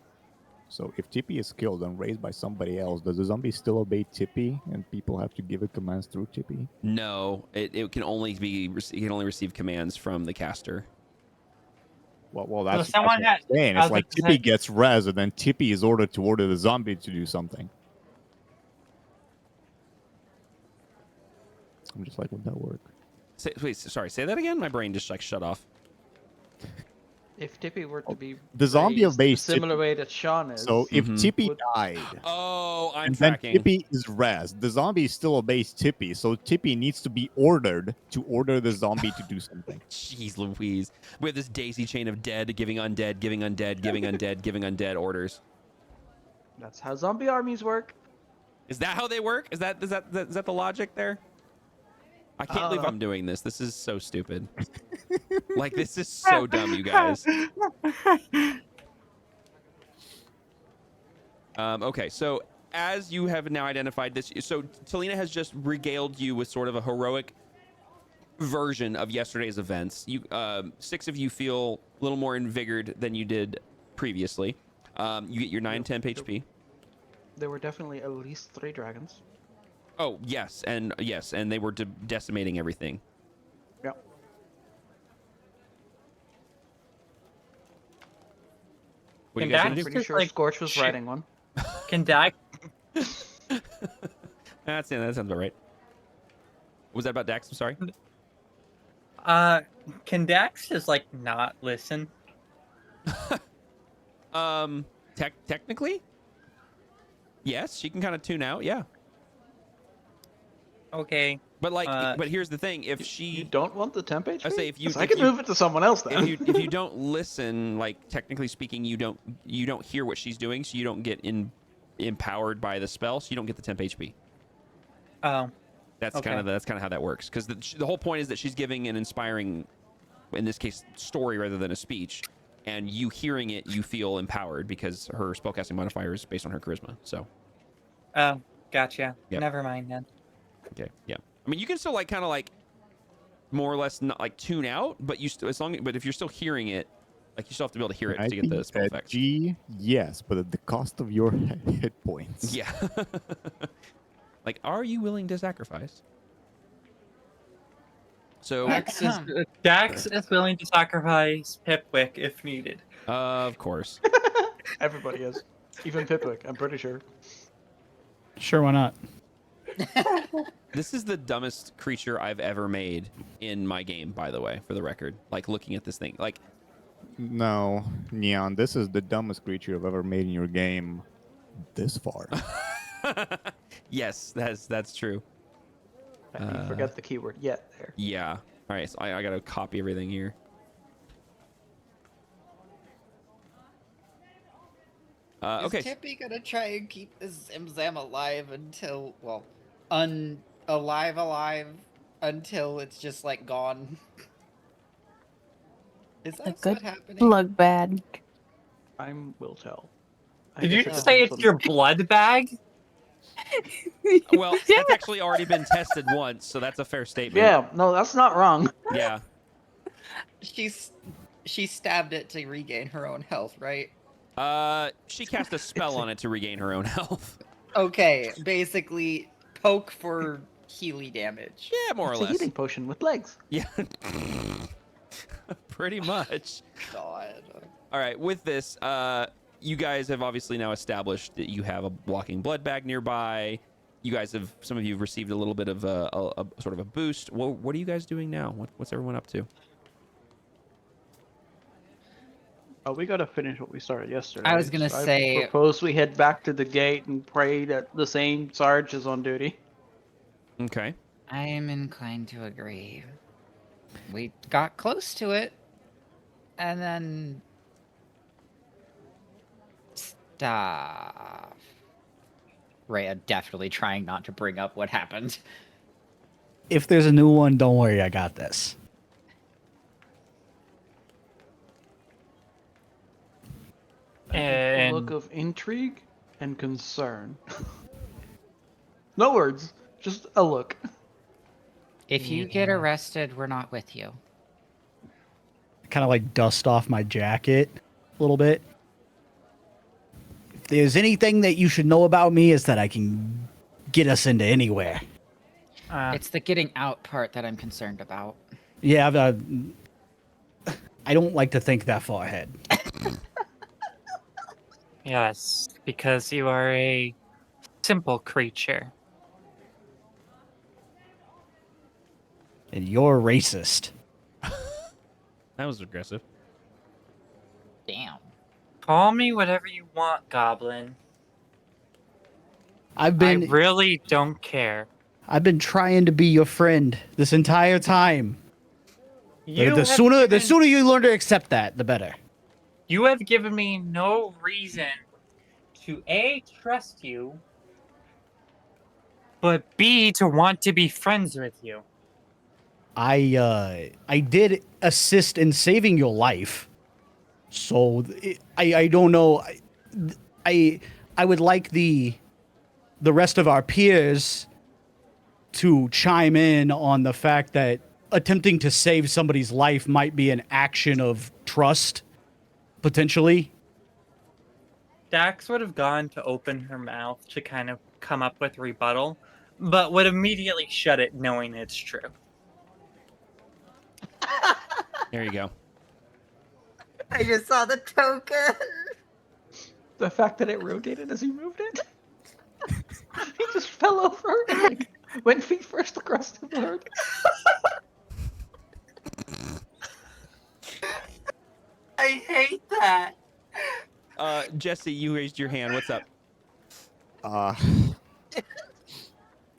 So if Tippy is killed and raised by somebody else, does the zombie still obey Tippy, and people have to give it commands through Tippy? No, it can only receive commands from the caster. Well, that's So what I'm saying. It's like Tippy gets res, and then Tippy is ordered to order the zombie to do something. I'm just like, would that work? Wait, sorry, say that again. My brain just like shut off. If Tippy were to be the zombie raised obeys the similar way that Sean is. So if Tippy died, I'm and tracking. then Tippy is res, the zombie still obeys Tippy. So Tippy needs to be ordered to order the zombie to do something. Jeez Louise, we have this daisy chain of dead giving undead, giving undead, giving undead, giving undead orders. That's how zombie armies work. Is that how they work? Is that the logic there? I can't believe I'm doing this. This is so stupid. Like, this is so dumb, you guys. Okay, so as you have now identified this, so Talina has just regaled you with sort of a heroic version of yesterday's events. You, 6 of you feel a little more invigorated than you did previously. You get your 9 temp HP. There were definitely at least 3 dragons. Oh, yes, and they were decimating everything. Yep. What are you guys gonna do? Pretty sure Scorch was riding one. Can Dak? that sounds about right. Was that about Dax? I'm sorry. Can Dax just like not listen? Technically, yes, she can kind of tune out. Yeah. Okay. But but here's the thing: if you don't want the temp HP, I say if you, I can move it to someone else then. if you don't listen, like technically speaking, you don't hear what she's doing, so you don't get empowered by the spell, so you don't get the temp HP. Oh. That's kind of how that works. Because the whole point is that she's giving an inspiring, in this case, story rather than a speech, and you hearing it, you feel empowered because her spellcasting modifier is based on her charisma. So. Oh, gotcha. Yep. Never mind then. Okay. Yeah. I mean, you can still like kind of like more or less not like tune out, but you still but if you're still hearing it, like you still have to be able to hear it to get the spell effect. G, yes, but at the cost of your hit points. Yeah. Like, are you willing to sacrifice? So Dax is willing to sacrifice Pipwick if needed. Of course. Everybody is, even Pipwick. I'm pretty sure. Sure, why not? This is the dumbest creature I've ever made in my game, by the way, for the record. Like, looking at this thing. Like, no, Neon, this is the dumbest creature I've ever made in your game this far. Yes, that's true. You forgot the keyword yet there. Yeah. All right, so I got to copy everything here. Okay. Is Tippy gonna try and keep this Zimzam alive until, well, alive until it's just like gone? Is that what's happening? Blood bag. Time will tell. Did you just say it's your blood bag? Well, that's actually already been tested once, so that's a fair statement. Yeah, no, that's not wrong. Yeah. She stabbed it to regain her own health, right? She cast a spell on it to regain her own health. Okay, basically poke for Healy damage. Yeah, more or It's less. a healing potion with legs. Yeah. Pretty much. God. All right, with this, you guys have obviously now established that you have a walking blood bag nearby. You guys have, some of you have received a little bit of a sort of a boost. What are you guys doing now? What's everyone up to? Oh, we gotta finish what we started yesterday. I was gonna say. I propose we head back to the gate and pray that the same Sarge is on duty. Okay. I am inclined to agree. We got close to it, and then stuff. Rhea definitely trying not to bring up what happened. If there's a new one, don't worry, I got this. A look of intrigue and concern. No words, just a look. If you get arrested, we're not with you. Kind of like dust off my jacket a little bit. If there's anything that you should know about me, is that I can get us into anywhere. It's the getting out part that I'm concerned about. Yeah, I don't like to think that far ahead. Yes, because you are a simple creature. And you're racist. That was aggressive. Damn. Call me whatever you want, Goblin. I really don't care. I've been trying to be your friend this entire time. The sooner you learn to accept that, the better. You have given me no reason to A, trust you, but B, to want to be friends with you. I did assist in saving your life. So I don't know. I would like the rest of our peers to chime in on the fact that attempting to save somebody's life might be an action of trust, potentially. Dax would have gone to open her mouth to kind of come up with rebuttal, but would immediately shut it knowing it's true. There you go. I just saw the token. The fact that it rotated as he moved it. He just fell over and like, went feet first across the board. I hate that. Jesse, you raised your hand. What's up?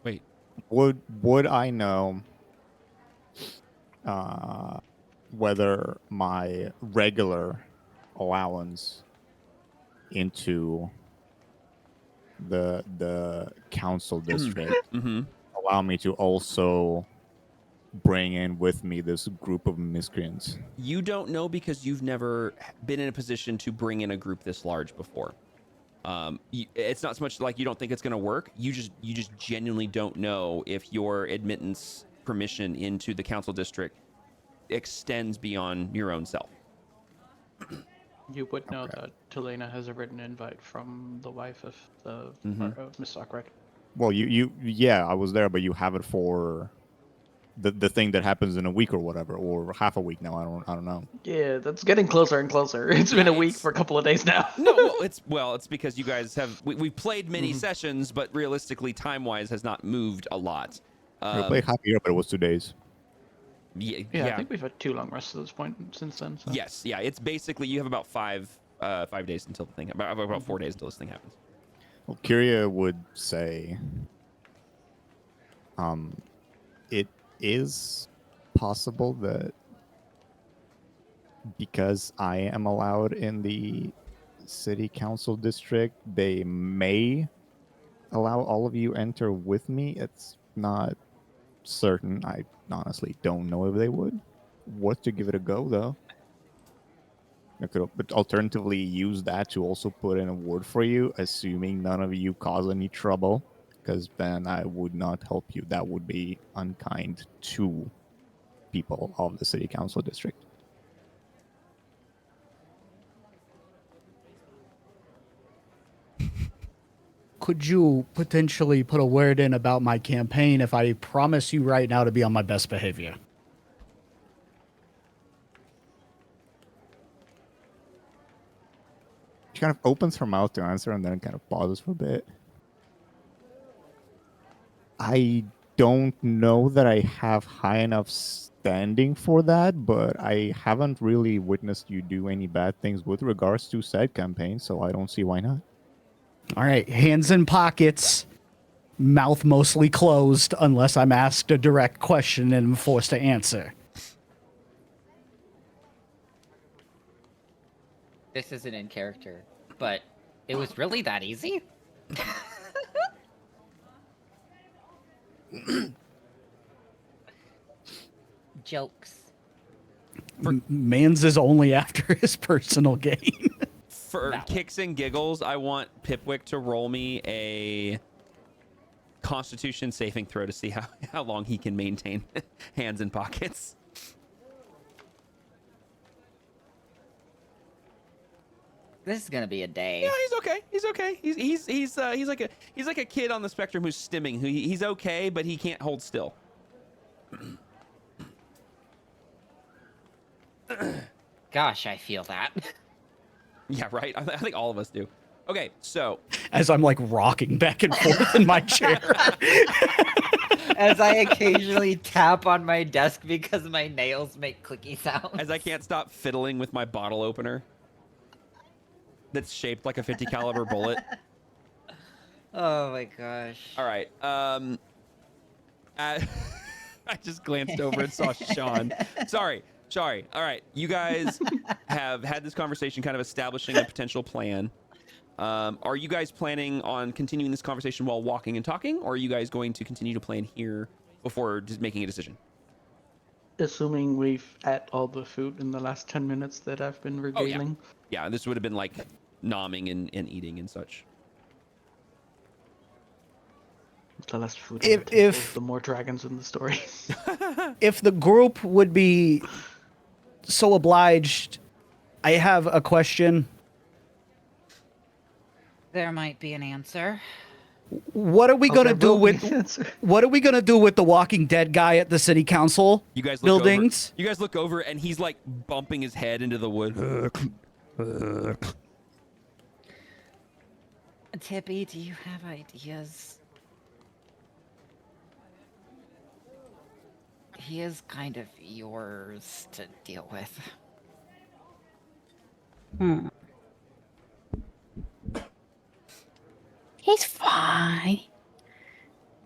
Wait. Would I know whether my regular allowance into the council district allow me to also bring in with me this group of miscreants? You don't know because you've never been in a position to bring in a group this large before. It's not so much like you don't think it's going to work. You just genuinely don't know if your admittance permission into the council district extends beyond your own self. You would know that Talena has a written invite from the wife of the Miss Sock, right? Well, yeah, I was there, but you have it for the thing that happens in a week or whatever, or half a week now. I don't know. Yeah, that's getting closer and closer. It's been a week for a couple of days now. No, it's because you guys have we've played many sessions, but realistically, time wise, has not moved a lot. We played half a year, but it was 2 days. Yeah, I think we've had 2 long rests at this point since then. So. Yes, yeah, it's basically you have about 5 days until the thing. About 4 days until this thing happens. Well, Kyria would say, it is possible that because I am allowed in the city council district, they may allow all of you enter with me. It's not certain. I honestly don't know if they would. Worth to give it a go, though. I could but alternatively use that to also put in a word for you, assuming none of you cause any trouble, because then I would not help you. That would be unkind to people of the city council district. Could you potentially put a word in about my campaign if I promise you right now to be on my best behavior? She kind of opens her mouth to answer and then kind of pauses for a bit. I don't know that I have high enough standing for that, but I haven't really witnessed you do any bad things with regards to said campaign, so I don't see why not. All right, hands in pockets, mouth mostly closed unless I'm asked a direct question and I'm forced to answer. This isn't in character, but it was really that easy? Jokes. Mans is only after his personal gain. For kicks and giggles, I want Pipwick to roll me a Constitution saving throw to see how long he can maintain hands in pockets. This is gonna be a day. Yeah, he's okay. He's okay. He's like a kid on the spectrum who's stimming. He's okay, but he can't hold still. Gosh, I feel that. Yeah, right. I think all of us do. Okay, so as I'm like rocking back and forth in my chair, as I occasionally tap on my desk because my nails make clicky sounds, as I can't stop fiddling with my bottle opener that's shaped like a 50 caliber bullet. Oh my gosh. All right. I just glanced over and saw Sean. Sorry. All right. You guys have had this conversation kind of establishing a potential plan. Are you guys planning on continuing this conversation while walking and talking, or are you guys going to continue to plan here before just making a decision? Assuming we've ate all the food in the last 10 minutes that I've been regaling. Oh, yeah, this would have been like nomming and eating and such. The less food, if the more dragons in the story. If the group would be so obliged, I have a question. There might be an answer. What are we gonna do with the Walking Dead guy at the city council You guys buildings? You guys look over and he's like bumping his head into the wood. Tippy, do you have ideas? He is kind of yours to deal with. Hmm. He's fine.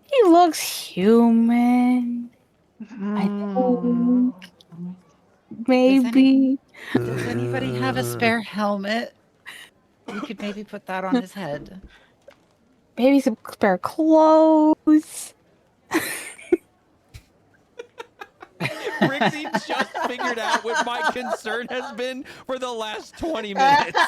He looks human. I think maybe. Does anybody have a spare helmet? We could maybe put that on his head. Maybe some spare clothes. Rixie just figured out what my concern has been for the last 20 minutes.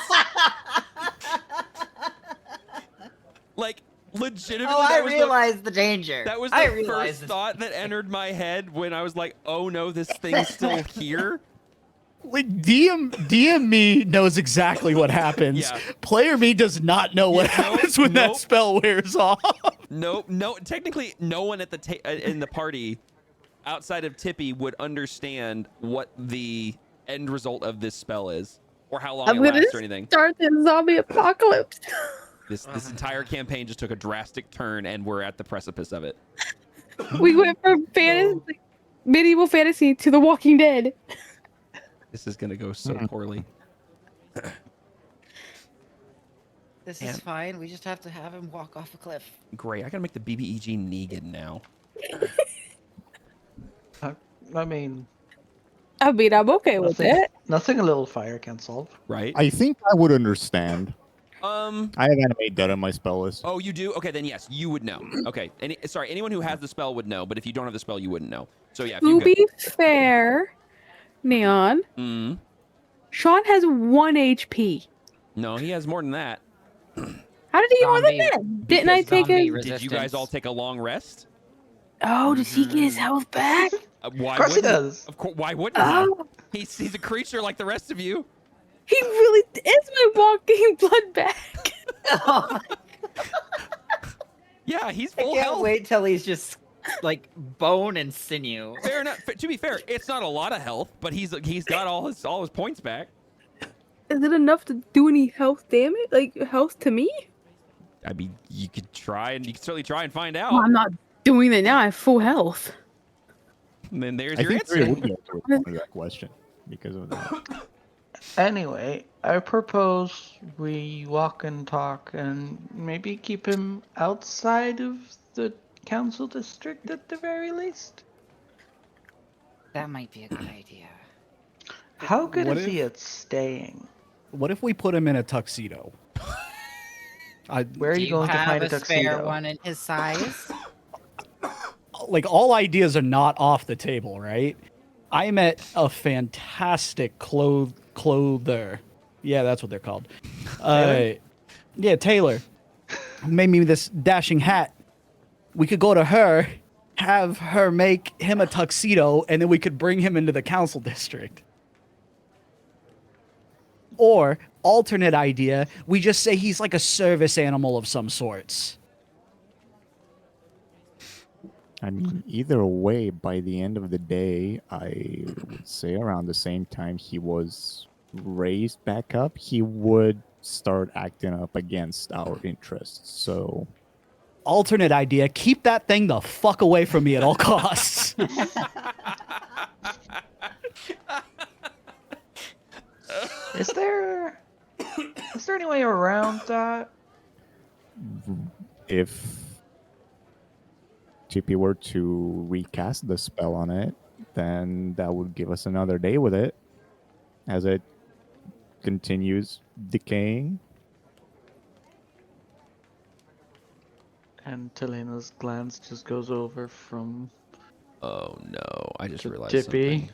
Like, legitimately, Oh, I that was realized the danger. That was I the realized first the thought that entered my head when I was like, oh no, this thing's still here. Like DM me knows exactly what happens. Yeah. Player me does not know what happens when that spell wears off. Nope. No. Technically, no one at the in the party outside of Tippy would understand what the end result of this spell is or how long I'm it gonna lasts or anything. start the zombie apocalypse. This entire campaign just took a drastic turn, and we're at the precipice of it. We went from fantasy, medieval fantasy to The Walking Dead. This is gonna go so poorly. This is fine. We just have to have him walk off a cliff. Great. I gotta make the BBEG Negan now. I mean, I'm okay with it. Nothing a little fire can solve. Right. I think I would understand. I have animate that on my spell list. Oh, you do? Okay, then yes, you would know. Okay. Anyone who has the spell would know, but if you don't have the spell, you wouldn't know. So yeah. If To be fair, Neon, Sean has 1 HP. No, he has more than that. How did he get more than that? Didn't I take his? Did you guys all take a long rest? Oh, does he get his health back? Why Of course he wouldn't does. Of course. Why wouldn't he? He's a creature like the rest of you. He really is my walking blood back. Oh my Yeah, he's I full can't health. wait till he's just like bone and sinew. Fair enough. To be fair, it's not a lot of health, but he's got all his points back. Is it enough to do any health damage? Like health to me? I mean, you could try, and you could certainly try and find out. Well, I'm not doing that now. I have full health. And then there's I your think answer. Ray would be able to respond to that question because of that. Anyway, I propose we walk and talk and maybe keep him outside of the council district at the very least. That might be a good idea. How good What is he at staying? What if we put him in a tuxedo? Where are Do you going to find a have a tuxedo? spare one in his size? Like all ideas are not off the table, right? I met a fantastic clother. Yeah, that's what they're called. Yeah, Taylor made me this dashing hat. We could go to her, have her make him a tuxedo, and then we could bring him into the council district. Or, alternate idea, we just say he's like a service animal of some sorts. I mean, either way, by the end of the day, I would say around the same time he was raised back up, he would start acting up against our interests. So, alternate idea, keep that thing the fuck away from me at all costs. Is there any way around that? if Chippy were to recast the spell on it, then that would give us another day with it as it continues decaying. And Telena's glance just goes over from Oh no, I just realized Tippy. something.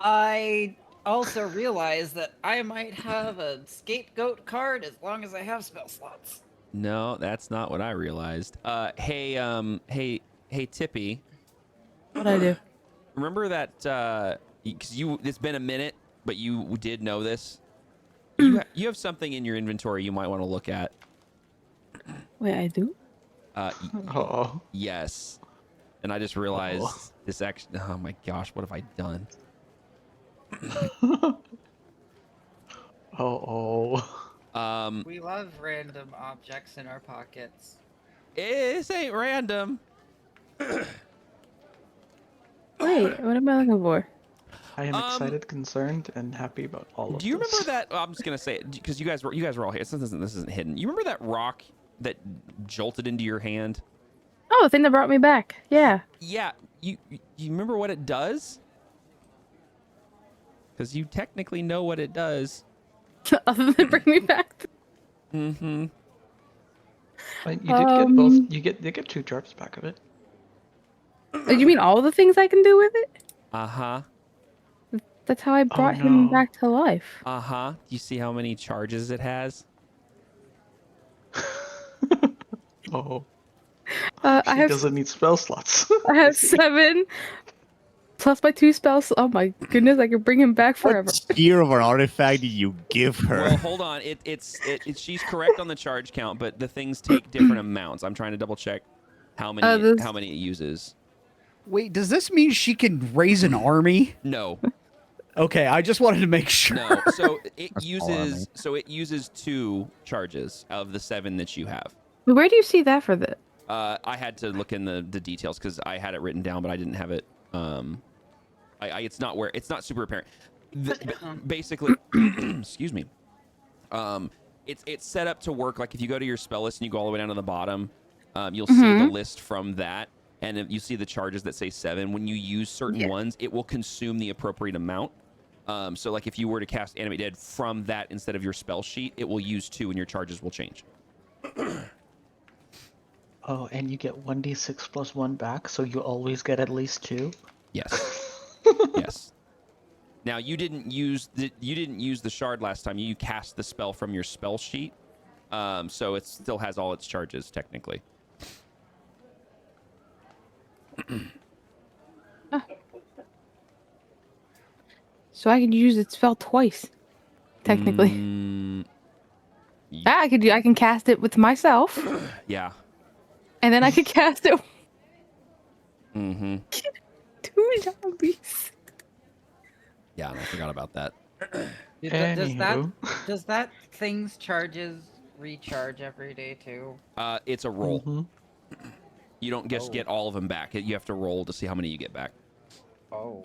I also realized that I might have a scapegoat card as long as I have spell slots. No, that's not what I realized. Hey, Tippy. What'd I do? Remember that, because it's been a minute, but you did know this. You have something in your inventory you might want to look at. Wait, I do? Oh. Yes. And I just realized this actually, oh my gosh, what have I done? We love random objects in our pockets. This ain't random. Wait, what am I looking for? I am excited, concerned, and happy about all of this. Do you remember that? I'm just gonna say it because you guys were all here. This isn't hidden. You remember that rock that jolted into your hand? Oh, the thing that brought me back. Yeah. Yeah. You remember what it does? Because you technically know what it does. Other than bring me back. Mm-hmm. You did get both. You get 2 drops back of it. You mean all the things I can do with it? Uh-huh. That's how I brought him back to life. Uh-huh. Do you see how many charges it has? Oh. He doesn't need spell slots. I have 7 plus my 2 spells. Oh my goodness, I could bring him back forever. What tier of an artifact did you give her? Well, hold on. She's correct on the charge count, but the things take different amounts. I'm trying to double check how many it uses. Wait, does this mean she can raise an army? No. Okay, I just wanted to make sure. No. So it uses 2 charges of the 7 that you have. Where do you see that for the? I had to look in the details because I had it written down, but I didn't have it. It's not super apparent. Basically, excuse me. It's set up to work like if you go to your spell list and you go all the way down to the bottom, you'll see the list from that, and if you see the charges that say 7. When you use certain ones, it will consume the appropriate amount. So like if you were to cast Animate Dead from that instead of your spell sheet, it will use 2 and your charges will change. Oh, and you get 1d6 plus 1 back, so you always get at least 2. Yes. Yes. Now you didn't use the shard last time. You cast the spell from your spell sheet, so it still has all its charges technically. So I can use its spell twice, technically. I can cast it with myself. Yeah. And then I could cast it. Mm-hmm. 2 zombies. Yeah, I forgot about that. Does that thing's charges recharge every day too? It's a roll. You don't just get all of them back. You have to roll to see how many you get back. Oh.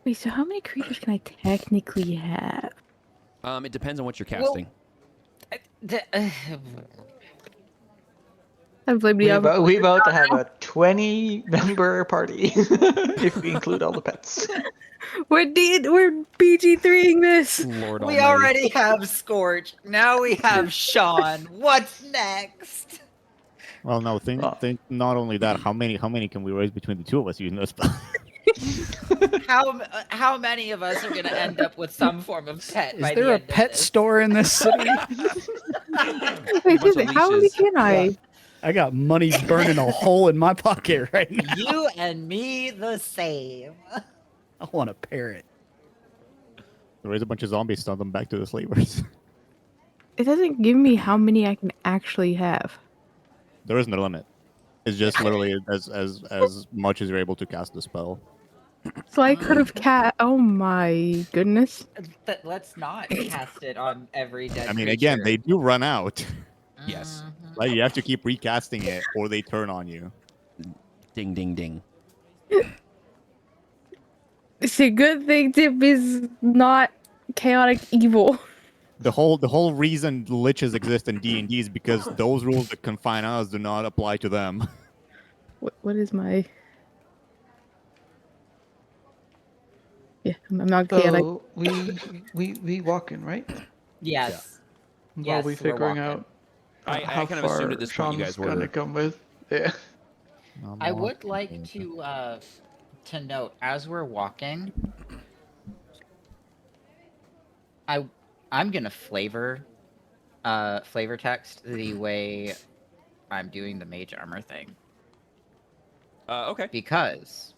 Wait, so how many creatures can I technically have? It depends on what you're casting. I blame the other. We about to have a 20-member party if we include all the pets. We're BG3ing this. Lord we already have Scorch. Now we have Sean. What's next? Well, no. Think not only that. How many can we raise between the 2 of us using this spell? How many of us are going to end up with some form of pet? Is there a pet store in this city? Wait, how many can I? I got money burning a hole in my pocket right now. You and me the same. I want a parrot. Raise a bunch of zombies, stun them back to the slavers. It doesn't give me how many I can actually have. There isn't a limit. It's just literally as much as you're able to cast the spell. So I could have Oh my goodness. Let's not cast it on every dead I mean, creature. again, they do run out. Yes. Like you have to keep recasting it, or they turn on you. Ding, ding, ding. It's a good thing Tip is not chaotic evil. The whole reason liches exist in D&D is because those rules that confine us do not apply to them. What is my? Yeah, I'm not chaotic. So we walking, right? Yes. While we figuring out I how kind of far assumed at this point you Sean's guys were gonna come with. Yeah. I would like to note as we're walking, I'm gonna flavor text the way I'm doing the mage armor thing. Okay. Because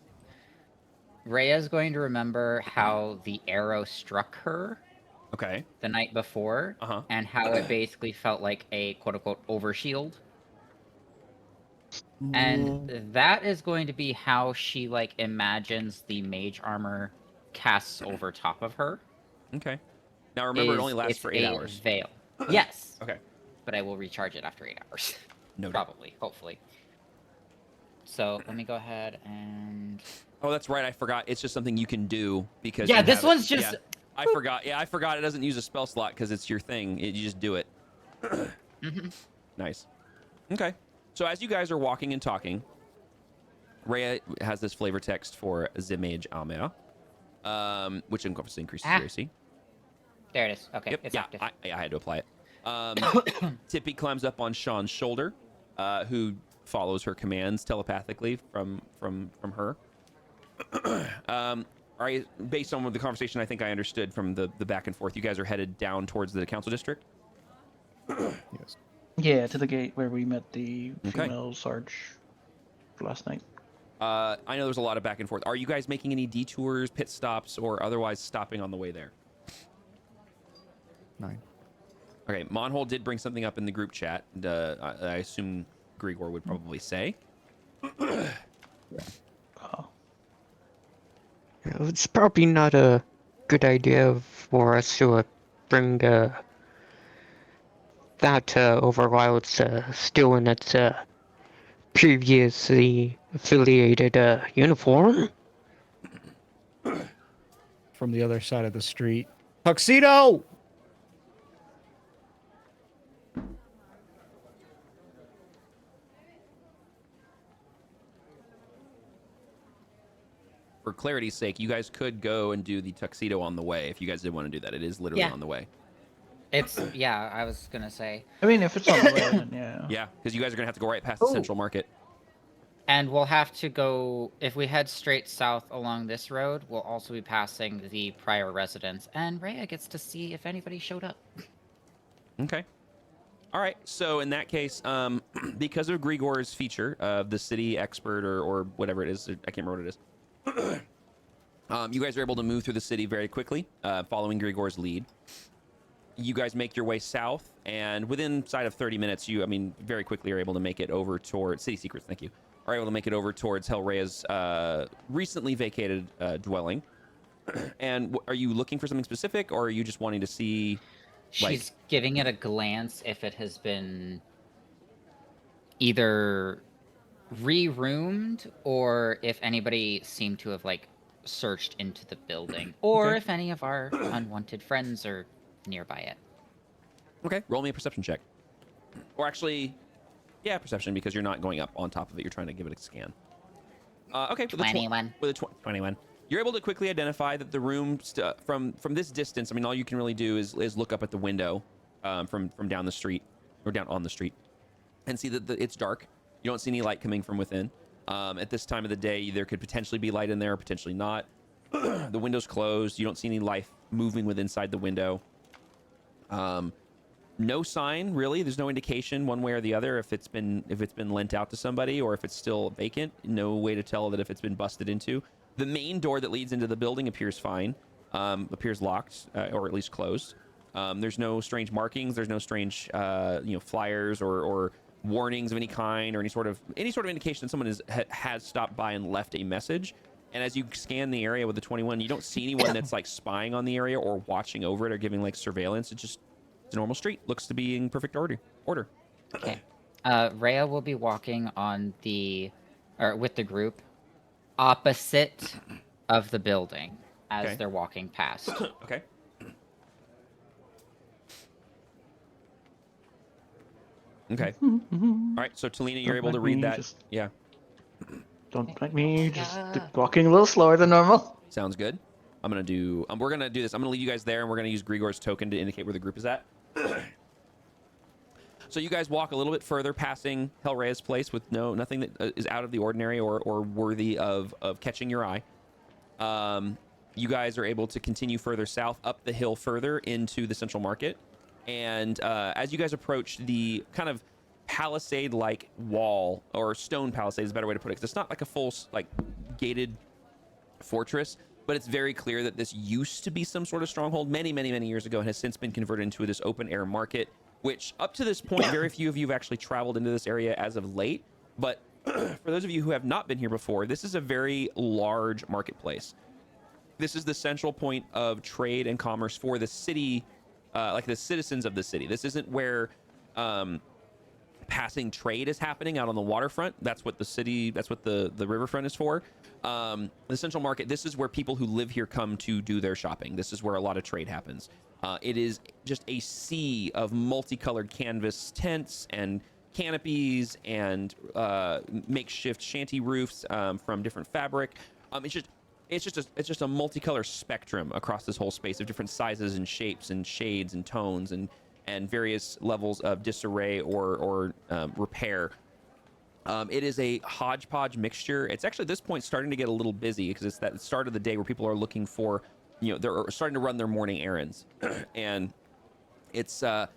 Rhea's going to remember how the arrow struck her. Okay. The night before, and how it basically felt like a quote-unquote overshield. And that is going to be how she like imagines the mage armor casts over top of her. Okay. Now remember, it only lasts for 8 hours. Veil. Yes. Okay. But I will recharge it after 8 hours. No. Probably. Hopefully. So let me go ahead and Oh, that's right. I forgot. It's just something you can do because. Yeah, you this have one's it. just. Yeah, I forgot. Yeah, I forgot. It doesn't use a spell slot because it's your thing. You just do it. Nice. Okay. So as you guys are walking and talking, Rhea has this flavor text for Zimage Amea, which obviously increases your AC. There it is. Okay, Yep. it's active. I had to apply it. Tippy climbs up on Sean's shoulder, who follows her commands telepathically from her. Are you, based on the conversation I think I understood from the back and forth, you guys are headed down towards the council district? Yes. Yeah, to the gate where we met the female Sarge last night. I know there's a lot of back and forth. Are you guys making any detours, pit stops, or otherwise stopping on the way there? 9. Okay, Monhole did bring something up in the group chat. I assume Grigor would probably say. It's probably not a good idea for us to bring that over while it's still in its previously affiliated uniform. From the other side of the street. Tuxedo! For clarity's sake, you guys could go and do the tuxedo on the way if you guys did want to do that. It is literally on the way. It's yeah. I was gonna say. I mean, if it's on the way, then yeah. Yeah, because you guys are gonna have to go right past the central market. And we'll have to go if we head straight south along this road. We'll also be passing the prior residence, and Rhea gets to see if anybody showed up. Okay. All right. So in that case, because of Grigor's feature of the city expert or whatever it is, I can't remember what it is. You guys are able to move through the city very quickly, following Grigor's lead. You guys make your way south, and within sight of 30 minutes, very quickly are able to make it over towards City Secrets. Thank you. Are able to make it over towards Hellrhea's recently vacated dwelling. And are you looking for something specific, or are you just wanting to see? She's giving it a glance if it has been either re-roomed or if anybody seemed to have searched into the building, or if any of our unwanted friends are nearby it. Okay, roll me a perception check. Or actually, yeah, perception, because you're not going up on top of it. You're trying to give it a scan. Okay, with 21. With a 21. You're able to quickly identify that the room from this distance. I mean, all you can really do is look up at the window from down the street or down on the street, and see that it's dark. You don't see any light coming from within. At this time of the day, there could potentially be light in there, potentially not. The window's closed. You don't see any life moving inside the window. No sign, really. There's no indication one way or the other if it's been lent out to somebody or if it's still vacant. No way to tell that if it's been busted into. The main door that leads into the building appears fine, appears locked or at least closed. There's no strange markings. There's no strange flyers or warnings of any kind or any sort of indication that someone has stopped by and left a message. And as you scan the area with the 21, you don't see anyone that's spying on the area or watching over it or giving surveillance. It's a normal street. Looks to be in perfect order. Okay. Rhea will be walking with the group opposite of the building as they're walking past. Okay. Okay. All right. So Talina, you're able to read that. Yeah. Don't like me just walking a little slower than normal. Sounds good. I'm gonna do. We're gonna do this. I'm gonna leave you guys there, and we're gonna use Grigor's token to indicate where the group is at. So you guys walk a little bit further, passing Hellrhea's place with nothing that is out of the ordinary or worthy of catching your eye. You guys are able to continue further south, up the hill further into the central market, and as you guys approach the kind of palisade-like wall, or stone palisade is a better way to put it, because it's not like a full gated fortress, but it's very clear that this used to be some sort of stronghold many years ago and has since been converted into this open-air market, which up to this point, very few of you have actually traveled into this area as of late. But for those of you who have not been here before, this is a very large marketplace. This is the central point of trade and commerce for the city, the citizens of the city. This isn't where passing trade is happening out on the waterfront. That's what the riverfront is for. The Central Market, this is where people who live here come to do their shopping. This is where a lot of trade happens. It is just a sea of multicolored canvas tents and canopies and makeshift shanty roofs from different fabric. It's just a multicolor spectrum across this whole space of different sizes and shapes and shades and tones and various levels of disarray or repair. It is a hodgepodge mixture. It's actually at this point starting to get a little busy because it's that start of the day where people are looking for, they're starting to run their morning errands. And it's a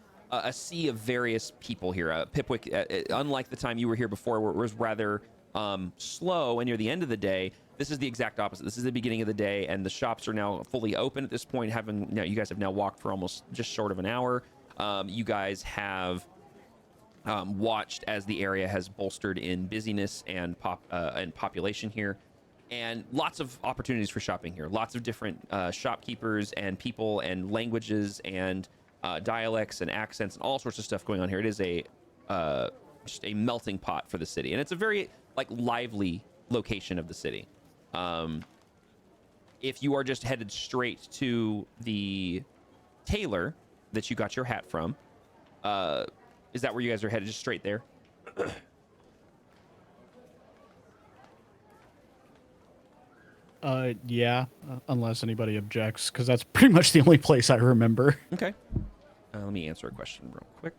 sea of various people here. Pipwick, unlike the time you were here before where it was rather slow and near the end of the day, this is the exact opposite. This is the beginning of the day, and the shops are now fully open at this point. You guys have now walked for almost just short of an hour. You guys have watched as the area has bolstered in busyness and population here, and lots of opportunities for shopping here. Lots of different shopkeepers and people and languages and dialects and accents and all sorts of stuff going on here. It is just a melting pot for the city, and it's a very lively location of the city. If you are just headed straight to the tailor that you got your hat from, is that where you guys are headed, just straight there? Yeah, unless anybody objects, because that's pretty much the only place I remember. Okay. Let me answer a question real quick.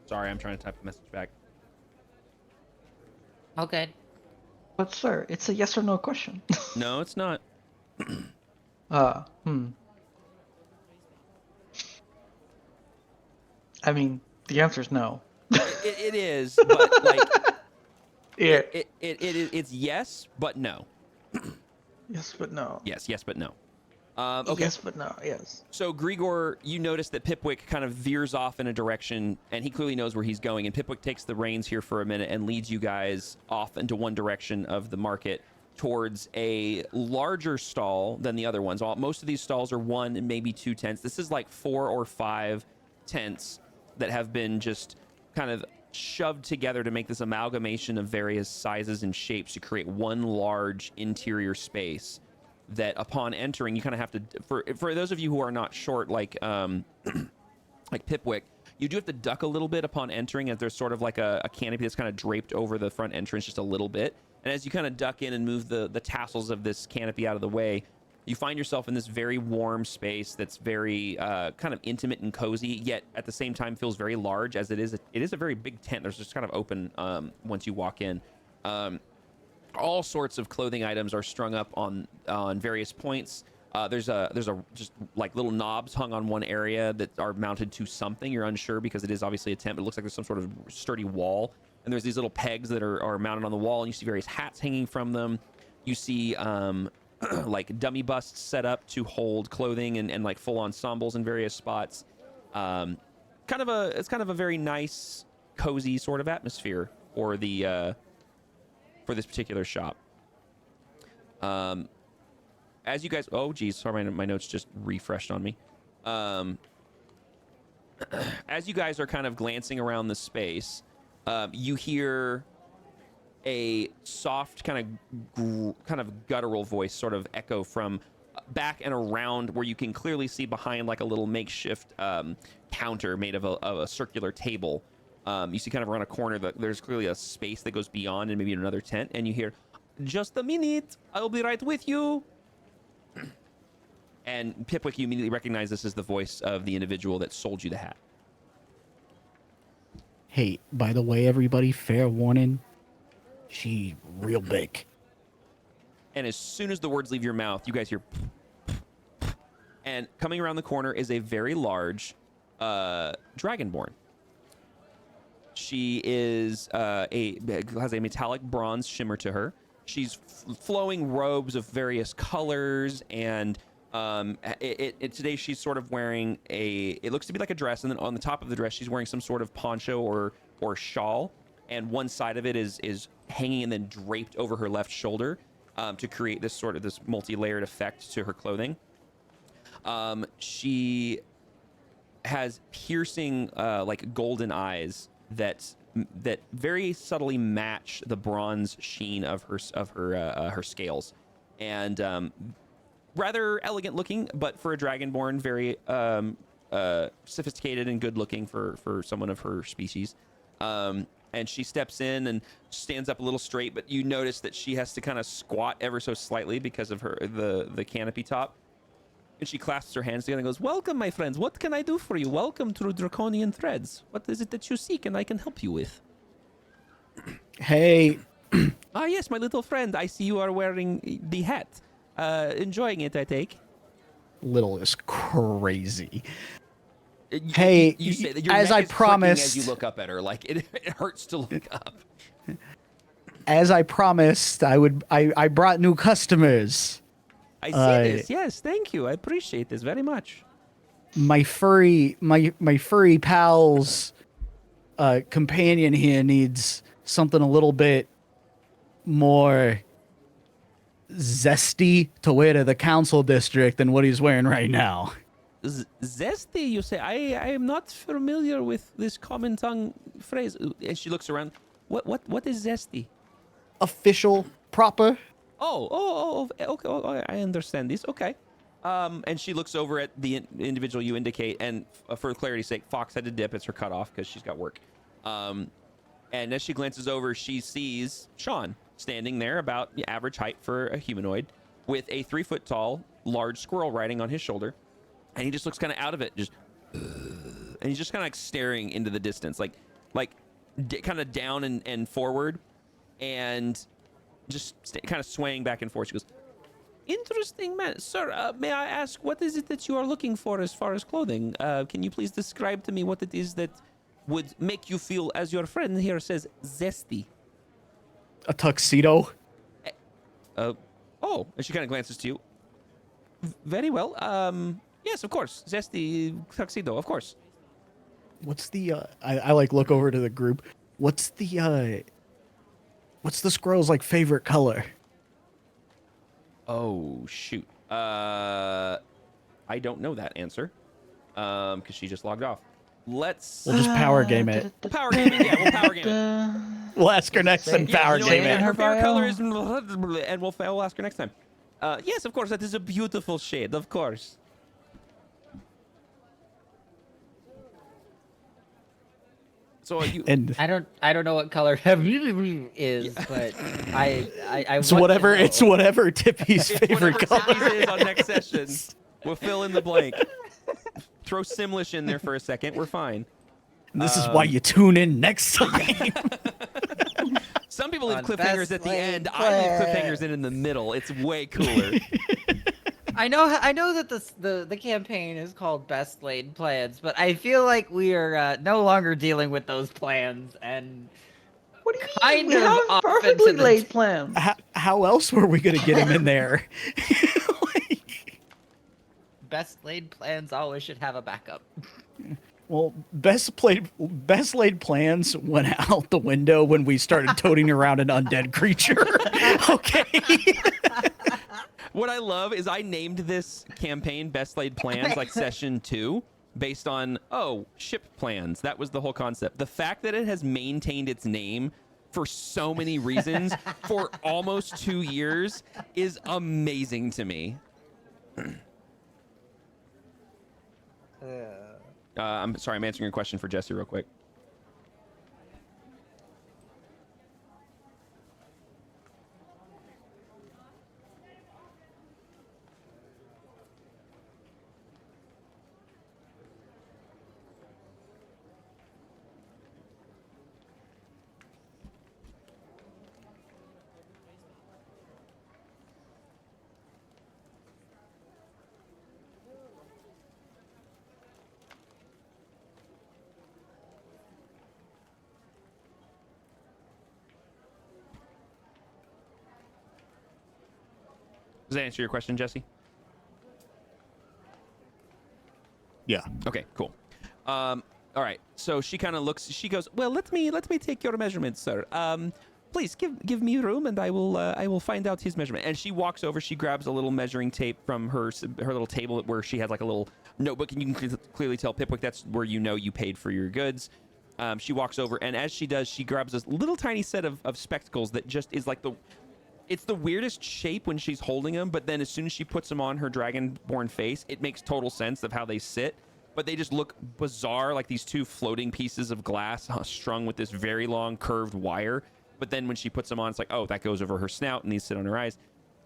Sorry, I'm trying to type a message back. All good. But sir, it's a yes or no question. No, it's not. I mean, the answer is no. It is, but yeah. It's yes, but no. Yes, but no. Yes, but no. Okay. Yes, but no. Yes. So Grigor, you notice that Pipwick kind of veers off in a direction, and he clearly knows where he's going. And Pipwick takes the reins here for a minute and leads you guys off into one direction of the market towards a larger stall than the other ones. Most of these stalls are 1 and maybe 2 tents. This is like 4 or 5 tents that have been just kind of shoved together to make this amalgamation of various sizes and shapes to create one large interior space that upon entering you kind of have to, for those of you who are not short like Pipwick, you do have to duck a little bit upon entering, as there's sort of like a canopy that's kind of draped over the front entrance just a little bit. And as you kind of duck in and move the tassels of this canopy out of the way, you find yourself in this very warm space that's very kind of intimate and cozy, yet at the same time feels very large, as it is a very big tent. There's just kind of open once you walk in. All sorts of clothing items are strung up on various points. There's just like little knobs hung on one area that are mounted to something. You're unsure because it is obviously a tent, but it looks like there's some sort of sturdy wall. And there's these little pegs that are mounted on the wall, and you see various hats hanging from them. You see like dummy busts set up to hold clothing and like full ensembles in various spots. It's kind of a very nice, cozy sort of atmosphere for the for this particular shop. As you guys, oh geez, sorry, my notes just refreshed on me. As you guys are kind of glancing around the space, you hear a soft kind of guttural voice sort of echo from back and around, where you can clearly see behind like a little makeshift counter made of a circular table. You see kind of around a corner that there's clearly a space that goes beyond and maybe in another tent, and you hear, "Just a minute, I'll be right with you." And Pipwick, you immediately recognize this as the voice of the individual that sold you the hat. Hey, by the way, everybody, fair warning, she real big. And as soon as the words leave your mouth, you guys hear, and coming around the corner is a very large dragonborn. She has a metallic bronze shimmer to her. She's flowing robes of various colors and Today she's sort of wearing it looks to be like a dress, and then on the top of the dress she's wearing some sort of poncho or shawl, and one side of it is hanging and then draped over her left shoulder to create this multi-layered effect to her clothing. She has piercing like golden eyes that very subtly match the bronze sheen of her scales, and rather elegant looking, but for a dragonborn, very sophisticated and good looking for someone of her species. And she steps in and stands up a little straight, but you notice that she has to kind of squat ever so slightly because of the canopy top. And she clasps her hands together and goes, "Welcome, my friends. What can I do for you? Welcome to Draconian Threads. What is it that you seek and I can help you with?" Hey. Ah, yes, my little friend. I see you are wearing the hat. Enjoying it, I take. Little is crazy. You say that your as neck I is promised, as you look up at her, like it hurts to look up. As I promised, I brought new customers. I see this. Yes, thank you. I appreciate this very much. My furry pal's companion here needs something a little bit more zesty to wear to the council district than what he's wearing right now. Zesty, you say? I am not familiar with this common tongue phrase. And she looks around. What is zesty? Official, proper. Okay. I understand this. Okay. And she looks over at the individual you indicate, and for clarity's sake, Fox had to dip. It's her cutoff because she's got work. And as she glances over, she sees Sean standing there, about the average height for a humanoid, with a 3-foot-tall, large squirrel riding on his shoulder. And he just looks kind of out of it, and he's just kind of like staring into the distance, like kind of down and forward, and just kind of swaying back and forth. She goes, "Interesting man. Sir, may I ask, what is it that you are looking for as far as clothing? Can you please describe to me what it is that would make you feel, as your friend here says, zesty?" A tuxedo. Oh, and she kind of glances to you. Very well. Yes, of course. Zesty tuxedo, of course. What's the I like look over to the group. What's the squirrel's like favorite color? Oh shoot. I don't know that answer. Because she just logged off. We'll just power game it. Power game it. Yeah, we'll power game it. We'll ask her next and power game it. Her favorite color is, and we'll ask her next time. Yes, of course. That is a beautiful shade. Of course. So I don't know what color is, but I it's whatever Tippy's favorite color Tippy's is on next session. We'll fill in the blank. Throw Simlish in there for a second. We're fine. And this is why you tune in next time. Some people leave cliffhangers at the end. I leave cliffhangers in the middle. It's way cooler. I know that the campaign is called Best Laid Plans, but I feel like we are no longer dealing with those plans, and what do you mean? We have perfectly laid plans. How else were we gonna get him in there? Best laid plans always should have a backup. Well, best laid plans went out the window when we started toting around an undead creature. Okay. What I love is I named this campaign Best Laid Plans, like session 2, based on, ship plans. That was the whole concept. The fact that it has maintained its name for so many reasons for almost 2 years is amazing to me. I'm sorry, I'm answering your question for Jesse real quick. Does that answer your question, Jesse? Yeah. Okay, cool. All right. So she kind of looks. She goes, "Well, let me take your measurements, sir. Please give me room, and I will find out his measurement." And she walks over. She grabs a little measuring tape from her little table where she has like a little notebook, and you can clearly tell Pipwick that's where you paid for your goods. She walks over, and as she does, she grabs this little tiny set of spectacles that just is like it's the weirdest shape when she's holding them, but then as soon as she puts them on her dragonborn face, it makes total sense of how they sit. But they just look bizarre, like these two floating pieces of glass strung with this very long curved wire. But then when she puts them on, it's like, oh, that goes over her snout and these sit on her eyes.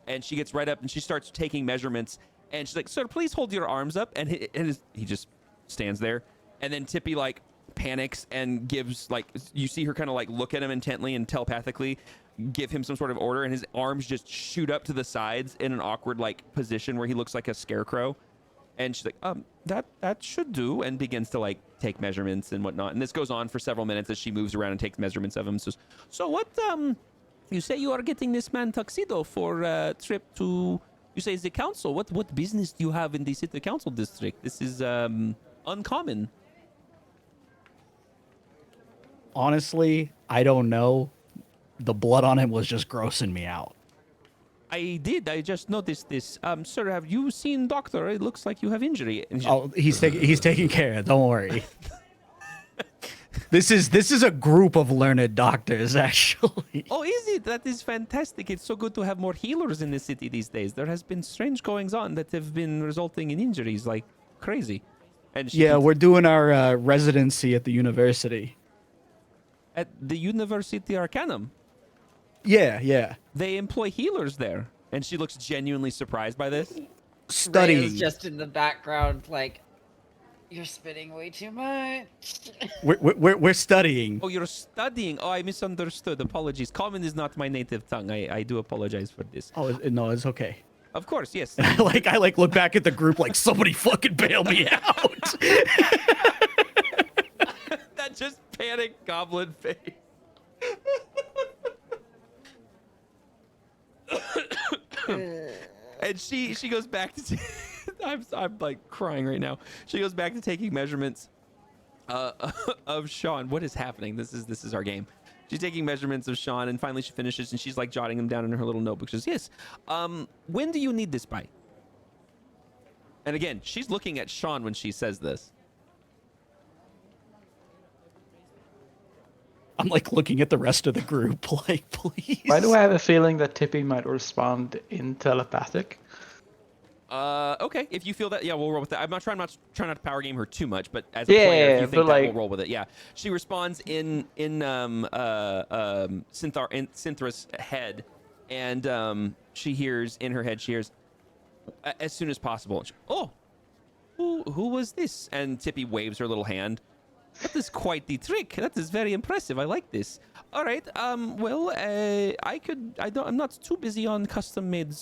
And she gets right up and she starts taking measurements. And she's like, "Sir, please hold your arms up." And he just stands there. And then Tippy like panics and gives like, you see her kind of like look at him intently and telepathically give him some sort of order. And his arms just shoot up to the sides in an awkward like position where he looks like a scarecrow. And she's like, that should do, and begins to like take measurements and whatnot. And this goes on for several minutes as she moves around and takes measurements of him. So what, you say you are getting this man tuxedo for a trip to, you say, the council. What business do you have in the city council district? This is uncommon. Honestly, I don't know. The blood on him was just grossing me out. I just noticed this. Sir, have you seen doctor? It looks like you have injury. He's taking care of it. Don't worry. This is a group of learned doctors, actually. Oh, is it? That is fantastic. It's so good to have more healers in the city these days. There has been strange goings on that have been resulting in injuries like crazy. And we're doing our residency at the university. At the University Arcanum? Yeah. They employ healers there. And she looks genuinely surprised by this. Studying. Rhea's just in the background, like, "You're spitting way too much." We're studying. Oh, you're studying. Oh, I misunderstood. Apologies. Common is not my native tongue. I do apologize for this. Oh, no, it's okay. Of course, yes. I look back at the group like, somebody fucking bail me out. That just panicked goblin face. And she goes back to I'm like crying right now. She goes back to taking measurements of Sean. What is happening? This is our game. She's taking measurements of Sean, and finally she finishes, and she's like jotting them down in her little notebook. She says, "Yes. When do you need this by?" And again, she's looking at Sean when she says this. I'm like looking at the rest of the group, like, please. Why do I have a feeling that Tippy might respond in telepathic? Okay. If you feel that, yeah, we'll roll with that. I'm not trying not to power game her too much, but as a player, if you think that, we'll roll with it. Yeah. She responds in Synthra's head, and she hears in her head, as soon as possible. Who was this? And Tippy waves her little hand. That is quite the trick. That is very impressive. I like this. All right. Well, I'm not too busy on custom-made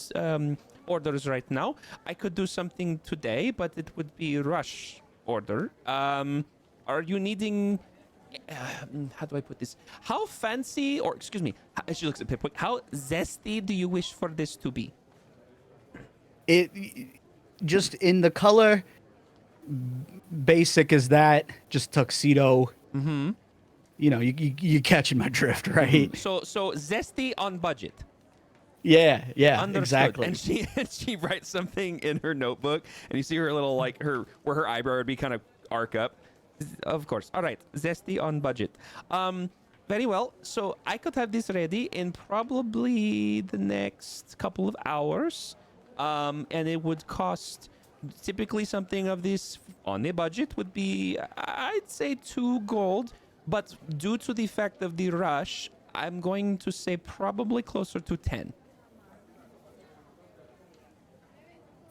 orders right now. I could do something today, but it would be rush order. Are you needing? How do I put this? How fancy, or excuse me? She looks at Pipwick. How zesty do you wish for this to be? It just in the color. Basic as that, just tuxedo. Mm-hmm. You know, you catching my drift, right? So zesty on budget. Yeah, Understood. exactly. And she writes something in her notebook, and you see her little like where her eyebrow would be kind of arc up. Of course. All right, zesty on budget. Very well. So I could have this ready in probably the next couple of hours, and it would cost. Typically something of this on the budget would be, I'd say, 2 gold, but due to the fact of the rush, I'm going to say probably closer to 10.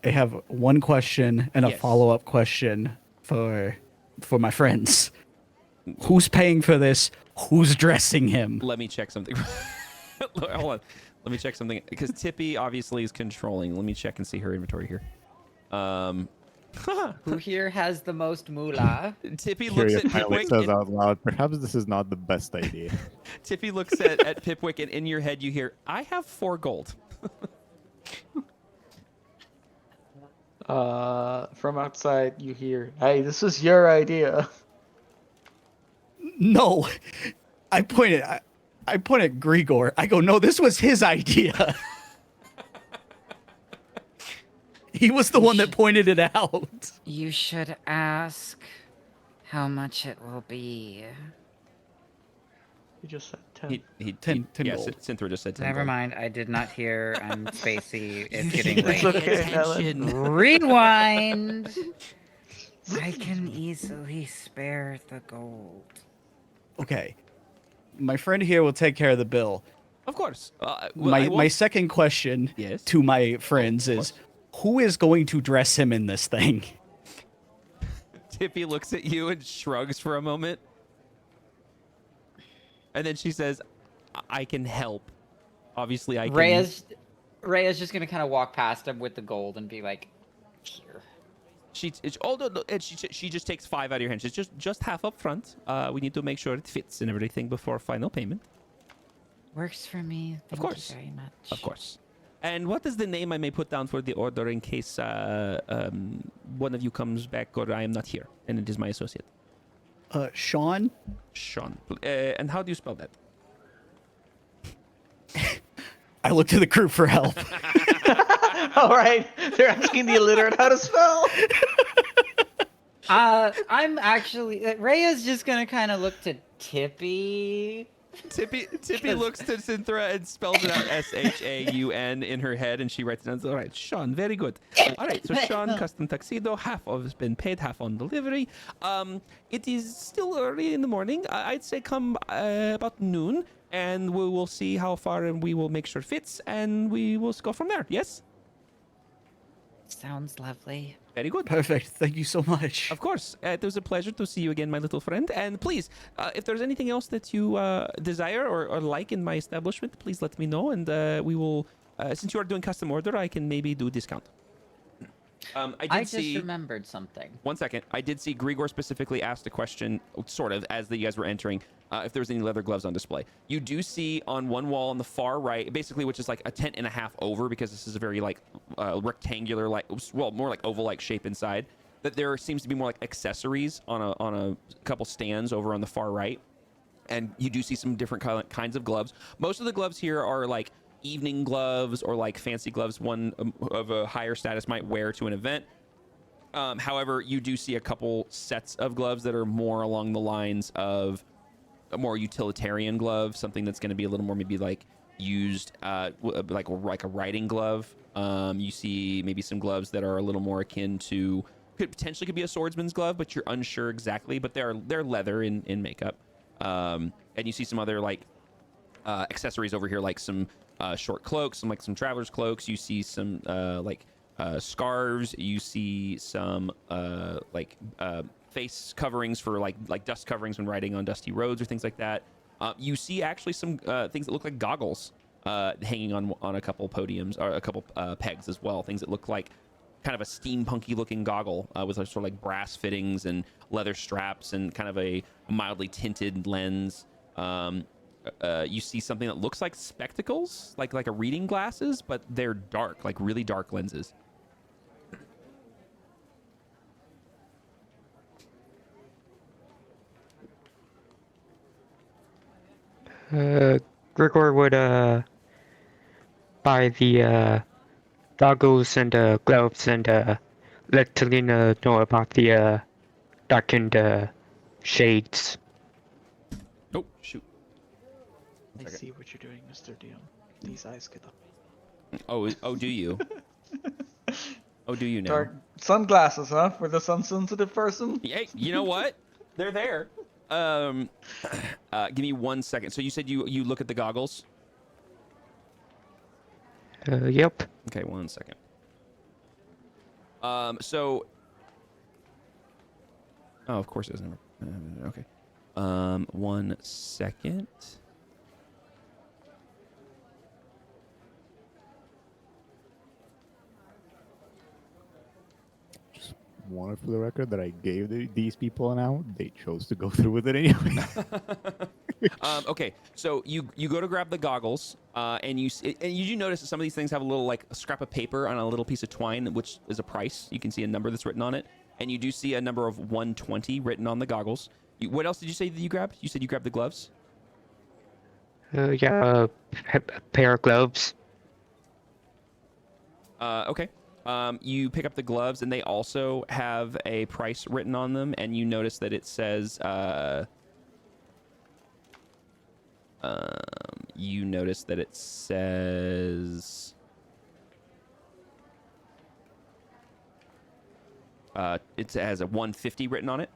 I have one question and a follow-up question for my friends. Who's paying for this? Who's dressing him? Let me check something. Hold on. Let me check something, because Tippy obviously is controlling. Let me check and see her inventory here. Who here has the most moolah? Tippy looks at Pipwick. Says out loud, perhaps this is not the best idea. Tippy looks at Pipwick, and in your head you hear, "I have 4 gold." From outside, you hear, "Hey, this is your idea." No, I point at Grigor. I go, no, this was his idea. He was the one that pointed it out. You should ask how much it will be. He just said 10. Ten yeah, gold. Cynthia just said 10 Never gold. mind, I did not hear. I'm spacey. It's You getting should late. pay attention. Rewind. I can easily spare the gold. Okay. My friend here will take care of the bill. Of course. My second question Yes? to my friends is, who is going to dress him in this thing? Tippy looks at you and shrugs for a moment. And then she says, I can help. Obviously, I can... Rhea's just gonna kind of walk past him with the gold and be like, here. She just takes 5 out of your hands. It's just half up front. We need to make sure it fits and everything before final payment. Works for me. Thank Of course. you very much. Of course. And what is the name I may put down for the order in case one of you comes back or I am not here and it is my associate? Sean? Sean. And how do you spell that? I look to the group for help. All right, they're asking the illiterate how to spell. I'm actually... Rhea's just gonna kind of look to Tippy. Tippy looks to Cynthia and spells it out Shaun in her head, and she writes it down. All right, Sean, very good. All right, so Sean, custom tuxedo, half of has been paid, half on delivery. It is still early in the morning. I'd say come about noon, and we will see how far, and we will make sure it fits, and we will go from there. Yes? Sounds lovely. Very good. Perfect. Thank you so much. Of course. It was a pleasure to see you again, my little friend. And please, if there's anything else that you desire or like in my establishment, please let me know. And we will, since you are doing custom order, I can maybe do a discount. I just remembered something. 1 second. I did see Grigor specifically asked a question, sort of, as you guys were entering, if there was any leather gloves on display. You do see on one wall on the far right, basically, which is like a tent and a half over, because this is a very like rectangular, like, well, more like oval-like shape inside, that there seems to be more like accessories on a couple stands over on the far right. And you do see some different kinds of gloves. Most of the gloves here are like evening gloves or like fancy gloves one of a higher status might wear to an event. However, you do see a couple sets of gloves that are more along the lines of a more utilitarian glove, something that's going to be a little more maybe like used like a riding glove. You see maybe some gloves that are a little more akin to could be a swordsman's glove, but you're unsure exactly. But they're leather in makeup. And you see some other like accessories over here, like some short cloaks, some traveler's cloaks. You see some scarves. You see some face coverings for like dust coverings when riding on dusty roads or things like that. You see actually some things that look like goggles hanging on a couple podiums or a couple pegs as well. Things that look like kind of a steampunky looking goggle with sort of like brass fittings and leather straps and kind of a mildly tinted lens. You see something that looks like spectacles, like a reading glasses, but they're dark, like really dark lenses. Grigor would buy the goggles and gloves and let Talina know about the darkened shades. Oh, shoot. I see what you're doing, Mr. DM. These eyes get up. Oh, do you? Oh, do you know? Dark sunglasses, huh? For the sun-sensitive person? Hey, you know what? They're there. Give me 1 second. So you said you look at the goggles? Yep. Okay, 1 second. So... Oh, of course it doesn't. Okay. 1 second. Just wanted for the record that I gave these people an hour. They chose to go through with it anyway. Okay, so you go to grab the goggles, and you do notice that some of these things have a little like a scrap of paper on a little piece of twine, which is a price. You can see a number that's written on it, and you do see a number of 120 written on the goggles. What else did you say that you grabbed? You said you grabbed the gloves. Yeah, a pair of gloves. Okay. You pick up the gloves, and they also have a price written on them, and you notice that it says. You notice that it says. It has a 150 written on it.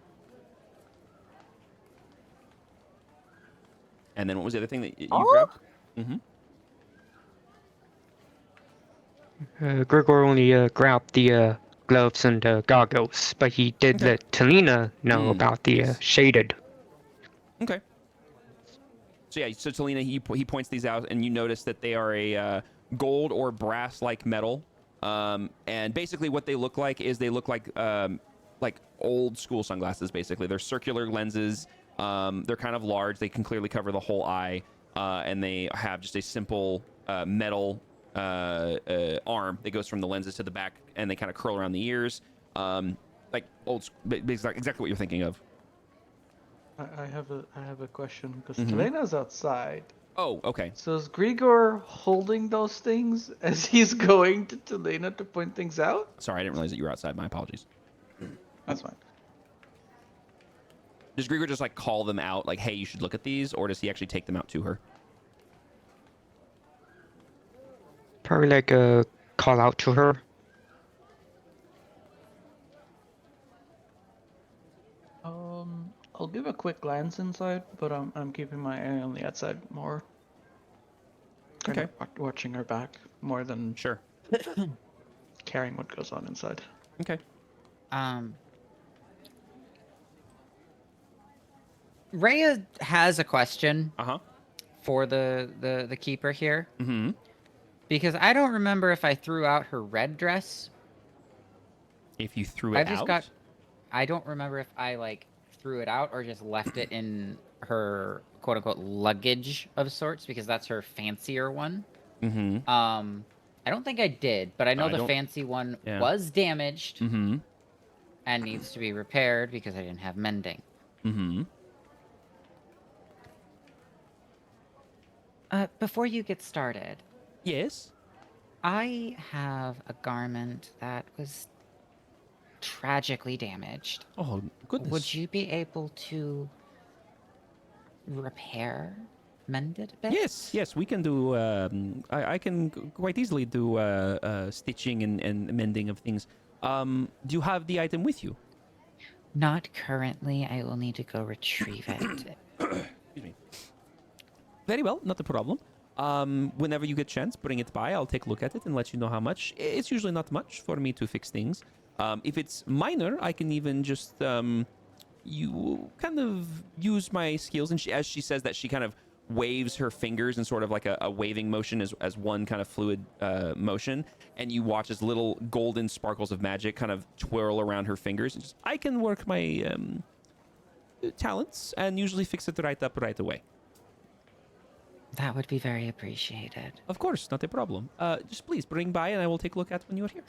And then what was the other thing that you grabbed? Grigor only grabbed the gloves and goggles, but he did let Talina know about the shaded. Okay. So yeah, so Talina, he points these out, and you notice that they are a gold or brass-like metal. And basically what they look like is they look like old school sunglasses, basically. They're circular lenses. They're kind of large. They can clearly cover the whole eye. And they have just a simple metal arm that goes from the lenses to the back, and they kind of curl around the ears. Like old, exactly what you're thinking of. I have a question because Talina's outside. Oh, okay. So is Grigor holding those things as he's going to Talina to point things out? Sorry, I didn't realize that you were outside. My apologies. That's fine. Does Grigor just like call them out, like, "Hey, you should look at these," or does he actually take them out to her? Probably like a call out to her. I'll give a quick glance inside, but I'm keeping my eye on the outside more. Okay. Watching her back more than caring what goes on inside. Okay. Rhea has a question. For the keeper here. Because I don't remember if I threw out her red dress. If you threw it out? I don't remember if I like threw it out or just left it in her quote unquote luggage of sorts, because that's her fancier one. I don't think I did, but I know the fancy one was damaged and needs to be repaired because I didn't have mending. Before you get started. Yes? I have a garment that was tragically damaged. Oh, goodness. Would you be able to mend it a bit? Yes, we can do. I can quite easily do stitching and mending of things. Do you have the item with you? Not currently. I will need to go retrieve it. Excuse me. Very well, not a problem. Whenever you get a chance, bring it by. I'll take a look at it and let you know how much. It's usually not much for me to fix things. If it's minor, I can even just you kind of use my skills. And as she says that, she kind of waves her fingers in sort of like a waving motion as one kind of fluid motion. And you watch as little golden sparkles of magic kind of twirl around her fingers. And just, I can work my talents and usually fix it right up right away. That would be very appreciated. Of course, not a problem. Just please bring by and I will take a look at when you are here.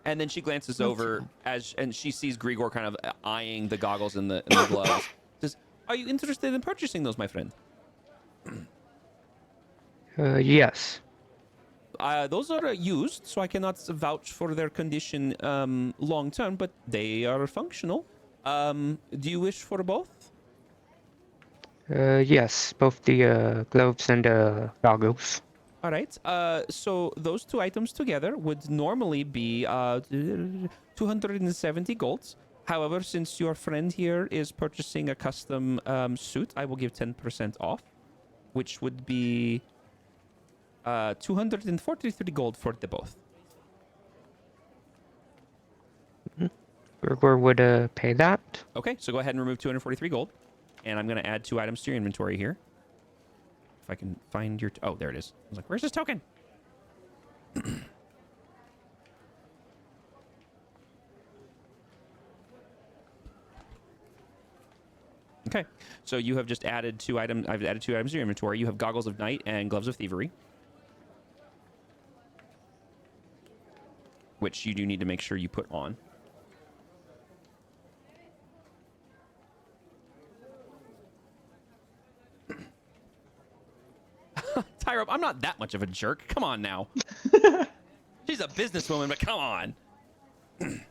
And then she glances over and she sees Grigor kind of eyeing the goggles and the gloves. Says, "Are you interested in purchasing those, my friend?" Yes. Those are used, so I cannot vouch for their condition long term, but they are functional. Do you wish for both? Yes, both the gloves and goggles. All right. So those two items together would normally be 270 golds. However, since your friend here is purchasing a custom suit, I will give 10% off, which would be 243 gold for the both. Grigor would pay that. Okay, so go ahead and remove 243 gold. And I'm going to add 2 items to your inventory here. If I can find your... oh, there it is. I was like, where's this token? Okay, so you have just added 2 items. I've added 2 items to your inventory. You have Goggles of Night and Gloves of Thievery, which you do need to make sure you put on. Tyra, I'm not that much of a jerk. Come on now. She's a businesswoman, but come on.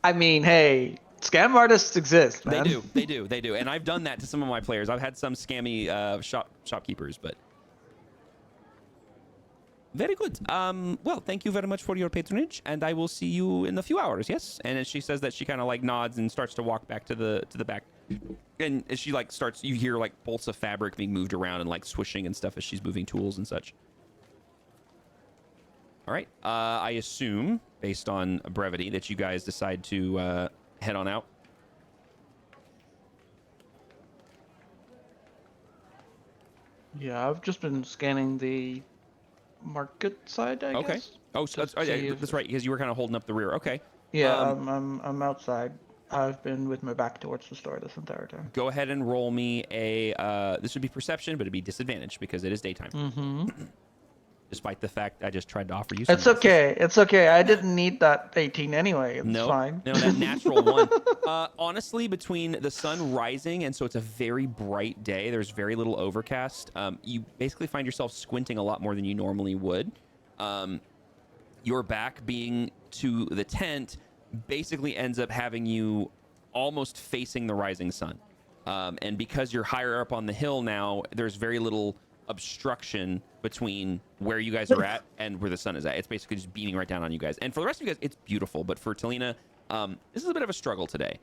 I mean, hey, scam artists exist, man. They do. And I've done that to some of my players. I've had some scammy shopkeepers, but very good. Well, thank you very much for your patronage, and I will see you in a few hours. Yes. And as she says that, she kind of like nods and starts to walk back to the back. And as she like starts, you hear like bolts of fabric being moved around and like swishing and stuff as she's moving tools and such. All right. I assume, based on brevity, that you guys decide to head on out. Yeah, I've just been scanning the market side, I guess. Oh, so that's right, because you were kind of holding up the rear. Okay. Yeah, I'm outside. I've been with my back towards the store this entire time. Go ahead and roll me a. This would be perception, but it'd be disadvantaged because it is daytime. Mm-hmm. Despite the fact I just tried to offer you. It's okay. It's okay. I didn't need that 18 anyway. It's fine. No, that natural 1. Honestly, between the sun rising and so it's a very bright day, there's very little overcast. You basically find yourself squinting a lot more than you normally would. Your back being to the tent basically ends up having you almost facing the rising sun. And because you're higher up on the hill now, there's very little obstruction between where you guys are at and where the sun is at. It's basically just beaming right down on you guys. And for the rest of you guys, it's beautiful. But for Talina, this is a bit of a struggle today.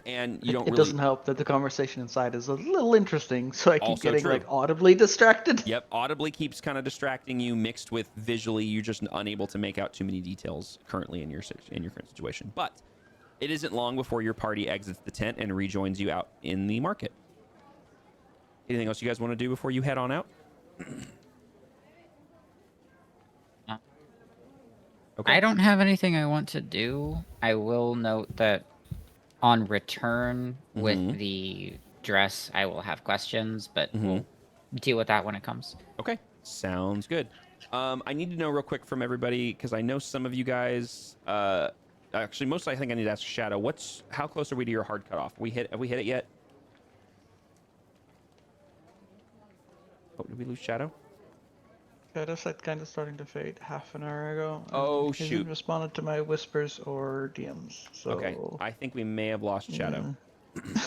And you don't really... It doesn't help that the conversation inside is a little interesting, so I keep Also getting true. like audibly distracted. Yep, audibly keeps kind of distracting you, mixed with visually, you're just unable to make out too many details currently in your current situation. But it isn't long before your party exits the tent and rejoins you out in the market. Anything else you guys want to do before you head on out? Okay. I don't have anything I want to do. I will note that on return with the dress, I will have questions, but we'll deal with that when it comes. Okay, sounds good. I need to know real quick from everybody, because I know some of you guys... actually, mostly I think I need to ask Shadow, how close are we to your hard cutoff? Have we hit it yet? Oh, did we lose Shadow? Shadow's like kind of starting to fade half an hour ago. Oh, he shoot. hasn't responded to my whispers or DMs. So... Okay, I think we may have lost Shadow. Yeah.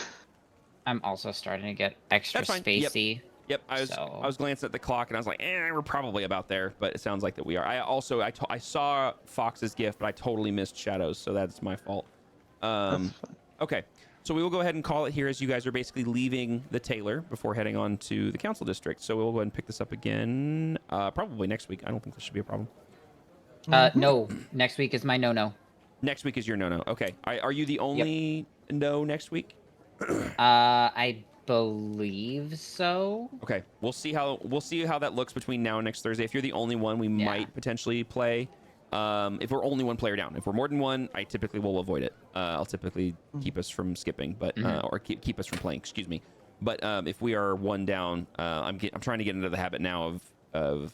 I'm also starting to get extra spacey. Yep. I was glancing at the clock and I was like, we're probably about there, but it sounds like that we are. I saw Fox's gift, but I totally missed Shadow's, so that's my fault. Okay. So we will go ahead and call it here as you guys are basically leaving the tailor before heading on to the council district. So we'll go ahead and pick this up again probably next week. I don't think this should be a problem. No. Next week is my no-no. Next week is your no-no. Okay. Are you the only no next week? I believe so. Okay. We'll see how that looks between now and next Thursday. If you're the only one, we might potentially play. If we're only one player down. If we're more than one, I typically will avoid it. I'll typically keep us from skipping, but or keep us from playing. Excuse me. But if we are one down, I'm trying to get into the habit now of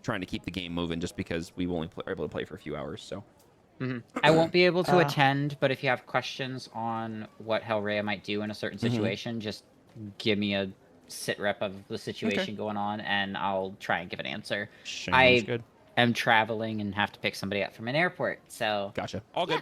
trying to keep the game moving, just because we only are able to play for a few hours. So. I won't be able to attend, but if you have questions on what Hellraya might do in a certain situation, just give me a sit rep of the situation going on, and I'll try and give an answer. Sounds good. I'm traveling and have to pick somebody up from an airport, so... Gotcha. All good.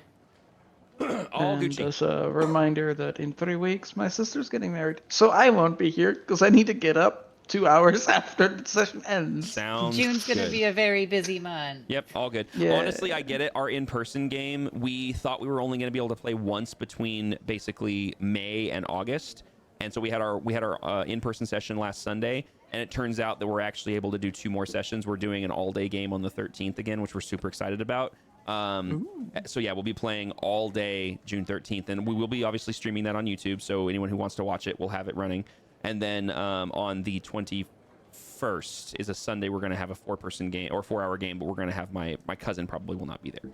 All and Gucci. As a reminder that in 3 weeks, my sister's getting married. So I won't be here, because I need to get up 2 hours after the session ends. Sounds June's good. gonna be a very busy month. Yep, all good. Yeah. Honestly, I get it. Our in-person game, we thought we were only going to be able to play once between basically May and August. And so we had our in-person session last Sunday, and it turns out that we're actually able to do 2 more sessions. We're doing an all-day game on the 13th again, which we're super excited about. So yeah, we'll be playing all day June 13th, and we will be obviously streaming that on YouTube. So anyone who wants to watch it will have it running. And then on the 21st is a Sunday. We're going to have a 4-person game or 4-hour game, but we're going to have my cousin probably will not be there.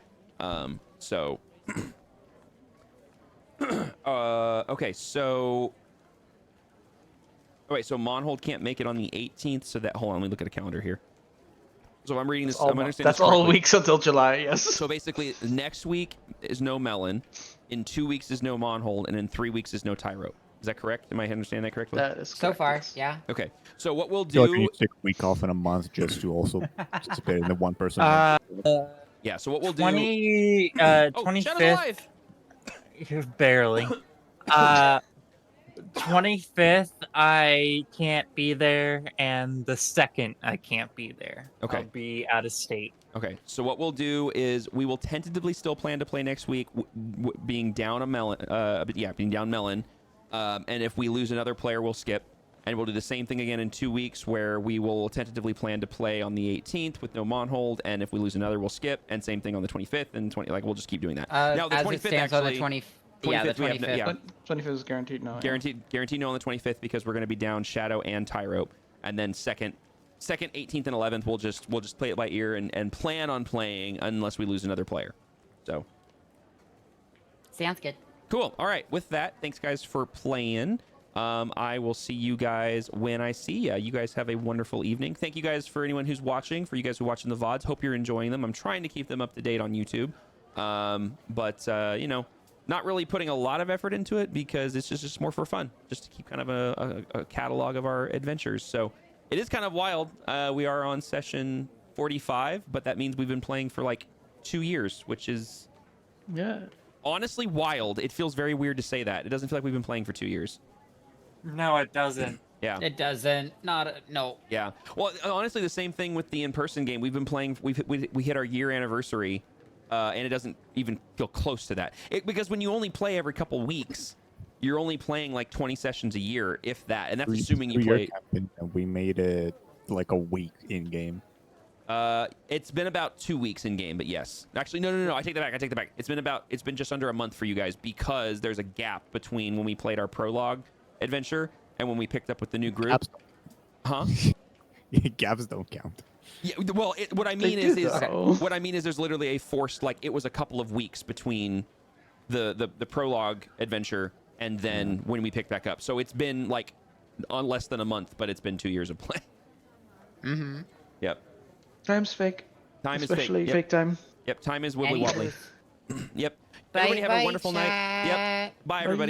So okay, so Oh wait, so Monhold can't make it on the 18th. So that hold on, let me look at a calendar here. So I'm reading this. All, I'm understanding that's this correctly. all weeks until July. Yes. So basically, next week is no Melon, in 2 weeks is no Monhold, and in 3 weeks is no Tyro. Is that correct? Am I understanding that correctly? That is So correct, far, yes. yeah. Okay. So what we'll I feel like we do? need to take a week off in a month just to also participate in the one person. Yeah. So what we'll do? 25th. Shadow's alive. Barely. 25th, I can't be there, and the 2nd, I can't be there. Okay. I'll be out of state. Okay, so what we'll do is we will tentatively still plan to play next week, being down a Melon. Being down Melon. And if we lose another player, we'll skip. And we'll do the same thing again in 2 weeks, where we will tentatively plan to play on the 18th with no Monhold. And if we lose another, we'll skip. And same thing on the 25th and 20. Like we'll just keep doing that. Now the 25th actually. On the 25th. 25th is guaranteed no. Guaranteed no on the 25th because we're going to be down Shadow and Tyrope. And then second, 18th, and 11th, we'll just play it by ear and plan on playing unless we lose another player. So. Sounds good. Cool. All right. With that, thanks guys for playing. I will see you guys when I see ya. You guys have a wonderful evening. Thank you guys for anyone who's watching. For you guys who are watching the VODs, hope you're enjoying them. I'm trying to keep them up to date on YouTube. But you know, not really putting a lot of effort into it because it's just more for fun, just to keep kind of a catalog of our adventures. So it is kind of wild. We are on session 45, but that means we've been playing for like 2 years, which is honestly wild. It feels very weird to say that. It doesn't feel like we've been playing for 2 years. No, it doesn't. Yeah. It doesn't. No. Yeah. Well, honestly, the same thing with the in-person game. We've been playing. We hit our year anniversary, and it doesn't even feel close to that. Because when you only play every couple weeks, you're only playing like 20 sessions a year, if that, and that's assuming you play. We made it like a week in game. It's been about 2 weeks in game, but yes. Actually, no. I take that back. It's been just under a month for you guys because there's a gap between when we played our prologue adventure and when we picked up with the new group. Gaps. Huh? Gaps don't count. Yeah. Well, what I mean is there's literally a forced, like, it was a couple of weeks between the prologue adventure and then when we picked back up. So it's been like on less than a month, but it's been 2 years of play. Mm-hmm. Yep. Time's fake. Time Especially is fake. fake time. Yep. Time is wibbly wobbly. Yep. Everybody have a wonderful night. Yep. Bye, everybody.